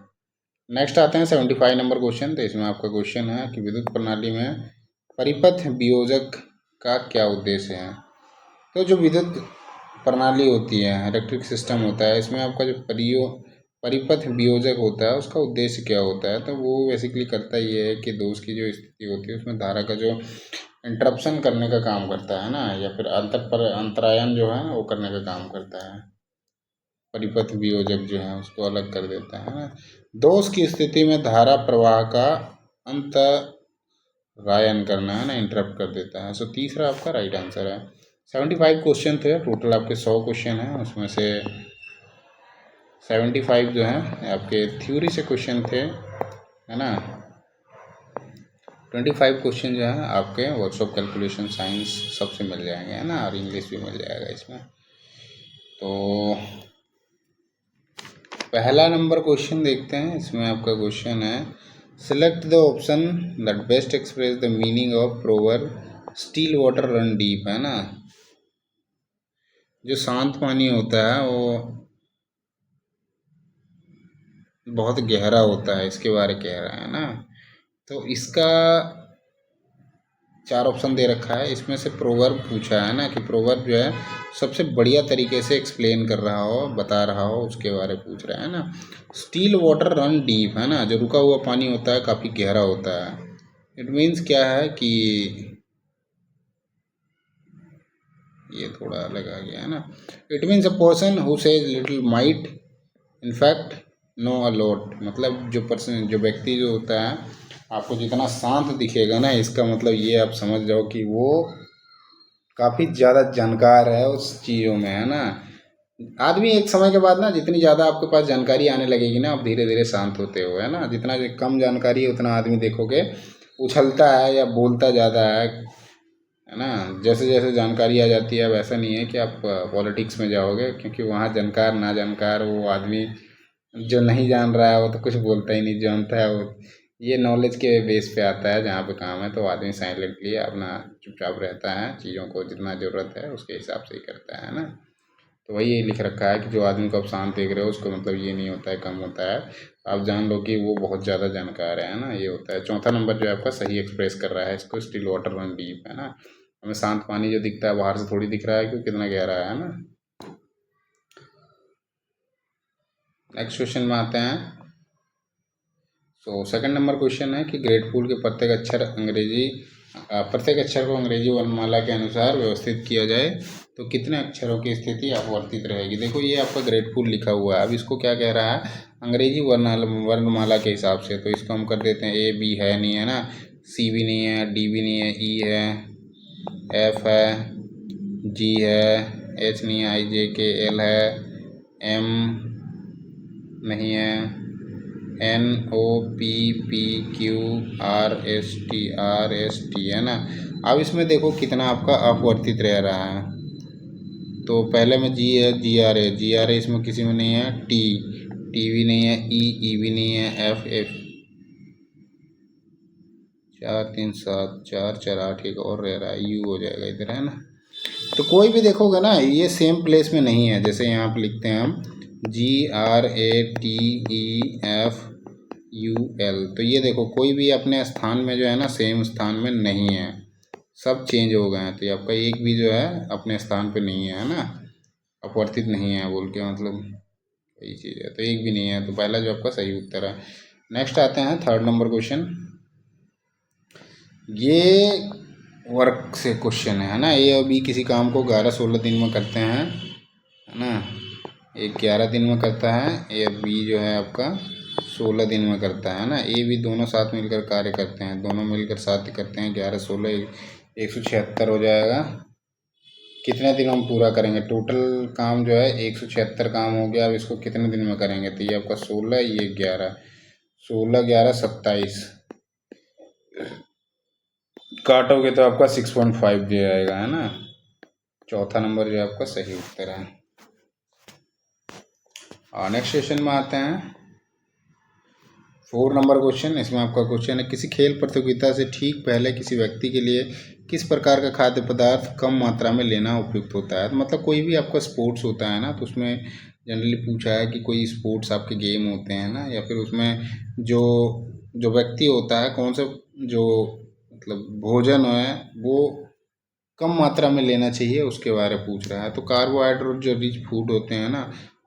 नेक्स्ट आते हैं 75 नंबर क्वेश्चन। तो इसमें आपका क्वेश्चन है कि विद्युत प्रणाली में परिपथ वियोजक का क्या उद्देश्य है। तो जो विद्युत प्रणाली होती है, इलेक्ट्रिक सिस्टम होता है, इसमें आपका जो परिपथ वियोजक होता है उसका उद्देश्य क्या होता है। तो वो बेसिकली करता ये है कि दोष की जो स्थिति होती है उसमें धारा का जो इंटरप्शन करने का काम करता है ना, या फिर अंतरायन जो है वो करने का काम करता है। परिपथ वियोजक जो है उसको अलग कर देता है ना। दोष की स्थिति में धारा प्रवाह का अंतरायन करना है ना, इंटरप्ट कर देता है। सो तीसरा आपका राइट आंसर है। 75 क्वेश्चन थे टोटल, आपके 100 क्वेश्चन हैं, उसमें से 75 जो हैं आपके थ्योरी से क्वेश्चन थे, है ना। 25 क्वेश्चन जो है आपके वर्कशॉप कैलकुलेशन साइंस सबसे मिल जाएंगे, है ना, और इंग्लिश भी मिल जाएगा इसमें। तो पहला नंबर क्वेश्चन देखते हैं। इसमें आपका क्वेश्चन है, select the option that best express the meaning of proverb still water run deep, है ना। जो शांत पानी होता है वो बहुत गहरा होता है, इसके बारे कह रहा है ना। तो इसका 4 ऑप्शन दे रखा है, इसमें से प्रोवर्ब पूछा है ना, कि प्रोवर्ब जो है सबसे बढ़िया तरीके से एक्सप्लेन कर रहा हो, बता रहा हो, उसके बारे पूछ रहा है ना। स्टिल वाटर रन डीप, है ना, जो रुका हुआ पानी होता है काफ़ी गहरा होता है। इट मीन्स क्या है कि ये थोड़ा अलग आ गया है ना। It means a person who says little might in fact no a lot, मतलब जो व्यक्ति जो होता है आपको जितना शांत दिखेगा ना, इसका मतलब ये आप समझ जाओ कि वो काफ़ी ज़्यादा जानकार है उस चीज़ों में, है ना। आदमी एक समय के बाद ना, जितनी ज़्यादा आपके पास जानकारी आने लगेगी ना, आप धीरे धीरे शांत होते हो, है ना। जितना कम जानकारी है उतना आदमी देखोगे उछलता है या बोलता ज़्यादा है ना। जैसे जैसे जानकारी आ जाती है, वैसा नहीं है कि आप पॉलिटिक्स में जाओगे, क्योंकि वहाँ जानकार ना जानकार वो आदमी जो नहीं जान रहा है वो तो कुछ बोलता ही नहीं, जानता है वो। ये नॉलेज के बेस पे आता है जहाँ पे काम है, तो आदमी साइलेंटली अपना चुपचाप रहता है, चीज़ों को जितना ज़रूरत है उसके हिसाब से ही करता है ना। तो वही लिख रखा है कि जो आदमी को आप शांत देख रहे हो उसको मतलब ये नहीं होता है कम होता है, आप जान लो कि वो बहुत ज़्यादा जानकार है ना, ये होता है। चौथा नंबर जो है आपका सही एक्सप्रेस कर रहा है इसको, स्टिल वाटर रन डीप, है ना। हमें शांत पानी जो दिखता है बाहर से थोड़ी दिख रहा है कि कितना गहरा है ना। नेक्स्ट क्वेश्चन में आते हैं। तो सेकंड नंबर क्वेश्चन है कि ग्रेटफुल के प्रत्येक अक्षर को अंग्रेजी वर्णमाला के अनुसार व्यवस्थित किया जाए तो कितने अक्षरों की स्थिति अपवर्तित रहेगी। देखो ये आपका ग्रेटफुल लिखा हुआ है, अब इसको क्या कह रहा है, अंग्रेजी वर्णमाला के हिसाब से। तो इसको हम कर देते हैं, ए बी है नहीं, है ना, सी भी नहीं है, डी भी नहीं है, ई है, एफ है, जी है, एच नहीं है, आई जे के एल है, एम नहीं है, N O P P Q R S T, है ना। अब इसमें देखो कितना आपका अपवर्तित रह रहा है। तो पहले में जी है, जी आर है, इसमें किसी में नहीं है, टी भी नहीं है, ई भी नहीं है, एफ 4 3 7 4 4 8 एक और रह रहा है, यू हो जाएगा इधर, है ना। तो कोई भी देखोगे ना ये सेम प्लेस में नहीं है। जैसे यहाँ पे लिखते हैं हम GRATEFUL, तो ये देखो कोई भी अपने स्थान में जो है ना सेम स्थान में नहीं है, सब चेंज हो गए हैं। तो ये आपका एक भी जो है अपने स्थान पे नहीं है ना, अपवर्तित नहीं है बोल के मतलब वही चीज़ है। तो एक भी नहीं है, तो पहला जो आपका सही उत्तर है। नेक्स्ट आते हैं थर्ड नंबर क्वेश्चन। ये वर्क से क्वेश्चन है ना। ए और बी किसी काम को 11-16 दिन में करते हैं, है ना। एक 11 दिन में करता है, ए बी जो है आपका 16 दिन में करता है ना। ए बी दोनों साथ मिलकर कार्य करते हैं, दोनों मिलकर साथ करते हैं, 11 16 176 हो जाएगा। कितने दिन हम पूरा करेंगे, टोटल काम जो है 176 काम हो गया। अब इसको कितने दिन में करेंगे, तो ये आपका 16, ये 11, 16 11 27 काटोगे तो आपका 6.5 जो आएगा, है ना। चौथा नंबर जो है आपका सही उत्तर है। और नेक्स्ट क्वेश्चन में आते हैं। 4 नंबर क्वेश्चन, इसमें आपका क्वेश्चन है, किसी खेल प्रतियोगिता से ठीक पहले किसी व्यक्ति के लिए किस प्रकार का खाद्य पदार्थ कम मात्रा में लेना उपयुक्त होता है। तो मतलब कोई भी आपका स्पोर्ट्स होता है ना, तो उसमें जनरली पूछा है कि कोई स्पोर्ट्स आपके गेम होते हैं ना, या फिर उसमें जो जो व्यक्ति होता है कौन सा जो मतलब भोजन है वो कम मात्रा में लेना चाहिए, उसके बारे में पूछ रहा है। तो कार्बोहाइड्रेट जो रिच फूड होते हैं ना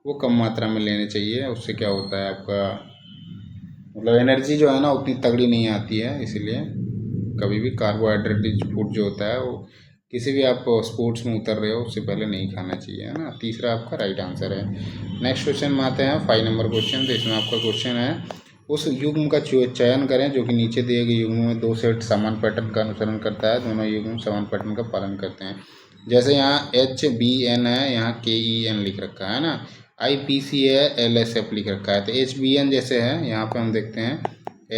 वो कम मात्रा में लेने चाहिए, उससे क्या होता है आपका मतलब एनर्जी जो है ना उतनी तगड़ी नहीं आती है, इसीलिए कभी भी कार्बोहाइड्रेट रिच फूड जो होता है वो किसी भी आप स्पोर्ट्स में उतर रहे हो उससे पहले नहीं खाना चाहिए, है ना। तीसरा आपका राइट आंसर है। नेक्स्ट क्वेश्चन में आते हैं 5 नंबर क्वेश्चन। तो इसमें आपका क्वेश्चन है, उस युग्म का चयन करें जो कि नीचे दिए गए युग्मों में 2 सेट समान पैटर्न का अनुसरण करता है, दोनों युग्म समान पैटर्न का पालन करते हैं। जैसे यहाँ HBN है, यहाँ KEN लिख रखा है ना, IPC है, LSF लिख रखा है। तो HBN जैसे है, यहाँ पे हम देखते हैं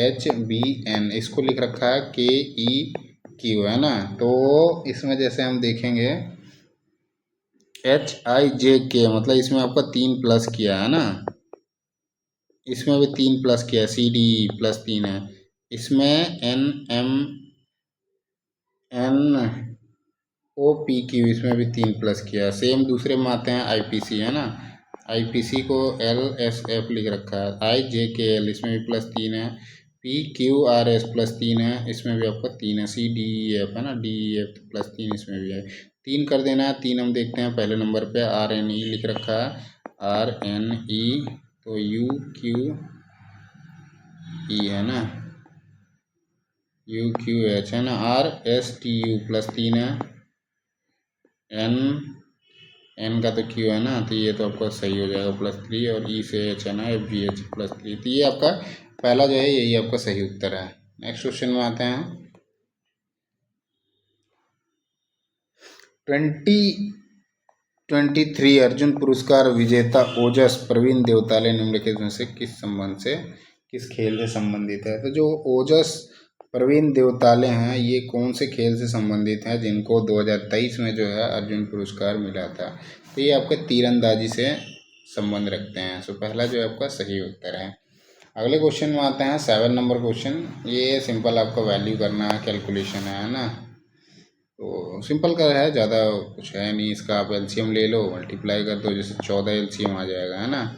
HBN, इसको लिख रखा है KEQ, है ना। तो इसमें जैसे हम देखेंगे HIJK, मतलब इसमें आपका 3 प्लस किया है ना, इसमें भी 3 प्लस किया है, CDE प्लस 3 है, इसमें NMNOPQ इसमें भी 3 प्लस किया है। सेम दूसरे में आते हैं IPC, है ना, IPC को LSF लिख रखा है, IJKL इसमें भी प्लस 3 है, PQRS प्लस 3 है, इसमें भी आपका 3 है, CDEF है ना, DEF प्लस 3 इसमें भी है। 3 कर देना है। 3 हम देखते हैं पहले नंबर पे RNE लिख रखा है, RNE तो UQE है ना, UQH है ना, RSTU प्लस 3 है, N का तो Q है ना, तो ये तो आपका सही हो जाएगा प्लस 3, और E से H है ना, FGH प्लस 3। तो ये आपका पहला जो है यही आपका सही उत्तर है। नेक्स्ट क्वेश्चन में आते हैं 2023 अर्जुन पुरस्कार विजेता ओजस प्रवीण देवताले निम्नलिखित में से किस खेल से संबंधित है। तो जो ओजस प्रवीण देवताले हैं ये कौन से खेल से संबंधित हैं जिनको 2023 में जो है अर्जुन पुरस्कार मिला था। तो ये आपके तीरंदाजी से संबंध रखते हैं। सो पहला जो है आपका सही उत्तर है। अगले क्वेश्चन में आते हैं 7 नंबर क्वेश्चन। ये सिंपल आपका वैल्यू करना है, कैलकुलेशन है ना, तो सिंपल का है, ज़्यादा कुछ है नहीं। इसका आप LCM ले लो, मल्टीप्लाई कर दो, जैसे 14 LCM आ जाएगा, है ना,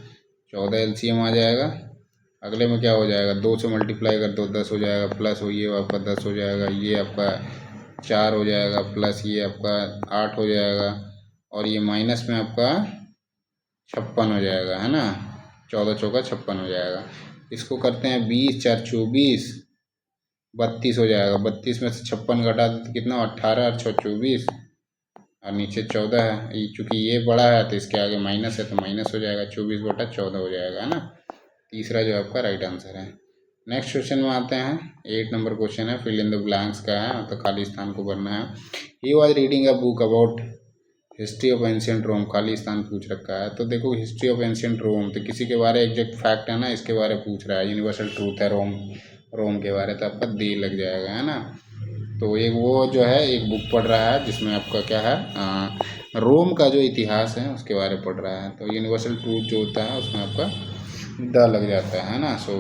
14 LCM आ जाएगा। अगले में क्या हो जाएगा, 2 से मल्टीप्लाई कर दो 10 हो जाएगा, प्लस हो ये आपका 10 हो जाएगा, ये आपका 4 हो जाएगा, प्लस ये आपका 8 हो जाएगा, और ये माइनस में आपका 56 हो जाएगा, है ना, 14 चौका 56 हो जाएगा। इसको करते हैं 20 4 24, 32 हो जाएगा। 32 में से 56 घटा दो तो कितना, 18 और 6 24, और नीचे 14 है, चूँकि ये बड़ा है तो इसके आगे माइनस है तो माइनस हो जाएगा, 24/14 हो जाएगा, है ना। तीसरा जो आपका राइट आंसर है। नेक्स्ट क्वेश्चन में आते हैं 8 नंबर क्वेश्चन है, फिल इन द ब्लैंक्स का है, तो खाली स्थान को भरना है। He was reading a book about history of ancient Rome, खाली स्थान पूछ रखा है। तो देखो हिस्ट्री ऑफ एंशियंट रोम, तो किसी के बारे एग्जैक्ट फैक्ट है ना, इसके बारे पूछ रहा है, यूनिवर्सल ट्रूथ है रोम के बारे, तो आपका दे लग जाएगा, है ना। तो एक वो जो है एक बुक पढ़ रहा है जिसमें आपका क्या है, रोम का जो इतिहास है उसके बारे में पढ़ रहा है। तो यूनिवर्सल ट्रूथ जो होता है उसमें आपका द लग जाता है ना। सो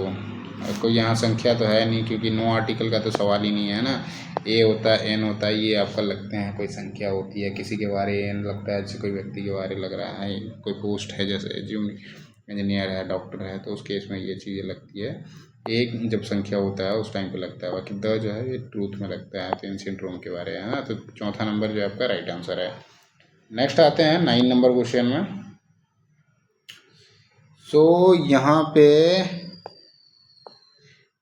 कोई यहाँ संख्या तो है नहीं, क्योंकि नो आर्टिकल का तो सवाल ही नहीं है ना। ए होता है, एन होता है, ये आपका लगते हैं कोई संख्या होती है, किसी के बारे एन लगता है, जैसे कोई व्यक्ति के बारे लग रहा है, कोई पोस्ट है, जैसे जो इंजीनियर है, डॉक्टर है, तो उस केस में ये चीज़ें लगती है। एक जब संख्या होता है उस टाइम पे लगता है, बाकी द जो है ये ट्रूथ में लगता है। तो एंशिएंट रोम के बारे है ना, तो चौथा नंबर जो आपका राइट आंसर है। नेक्स्ट आते हैं 9 नंबर क्वेश्चन में। सो यहाँ पे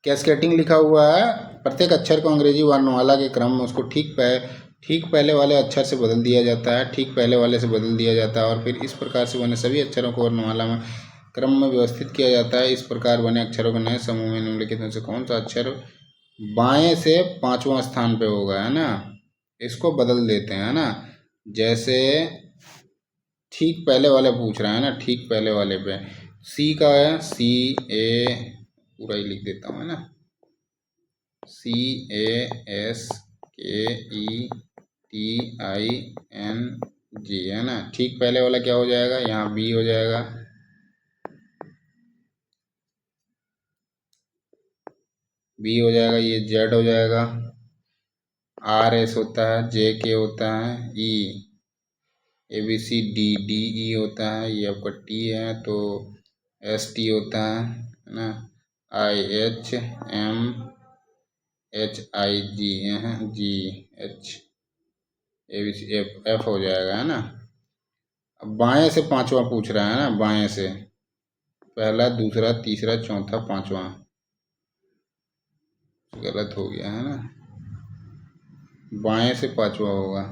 कैस्केटिंग लिखा हुआ है, प्रत्येक अक्षर को अंग्रेजी वर्णमाला के क्रम में उसको ठीक पहले वाले अक्षर से बदल दिया जाता है, ठीक पहले वाले से बदल दिया जाता है, और फिर इस प्रकार से बने सभी अक्षरों को वर्णमाला में क्रम में व्यवस्थित किया जाता है। इस प्रकार बने अक्षरों के नए समूह में निम्नलिखित में से कौन सा अक्षर बाएं से 5वां स्थान पे होगा, है ना। इसको बदल देते हैं, है ना। जैसे ठीक पहले वाले पूछ रहा है ना, ठीक पहले वाले पे सी का है, CA पूरा ही लिख देता हूँ, है ना, CASKETING, है ना। ठीक पहले वाला क्या हो जाएगा, यहाँ B हो जाएगा, B हो जाएगा, ये Z हो जाएगा, RS होता है, JK होता है, E ABCDDE होता है, ये आपका T है, तो ST होता है ना, IHMHIGH ABCF हो जाएगा, है ना। अब बाएं से 5वां पूछ रहा है ना, बाएं से पहला, दूसरा, तीसरा, चौथा, 5वां, गलत हो गया, है ना। बाएं से पांचवा होगा।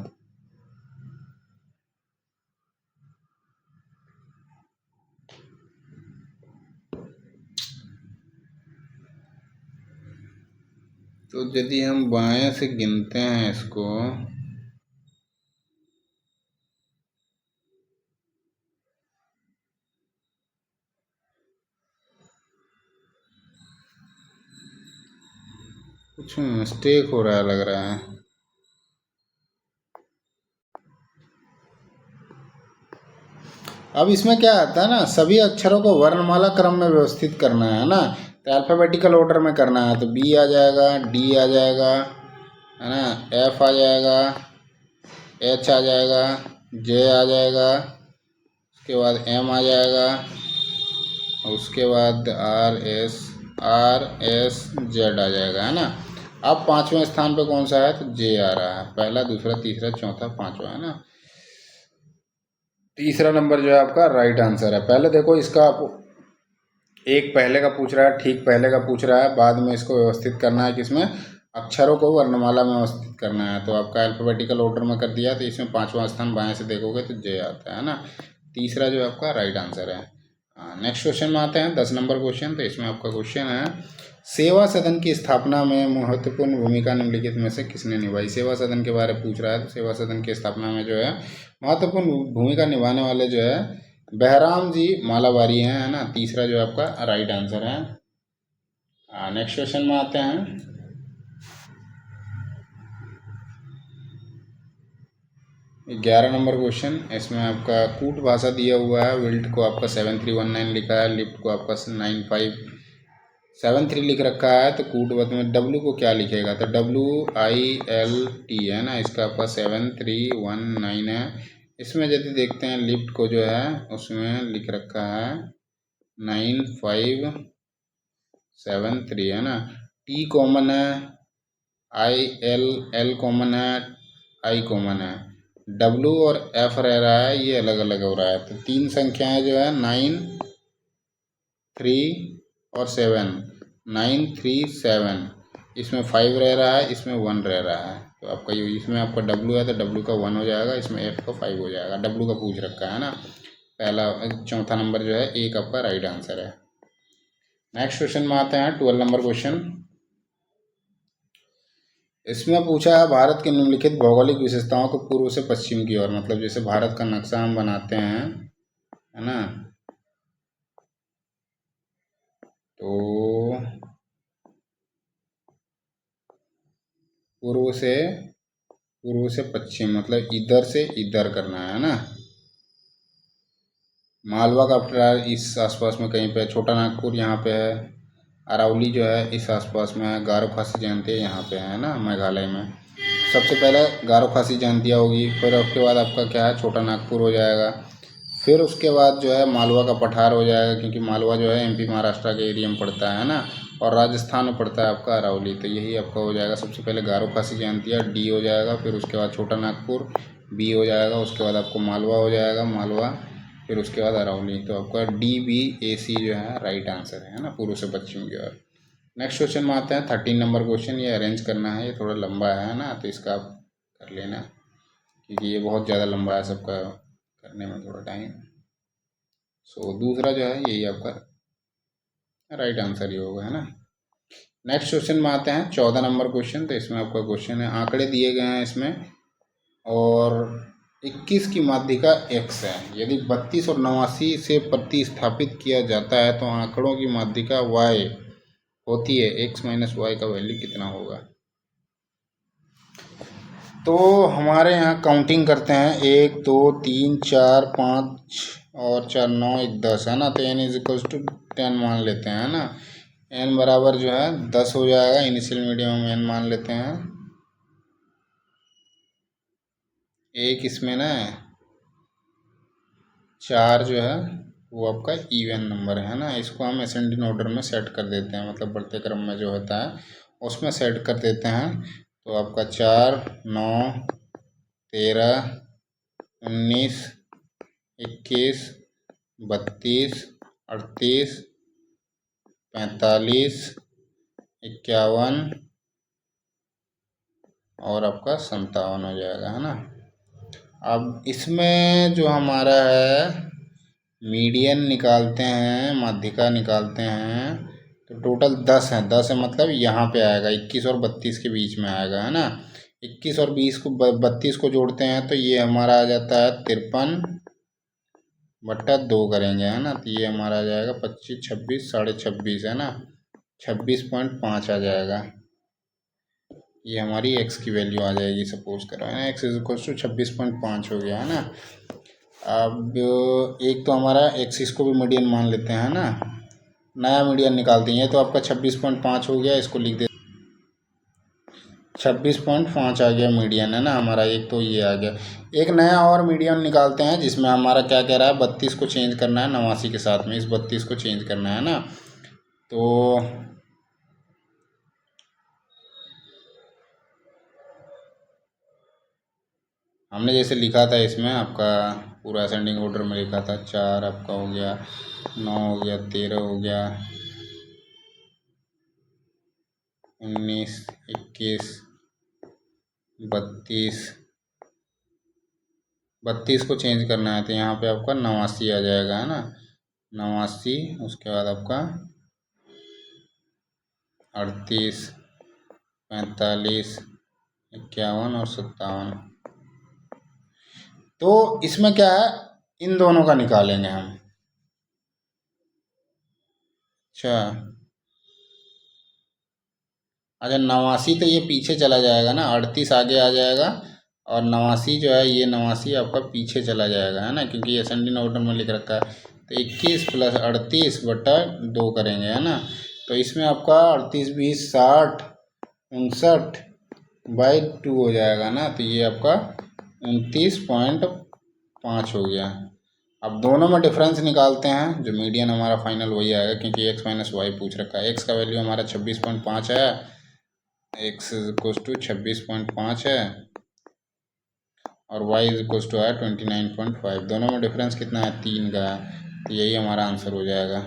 तो यदि हम बाएं से गिनते हैं इसको, कुछ मिस्टेक हो रहा है लग रहा है। अब इसमें क्या आता है ना, सभी अक्षरों को वर्णमाला क्रम में व्यवस्थित करना है ना, तो अल्फ़ाबेटिकल ऑर्डर में करना है। तो बी आ जाएगा, डी आ जाएगा, है ना, एफ आ जाएगा, एच आ जाएगा, जे आ जाएगा, उसके बाद एम आ जाएगा, उसके बाद आर एस जेड आ जाएगा, है ना। अब पांचवें स्थान पे कौन सा है, तो जे आ रहा है, पहला दूसरा तीसरा चौथा पांचवा, है ना। तीसरा नंबर जो है आपका राइट आंसर है। पहले देखो इसका एक पहले का पूछ रहा है, ठीक पहले का पूछ रहा है, बाद में इसको व्यवस्थित करना है किसमें, अक्षरों को वर्णमाला में व्यवस्थित करना है। तो आपका अल्फ़ाबेटिकल ऑर्डर में कर दिया, तो इसमें पांचवा स्थान बाएं से देखोगे तो जे आता है ना। तीसरा जो आपका राइट आंसर है। नेक्स्ट क्वेश्चन में आते हैं, 10 नंबर क्वेश्चन। तो इसमें आपका क्वेश्चन है, सेवा सदन की स्थापना में महत्वपूर्ण भूमिका निम्नलिखित में से किसने निभाई। सेवा सदन के बारे में पूछ रहा है, तो सेवा सदन की स्थापना में जो है महत्वपूर्ण भूमिका निभाने वाले जो है बहराम जी मालाबारी हैं, है ना। तीसरा जो आपका राइट आंसर है। नेक्स्ट क्वेश्चन में आते हैं, 11 नंबर क्वेश्चन। इसमें आपका कूट भाषा दिया हुआ है, विल्ट को आपका 7319 लिखा है, लिफ्ट को आपका 9573 लिख रखा है। तो कूट में डब्ल्यू को क्या लिखेगा, तो WILT है ना, इसका आपका 7319 है। इसमें यदि देखते हैं लिफ्ट को जो है उसमें लिख रखा है 9573, है ना। टी कॉमन है, IL कॉमन है, आई कॉमन है, डब्ल्यू और एफ रह रहा है, ये अलग अलग हो रहा है। तो तीन संख्याएं जो है 9 3 और 7, 937, इसमें 5 रह रहा है, इसमें 1 रह रहा है। तो आपका ये इसमें आपका डब्ल्यू है तो डब्ल्यू का 1 हो जाएगा, इसमें एफ का 5 हो जाएगा। डब्ल्यू का पूछ रखा है ना, पहला चौथा नंबर जो है एक आपका राइट आंसर है। नेक्स्ट क्वेश्चन में आते हैं, 12 नंबर क्वेश्चन। इसमें पूछा है, भारत के निम्नलिखित भौगोलिक विशेषताओं को पूर्व से पश्चिम की ओर, मतलब जैसे भारत का नक्शा हम बनाते हैं, है ना, तो पूर्व से पश्चिम मतलब इधर से इधर करना है ना। मालवा का पठार इस आसपास में कहीं पे, छोटा नागपुर यहाँ पे है, अरावली जो है इस आसपास में है, गारो खासी जयंती यहाँ पे है ना मेघालय में। सबसे पहले गारो खासी जयंतिया होगी, फिर उसके बाद आपका क्या है छोटा नागपुर हो जाएगा, फिर उसके बाद जो है मालवा का पठार हो जाएगा, क्योंकि मालवा जो है MP महाराष्ट्र के एरिया में पड़ता है ना, और राजस्थान में पड़ता है आपका अरावली। तो यही आपका हो जाएगा, सबसे पहले गारो खासी जयंतिया डी हो जाएगा, फिर उसके बाद छोटा नागपुर बी हो जाएगा, उसके बाद आपको मालवा हो जाएगा मालवा, फिर उसके बाद अरावली। तो आपका DBAC जो है राइट आंसर है ना, पूर्व से पश्चिम की ओर। नेक्स्ट क्वेश्चन में आते हैं, 13 नंबर क्वेश्चन। ये अरेंज करना है, ये थोड़ा लंबा है ना, तो इसका आप कर लेना, क्योंकि ये बहुत ज़्यादा लंबा है, सबका करने में थोड़ा टाइम। सो दूसरा जो है यही आपका राइट आंसर ही होगा, है ना। नेक्स्ट क्वेश्चन में आते हैं, 14 नंबर क्वेश्चन। तो इसमें आपका क्वेश्चन है, आंकड़े दिए गए हैं इसमें, और 21 की माध्यिका x है। यदि 32 और 89 से प्रतिस्थापित किया जाता है तो आंकड़ों की माध्यिका y होती है, x माइनस वाई का वैल्यू कितना होगा। तो हमारे यहाँ काउंटिंग करते हैं, 1 2 3 4 5 और 4 9 1 10, है ना। तो n इजिकल्स टू 10 मान लेते हैं, है ना। n बराबर जो है 10 हो जाएगा, इनिशियल मीडियम में n मान लेते हैं। एक इसमें ना 4 जो है वो आपका इवन नंबर है ना, इसको हम असेंडिंग ऑर्डर में सेट कर देते हैं, मतलब बढ़ते क्रम में जो होता है उसमें सेट कर देते हैं। तो आपका 4 9 13 19 21 32 38 45 51 और आपका 57 हो जाएगा, है ना। अब इसमें जो हमारा है मीडियन निकालते हैं, माध्यिका निकालते हैं, तो टोटल 10 है। 10 है मतलब यहाँ पे आएगा 21 और 32 के बीच में आएगा, है ना। 21 और 32 को जोड़ते हैं तो ये हमारा आ जाता है 53/2 करेंगे, है ना। तो ये हमारा आ जाएगा 25, 26, 26.5, है ना। 26.5 आ जाएगा। ये हमारी x की वैल्यू आ जाएगी, सपोज करो, है ना। x इज इक्वल टू 26.5 हो गया, है ना। अब एक तो हमारा एक्सिस को भी मीडियन मान लेते हैं, है ना। नया मीडियन निकालते हैं। तो आपका 26.5 हो गया, इसको लिख दे 26.5 आ गया मीडियन, है ना हमारा। एक तो ये आ गया। एक नया और मीडियन निकालते हैं जिसमें हमारा क्या कह रहा है, 32 को चेंज करना है 89 के साथ में। इस 32 को चेंज करना है ना। तो हमने जैसे लिखा था इसमें आपका पूरा असेंडिंग ऑर्डर में लिखा था। 4 आपका हो गया, 9 हो गया, 13 हो गया, 19, 21, 32 को चेंज करना है तो यहाँ पे आपका 89 आ जाएगा, है ना। 89, उसके बाद आपका 38, 45, 51 और 57। तो इसमें क्या है, इन दोनों का निकालेंगे हम। अच्छा, 89 तो ये पीछे चला जाएगा ना, 38 आगे आ जाएगा और 89 जो है, ये 89 आपका पीछे चला जाएगा, है ना, क्योंकि ये असेंडिंग ऑर्डर में लिख रखा है। तो 21 + 38/2 करेंगे, है ना। तो इसमें आपका 38, 20, 60, 59/2 हो जाएगा ना। तो ये आपका 29.5 हो गया। अब दोनों में डिफरेंस निकालते हैं, जो मीडियन हमारा फाइनल वही आएगा, क्योंकि x - y पूछ रखा है। x का वैल्यू हमारा 26.5 है, x इज इक्वल टू 26.5 है और y इज इक्वल टू है 29.5। दोनों में डिफरेंस कितना है, 3 का है। तो यही हमारा आंसर हो जाएगा।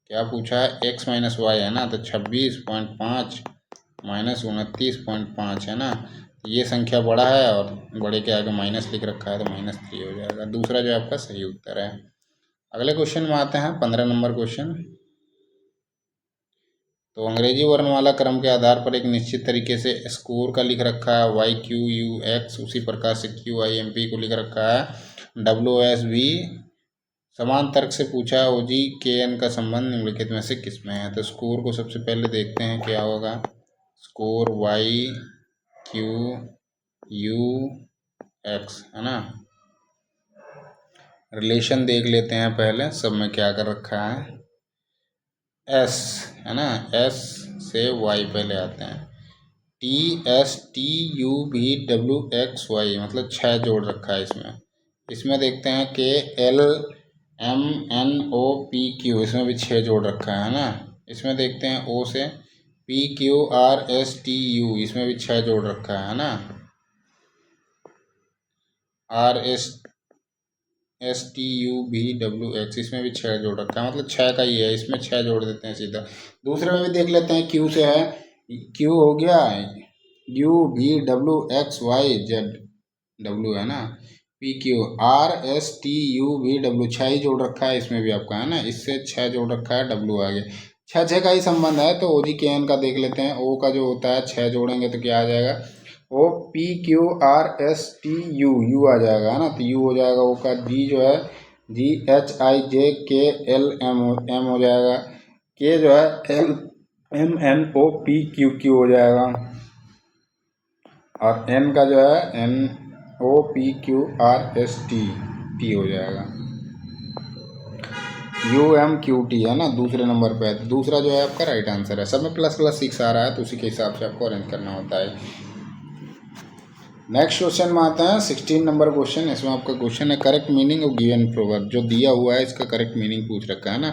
क्या पूछा है, x - y, है ना। तो 26.5 - 29.5, है ना। ये संख्या बड़ा है और बड़े के आगे माइनस लिख रखा है तो -3 हो जाएगा। दूसरा जो आपका सही उत्तर है। अगले क्वेश्चन में आते हैं, 15 नंबर क्वेश्चन। तो अंग्रेजी वर्णमाला क्रम के आधार पर एक निश्चित तरीके से स्कोर का लिख रखा है, YQUX। उसी प्रकार से QIMP को लिख रखा है, WSV। समान तर्क से पूछा है, OGKN का संबंध निम्नलिखित में से किसमें है। तो स्कोर को सबसे पहले देखते हैं क्या होगा। स्कोर YQUX, है ना। रिलेशन देख लेते हैं पहले, सब में क्या कर रखा है। S, है ना, S से Y पहले आते हैं। TSTUVWXY मतलब 6 जोड़ रखा है इसमें। इसमें देखते हैं कि LMNOPQ, इसमें भी 6 जोड़ रखा है ना। इसमें देखते हैं O से PQRSTU, इसमें भी 6 जोड़ रखा है ना। RSTUVWX, इसमें भी 6 जोड़ रखा है, मतलब 6 का ही है। इसमें 6 जोड़ देते हैं सीधा। दूसरे में भी देख लेते हैं, Q से है, Q हो गया UVWXYZW, है ना। PQRSTUVW 6 ही जोड़ रखा है इसमें भी आपका, है ना। इससे 6 जोड़ रखा है, W आगे 6 का ही संबंध है। तो OGKN का देख लेते हैं। O का जो होता है 6 जोड़ेंगे तो क्या आ जाएगा, OPQRSTU, U आ जाएगा, है ना। तो U हो जाएगा। O का G जो है GHIJKLM हो जाएगा। K जो है LMNOPQQ हो जाएगा और N का जो है NOPQRST हो जाएगा। UMQT, है ना, दूसरे नंबर पे है। दूसरा जो है आपका राइट आंसर है। सब में ++6 आ रहा है तो उसी के हिसाब से आपको अरेंज करना होता है। नेक्स्ट क्वेश्चन में आता है, 16 नंबर क्वेश्चन। इसमें आपका क्वेश्चन है, correct meaning of given proverb. जो दिया हुआ है इसका करेक्ट मीनिंग पूछ रखा है ना।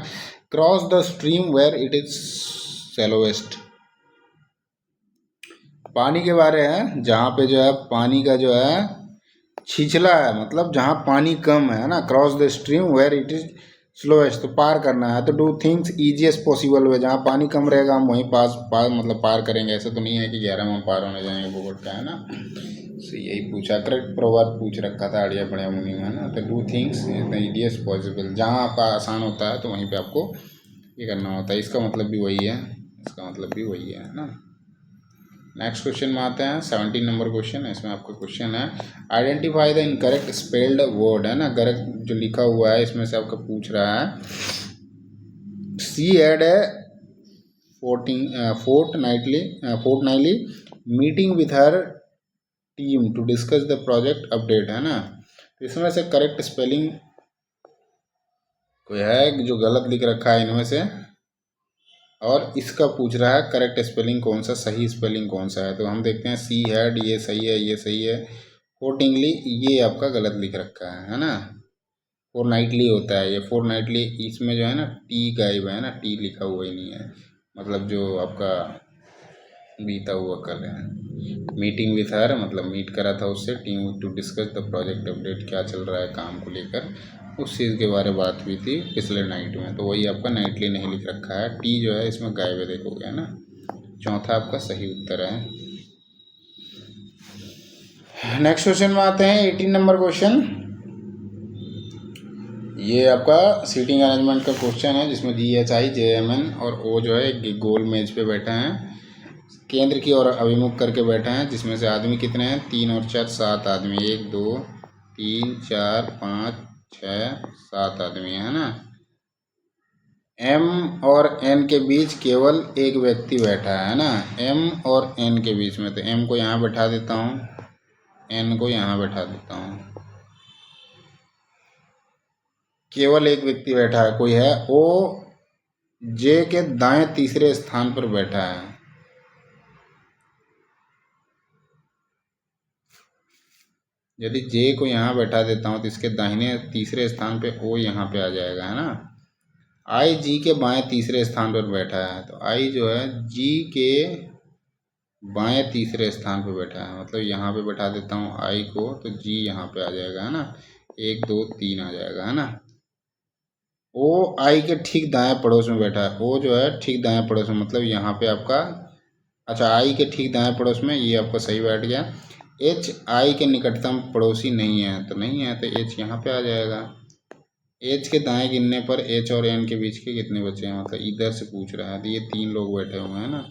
Cross the stream where it is shallowest. पानी के बारे है जहाँ पे जो है पानी का जो है छिछला है, मतलब जहाँ पानी कम है ना। Cross the stream where it is slowest तो पार करना है, तो do things easiest possible way, जहाँ पानी कम रहेगा हम वहीं मतलब पार करेंगे। ऐसा तो नहीं है कि 11 में हम पार होने जाएंगे बोट का, है ना। तो यही पूछा, करेक्ट प्रोवर्ब पूछ रखा था आड़िया बढ़िया मुनि में, है ना। तो डू थिंग्स ईजीएस्ट पॉसिबल, जहाँ आपका आसान होता है तो वहीं पे आपको ये करना होता है। इसका मतलब भी वही है, इसका मतलब भी वही है ना। नेक्स्ट क्वेश्चन में आते हैं, 17 नंबर क्वेश्चन है। इसमें आपका क्वेश्चन है identify the incorrect spelled word, है ना। करेक्ट जो लिखा हुआ है इसमें से आपका पूछ रहा है, she had a fortnightly meeting with her team to discuss the project update, है ना। तो इसमें से करेक्ट स्पेलिंग कोई है जो गलत लिख रखा है इनमें से, और इसका पूछ रहा है करेक्ट स्पेलिंग कौन सा, सही स्पेलिंग कौन सा है। तो हम देखते हैं, सी हैड ये सही है, ये सही है। फोर्टिंगली ये आपका गलत लिख रखा है ना। फोर्टनाइटली होता है ये, फोर्टनाइटली इसमें जो है ना टी गायब है ना, टी लिखा हुआ ही नहीं है, मतलब जो आपका बीता हुआ कल है। मीटिंग विथ हर मतलब मीट करा था उससे, team to discuss the project update, क्या चल रहा है काम को लेकर, उस चीज़ के बारे में बात हुई थी पिछले नाइट में। तो वही आपका नाइटली नहीं लिख रखा है, टी जो है इसमें गायब है, देखोगे, है ना। चौथा आपका सही उत्तर है। नेक्स्ट क्वेश्चन में आते हैं, 18 नंबर क्वेश्चन। ये आपका सीटिंग अरेंजमेंट का क्वेश्चन है, जिसमें GHI JMN और ओ जो है एक गोल मेज पे बैठे हैं, केंद्र की ओर अभिमुख करके बैठे हैं, जिसमें से आदमी कितने हैं, 3 और 4 7 आदमी, 1 2 3 4 5 6 7 आदमी, है ना। M और N के बीच केवल एक व्यक्ति बैठा है ना, M और N के बीच में। तो M को यहाँ बैठा देता हूँ, N को यहाँ बैठा देता हूँ, केवल एक व्यक्ति बैठा है, कोई है। O J के दाएं तीसरे स्थान पर बैठा है, यदि J को यहाँ बैठा देता हूँ तो इसके दाहिने तीसरे स्थान पे O यहाँ पे आ जाएगा, है ना। I G के बाएं तीसरे स्थान पर बैठा है, तो I जो है G के बाएं तीसरे स्थान पर बैठा है, मतलब यहाँ पे बैठा देता हूँ I को, तो G यहाँ पे आ जाएगा, है ना। 1 2 3 आ जाएगा, है ना। O I के ठीक दाएं पड़ोस में बैठा है, O जो है ठीक दाएं पड़ोस में, मतलब यहाँ पे आपका, अच्छा I के ठीक दाएं पड़ोस में, ये आपका सही बैठ गया। H I के निकटतम पड़ोसी नहीं है, तो नहीं है, तो H यहाँ पे आ जाएगा। H के दाएं गिनने पर H और N के बीच के कितने बचे हैं, मतलब इधर से पूछ रहा है, तो ये 3 लोग बैठे हुए हैं ना।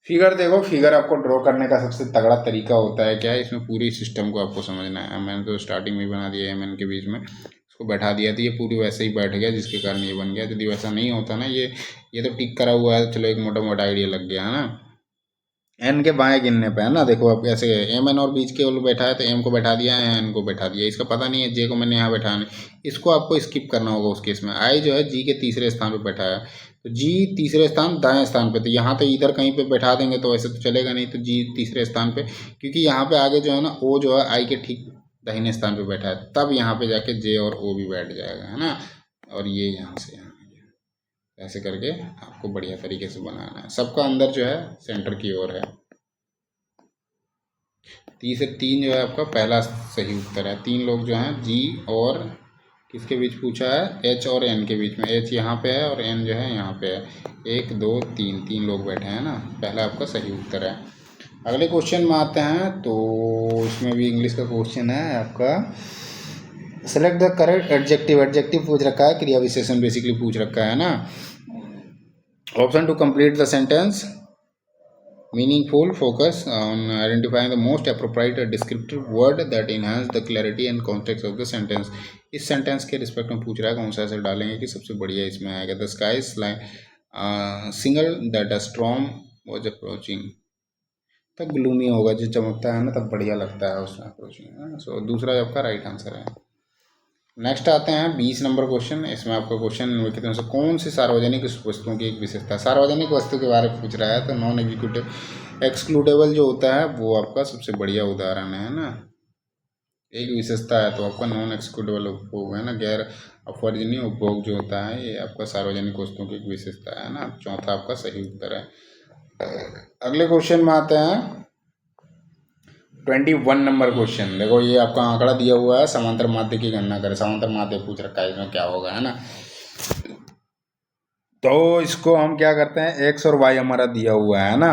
फिगर देखो, फिगर आपको ड्रॉ करने का सबसे तगड़ा तरीका होता है क्या है, इसमें पूरी सिस्टम को आपको समझना है। मैंने तो स्टार्टिंग में बना दिया MN के बीच में, इसको बैठा दिया, तो ये पूरी वैसे ही बैठ गया, जिसके कारण ये बन गया। यदि वैसा नहीं होता ना, ये तो टिक करा हुआ है, चलो एक मोटा मोटा आइडिया लग गया, है ना। N के बाएं गिनने पे, है ना, देखो आप कैसे, MN और बीच के ओर बैठा है, तो M को बैठा दिया है, N को बैठा दिया, इसका पता नहीं है J को मैंने यहाँ बैठाने, इसको आपको स्किप करना होगा उस केस में। I जो है G के तीसरे स्थान पे बैठा है, तो G तीसरे स्थान दाएं स्थान पे, तो यहाँ तो इधर कहीं पे बैठा देंगे तो वैसे तो चलेगा नहीं, तो G तीसरे स्थान पे, क्योंकि यहाँ पे आगे जो है ना O जो है I के ठीक दाहिने स्थान पे बैठा है, तब यहाँ पे जाके J और O भी बैठ जाएगा, है ना। और ये यहाँ से यहाँ, ऐसे करके आपको बढ़िया तरीके से बनाना है। सबका अंदर जो है सेंटर की ओर है। 30 से 3 जो है आपका पहला सही उत्तर है। 3 लोग जो हैं G और किसके बीच पूछा है, H और N के बीच में, H यहाँ पे है और N जो है यहाँ पे है। 1 2 3 3 लोग बैठे हैं ना, पहला आपका सही उत्तर है। अगले क्वेश्चन में आते हैं, तो इसमें भी इंग्लिश का क्वेश्चन है आपका, select the correct adjective, adjective पूछ रखा है, क्रिया विशेषण बेसिकली पूछ रखा है ना। Option to complete the sentence, meaningful, focus on identifying the most appropriate descriptive word that enhance the clarity and context of the sentence। इस सेंटेंस के रिस्पेक्ट में पूछ रहा है कौन सा ऐसे डालेंगे कि सबसे बढ़िया इसमें आएगा। The sky single that a storm was approaching, तब ग्लूमी होगा, जो चमकता है ना तब बढ़िया लगता है उसमें अप्रोचिंग। सो दूसरा आपका राइट आंसर है। नेक्स्ट आते हैं 20 नंबर क्वेश्चन। इसमें आपका क्वेश्चन निम्नलिखित से कौन सी सार्वजनिक वस्तुओं की एक विशेषता, सार्वजनिक वस्तु के बारे में पूछ रहा है, तो नॉन एग्जीक्यूटिव एक्सक्लूडेबल जो होता है वो आपका सबसे बढ़िया उदाहरण है ना। एक विशेषता है तो आपका नॉन एक्सक्लूडेबल उपभोग है ना, गैर अपर्जनीय उपभोग जो होता है, ये आपका सार्वजनिक वस्तुओं की एक विशेषता है ना। चौथा आपका सही उत्तर है। अगले क्वेश्चन में आते हैं, 21 नंबर क्वेश्चन देखो, ये आपका आंकड़ा दिया हुआ है, समांतर माध्य की गणना करें। समांतर माध्य पूछ रखा है, इसमें क्या होगा, है ना। तो इसको हम क्या करते हैं, एक्स और वाई हमारा दिया हुआ है ना,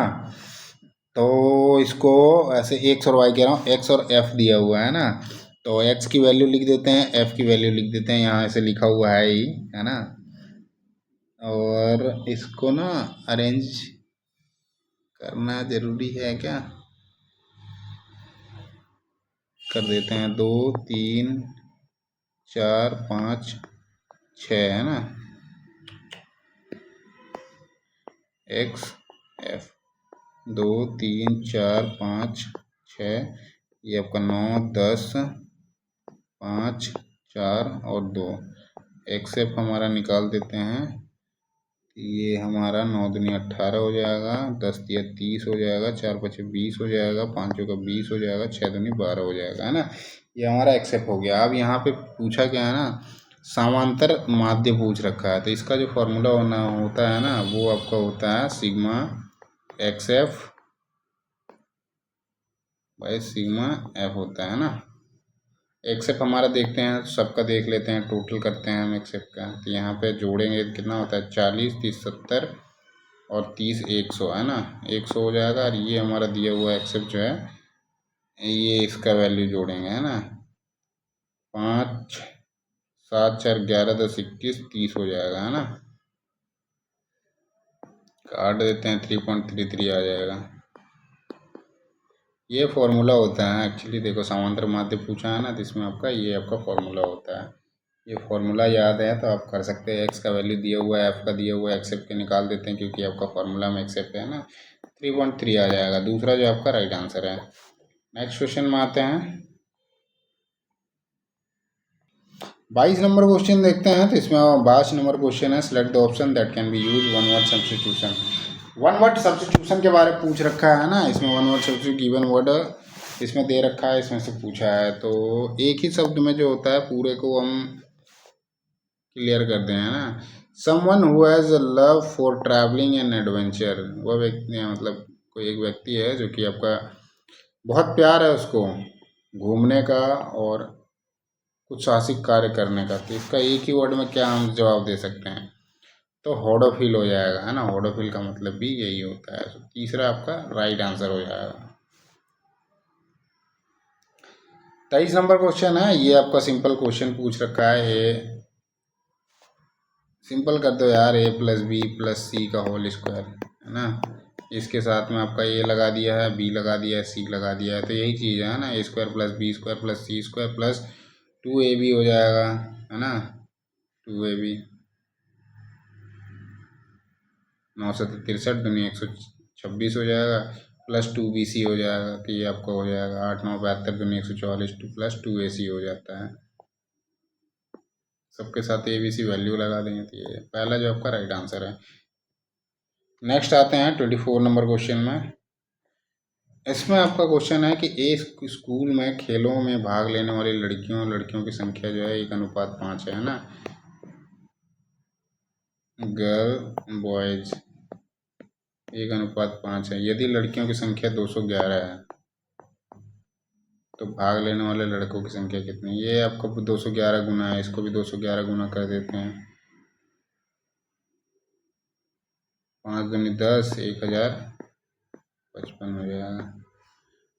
तो इसको ऐसे एक्स और वाई कह रहा हूँ, एक्स और एफ दिया हुआ है ना, तो एक्स की वैल्यू लिख देते हैं, एफ की वैल्यू लिख देते हैं, यहाँ ऐसे लिखा हुआ है ही, है ना। और इसको ना अरेंज करना जरूरी है क्या, कर देते हैं, 2 3 4 5 6, है ना, एक्स एफ 2 3 4 5 6, ये आपका 9 10 5 4 और 2, एक्स एफ हमारा निकाल देते हैं, ये हमारा 9 दूनी 18 हो जाएगा, 10 दिया 30 हो जाएगा, 4 5 20 हो जाएगा, 5 का 20 हो जाएगा, 6 दूनी 12 हो जाएगा, है ना। ये हमारा एक्सेप्ट हो गया। अब यहाँ पे पूछा क्या है ना, समांतर माध्य पूछ रखा है, तो इसका जो फॉर्मूला होना होता है ना, वो आपका होता है sigma x F by sigma F होता है ना। एक्सेप हमारा देखते हैं, सबका देख लेते हैं, टोटल करते हैं हम एक्सेप का, तो यहाँ पे जोड़ेंगे तो कितना होता है, 40 30 70 और 30 100, है ना, 100 हो जाएगा। और ये हमारा दिया हुआ एक्सेप जो है, ये इसका वैल्यू जोड़ेंगे, है ना, 5 7 4 11 10 21 30 हो जाएगा, है ना, काट देते हैं, 3.33 आ जाएगा। ये फॉर्मूला होता है एक्चुअली, देखो समांतर माध्य पूछा है ना, तो इसमें आपका ये आपका फॉर्मूला होता है। ये फॉर्मूला याद है तो आप कर सकते हैं, एक्स का वैल्यू दिया हुआ है, एफ का दिया हुआ है, एक्सेप्ट के निकाल देते हैं, क्योंकि आपका फॉर्मूला में एक्सेप्ट है ना, 3.3 आ जाएगा, दूसरा जो आपका राइट आंसर है। नेक्स्ट क्वेश्चन में आते हैं, 22 नंबर क्वेश्चन देखते हैं। तो इसमें 22 नंबर क्वेश्चन है, select the option that can be use one word substitution. One word substitution के बारे में पूछ रखा है ना, इसमें one word substitute given word इसमें दे रखा है, इसमें से पूछा है, तो एक ही शब्द में जो होता है पूरे को हम क्लियर कर दें, है ना। Someone who has a love for travelling and adventure, वह व्यक्ति मतलब कोई एक व्यक्ति है जो कि आपका बहुत प्यार है उसको घूमने का और कुछ साहसिक कार्य करने का, तो इसका एक ही वर्ड में क्या हम जवाब दे सकते हैं, तो होडोफिल हो जाएगा, है ना। होडोफिल का मतलब भी यही होता है, तो तीसरा आपका राइट आंसर हो जाएगा। 23 नंबर क्वेश्चन है, ये आपका सिंपल क्वेश्चन पूछ रखा है, ए सिंपल कर दो यार, ए प्लस बी प्लस सी का होल स्क्वायर, है ना, इसके साथ में आपका ए लगा दिया है, बी लगा दिया है, सी लगा दिया है, तो यही चीज़ है ना, A square plus B square plus C square plus 2ab हो जाएगा, है ना, 2ab 9 7 63 दुनिया 126 हो जाएगा, प्लस 2bc हो जाएगा, तो ये आपका हो जाएगा 8 9 72 दुनिया 144 2 प्लस 2ac हो जाता है, सबके साथ ए बी सी वैल्यू लगा देंगे, तो ये पहला जो आपका राइट आंसर है। नेक्स्ट आते हैं 24 नंबर क्वेश्चन में। इसमें आपका क्वेश्चन है कि एक स्कूल में खेलों में भाग लेने वाली लड़कियों की संख्या जो है 1:5 है ना, गर्ल बॉयज 1:5 है। यदि लड़कियों की संख्या 211 है तो भाग लेने वाले लड़कों की संख्या कितनी है, ये आपका 211 गुना है, इसको भी 211 गुना कर देते हैं, 5 दूनी 10 1055 हो जाएगा,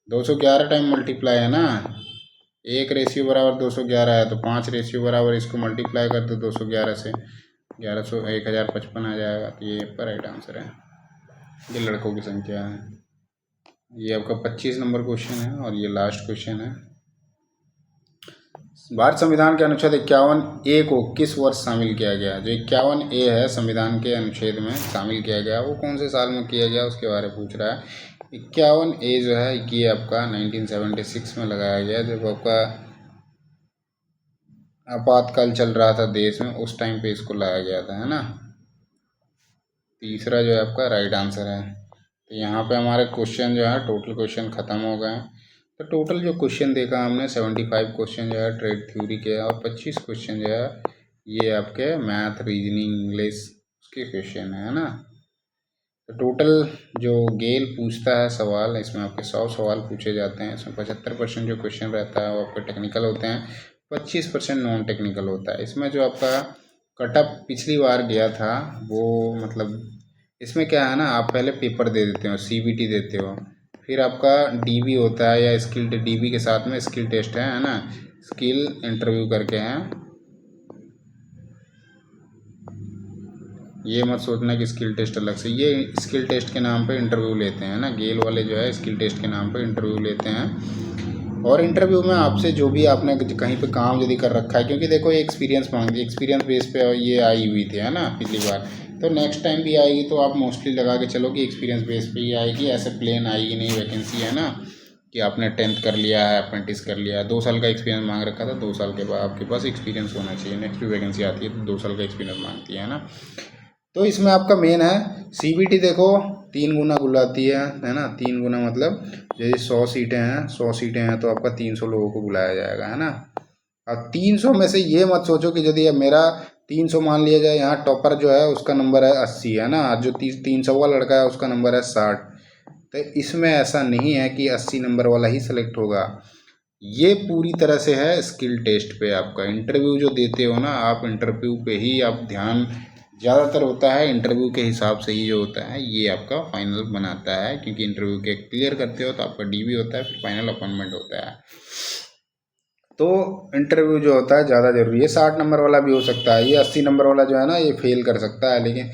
211 टाइम मल्टीप्लाई है ना, एक रेशियो बराबर 211 है, तो 5 रेशियो बराबर इसको मल्टीप्लाई कर दो 211 से, 1100 1055 आ जाएगा, तो ये आपका राइट आंसर है, ये लड़कों की संख्या है। ये आपका 25 नंबर क्वेश्चन है और ये लास्ट क्वेश्चन है। भारत संविधान के अनुच्छेद 51A को किस वर्ष शामिल किया गया, जो 51A है संविधान के अनुच्छेद में शामिल किया गया, वो कौन से साल में किया गया उसके बारे में पूछ रहा है। 51A जो है ये आपका 1976 में लगाया गया, जब आपका आपातकाल चल रहा था देश में, उस टाइम पे इसको लाया गया था, है ना। तीसरा जो है आपका राइट आंसर है। तो यहाँ पे हमारे क्वेश्चन जो है टोटल क्वेश्चन ख़त्म हो गए हैं। तो टोटल जो क्वेश्चन देखा हमने 75 क्वेश्चन जो है ट्रेड थ्योरी के, और 25 क्वेश्चन जो है ये आपके मैथ रीजनिंग इंग्लिश उसके क्वेश्चन है ना। तो टोटल जो गेल पूछता है सवाल, इसमें आपके 100 सवाल पूछे जाते हैं। इसमें 75% जो क्वेश्चन रहता है वो आपके टेक्निकल होते हैं, 25% नॉन टेक्निकल होता है। इसमें जो आपका कटअप पिछली बार गया था वो मतलब इसमें क्या है ना, आप पहले पेपर दे देते हो, CBT देते हो, फिर आपका DB होता है या स्किल, DB के साथ में स्किल टेस्ट है ना, स्किल इंटरव्यू करके हैं। ये मत सोचना कि स्किल टेस्ट अलग से, ये स्किल टेस्ट के नाम पे इंटरव्यू लेते हैं ना, गेल वाले जो है स्किल टेस्ट के नाम पे इंटरव्यू लेते हैं। और इंटरव्यू में आपसे जो भी आपने कहीं पे काम यदि कर रखा है, क्योंकि देखो ये एक्सपीरियंस मांगती है, एक्सपीरियंस बेस पे ये आई हुई थी है ना पिछली बार, तो नेक्स्ट टाइम भी आएगी तो आप मोस्टली लगा के चलो कि एक्सपीरियंस बेस पे ही आएगी, ऐसे प्लेन आएगी नहीं वैकेंसी है ना, कि आपने 10th कर लिया है, अप्रेंटिस कर लिया है, 2 साल का एक्सपीरियंस मांग रखा था, 2 साल के बाद आपके पास एक्सपीरियंस होना चाहिए। नेक्स्ट भी वैकेंसी आती है तो 2 साल का एक्सपीरियंस मांगती है ना। तो इसमें आपका मेन है CBT, देखो 3 गुना बुलाती है ना, 3 गुना मतलब जैसे 100 सीटें हैं, 100 सीटें हैं तो आपका 300 लोगों को बुलाया जाएगा है ना। अब 300 में से ये मत सोचो कि यदि अब मेरा 300 मान लिया जाए, यहाँ टॉपर जो है उसका नंबर है 80 है ना, जो 300 वाला लड़का है उसका नंबर है 60, तो इसमें ऐसा नहीं है कि 80 नंबर वाला ही सेलेक्ट होगा। ये पूरी तरह से है स्किल टेस्ट पे। आपका इंटरव्यू जो देते हो ना आप, इंटरव्यू पे ही आप ध्यान ज़्यादातर होता है, इंटरव्यू के हिसाब से ही जो होता है ये आपका फाइनल बनाता है, क्योंकि इंटरव्यू के क्लियर करते हो तो आपका DB होता है, फिर फाइनल अपॉइंटमेंट होता है। तो इंटरव्यू जो होता है ज़्यादा ज़रूरी है। 60 नंबर वाला भी हो सकता है, ये 80 नंबर वाला जो है ना ये फेल कर सकता है, लेकिन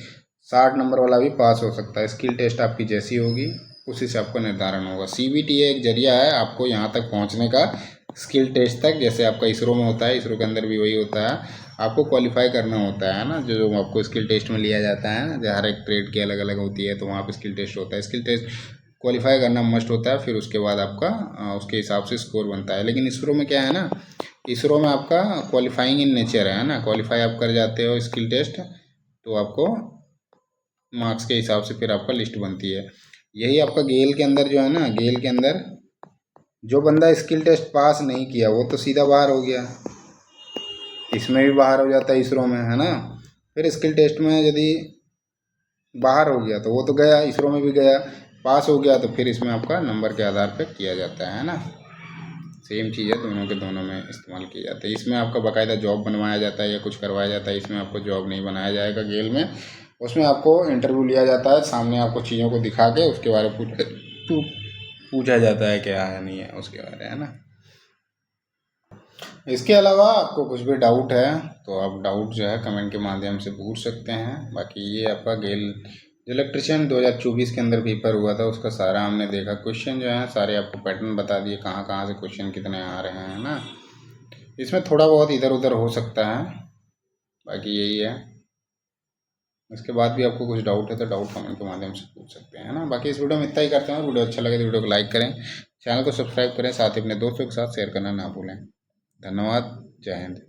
60 नंबर वाला भी पास हो सकता है। स्किल टेस्ट आपकी जैसी होगी उसी से आपका निर्धारण होगा। CBT एक जरिया है आपको यहाँ तक पहुँचने का, स्किल टेस्ट तक, जैसे आपका इसरो में होता है, इसरो के अंदर भी वही होता है, आपको क्वालिफाई करना होता है ना, जो आपको स्किल टेस्ट में लिया जाता है ना, हर एक ट्रेड की अलग अलग होती है तो वहाँ पे स्किल टेस्ट होता है। स्किल टेस्ट क्वालिफाई करना मस्ट होता है, फिर उसके बाद आपका उसके हिसाब से स्कोर बनता है। लेकिन इसरो में क्या है ना, इसरो में आपका क्वालिफाइंग इन नेचर है ना, क्वालिफाई आप कर जाते हो स्किल टेस्ट तो आपको मार्क्स के हिसाब से फिर आपका लिस्ट बनती है। यही आपका गेल के अंदर जो है ना, गेल के अंदर जो बंदा स्किल टेस्ट पास नहीं किया वो तो सीधा बाहर हो गया, इसमें भी बाहर हो जाता है इसरो में है ना। फिर स्किल टेस्ट में यदि बाहर हो गया तो वो तो गया, इसरो में भी गया, पास हो गया तो फिर इसमें आपका नंबर के आधार पर किया जाता है ना। सेम चीज़ है, दोनों के दोनों में इस्तेमाल किया जाता है। इसमें आपका बाकायदा जॉब बनवाया जाता है या कुछ करवाया जाता है, इसमें आपको जॉब नहीं बनाया जाएगा गेल में। उसमें आपको इंटरव्यू लिया जाता है, सामने आपको चीज़ों को दिखा के उसके बारे में पूछा जाता है क्या है नहीं है उसके बारे में है ना। इसके अलावा आपको कुछ भी डाउट है तो आप डाउट जो है कमेंट के माध्यम से पूछ सकते हैं। बाकी ये आपका गेल इलेक्ट्रिशियन 2024 के अंदर पेपर हुआ था, उसका सारा हमने देखा, क्वेश्चन जो है सारे आपको पैटर्न बता दिए, कहाँ कहाँ से क्वेश्चन कितने आ रहे हैं ना। इसमें थोड़ा बहुत इधर उधर हो सकता है, बाकी यही है। इसके बाद भी आपको कुछ डाउट है तो डाउट कमेंट के माध्यम से पूछ सकते हैं ना। बाकी इस वीडियो में इतना ही करते हैं, वीडियो अच्छा लगे तो वीडियो को लाइक करें, चैनल को सब्सक्राइब करें, साथ ही अपने दोस्तों के साथ शेयर करना ना भूलें। धन्यवाद, जय हिंद।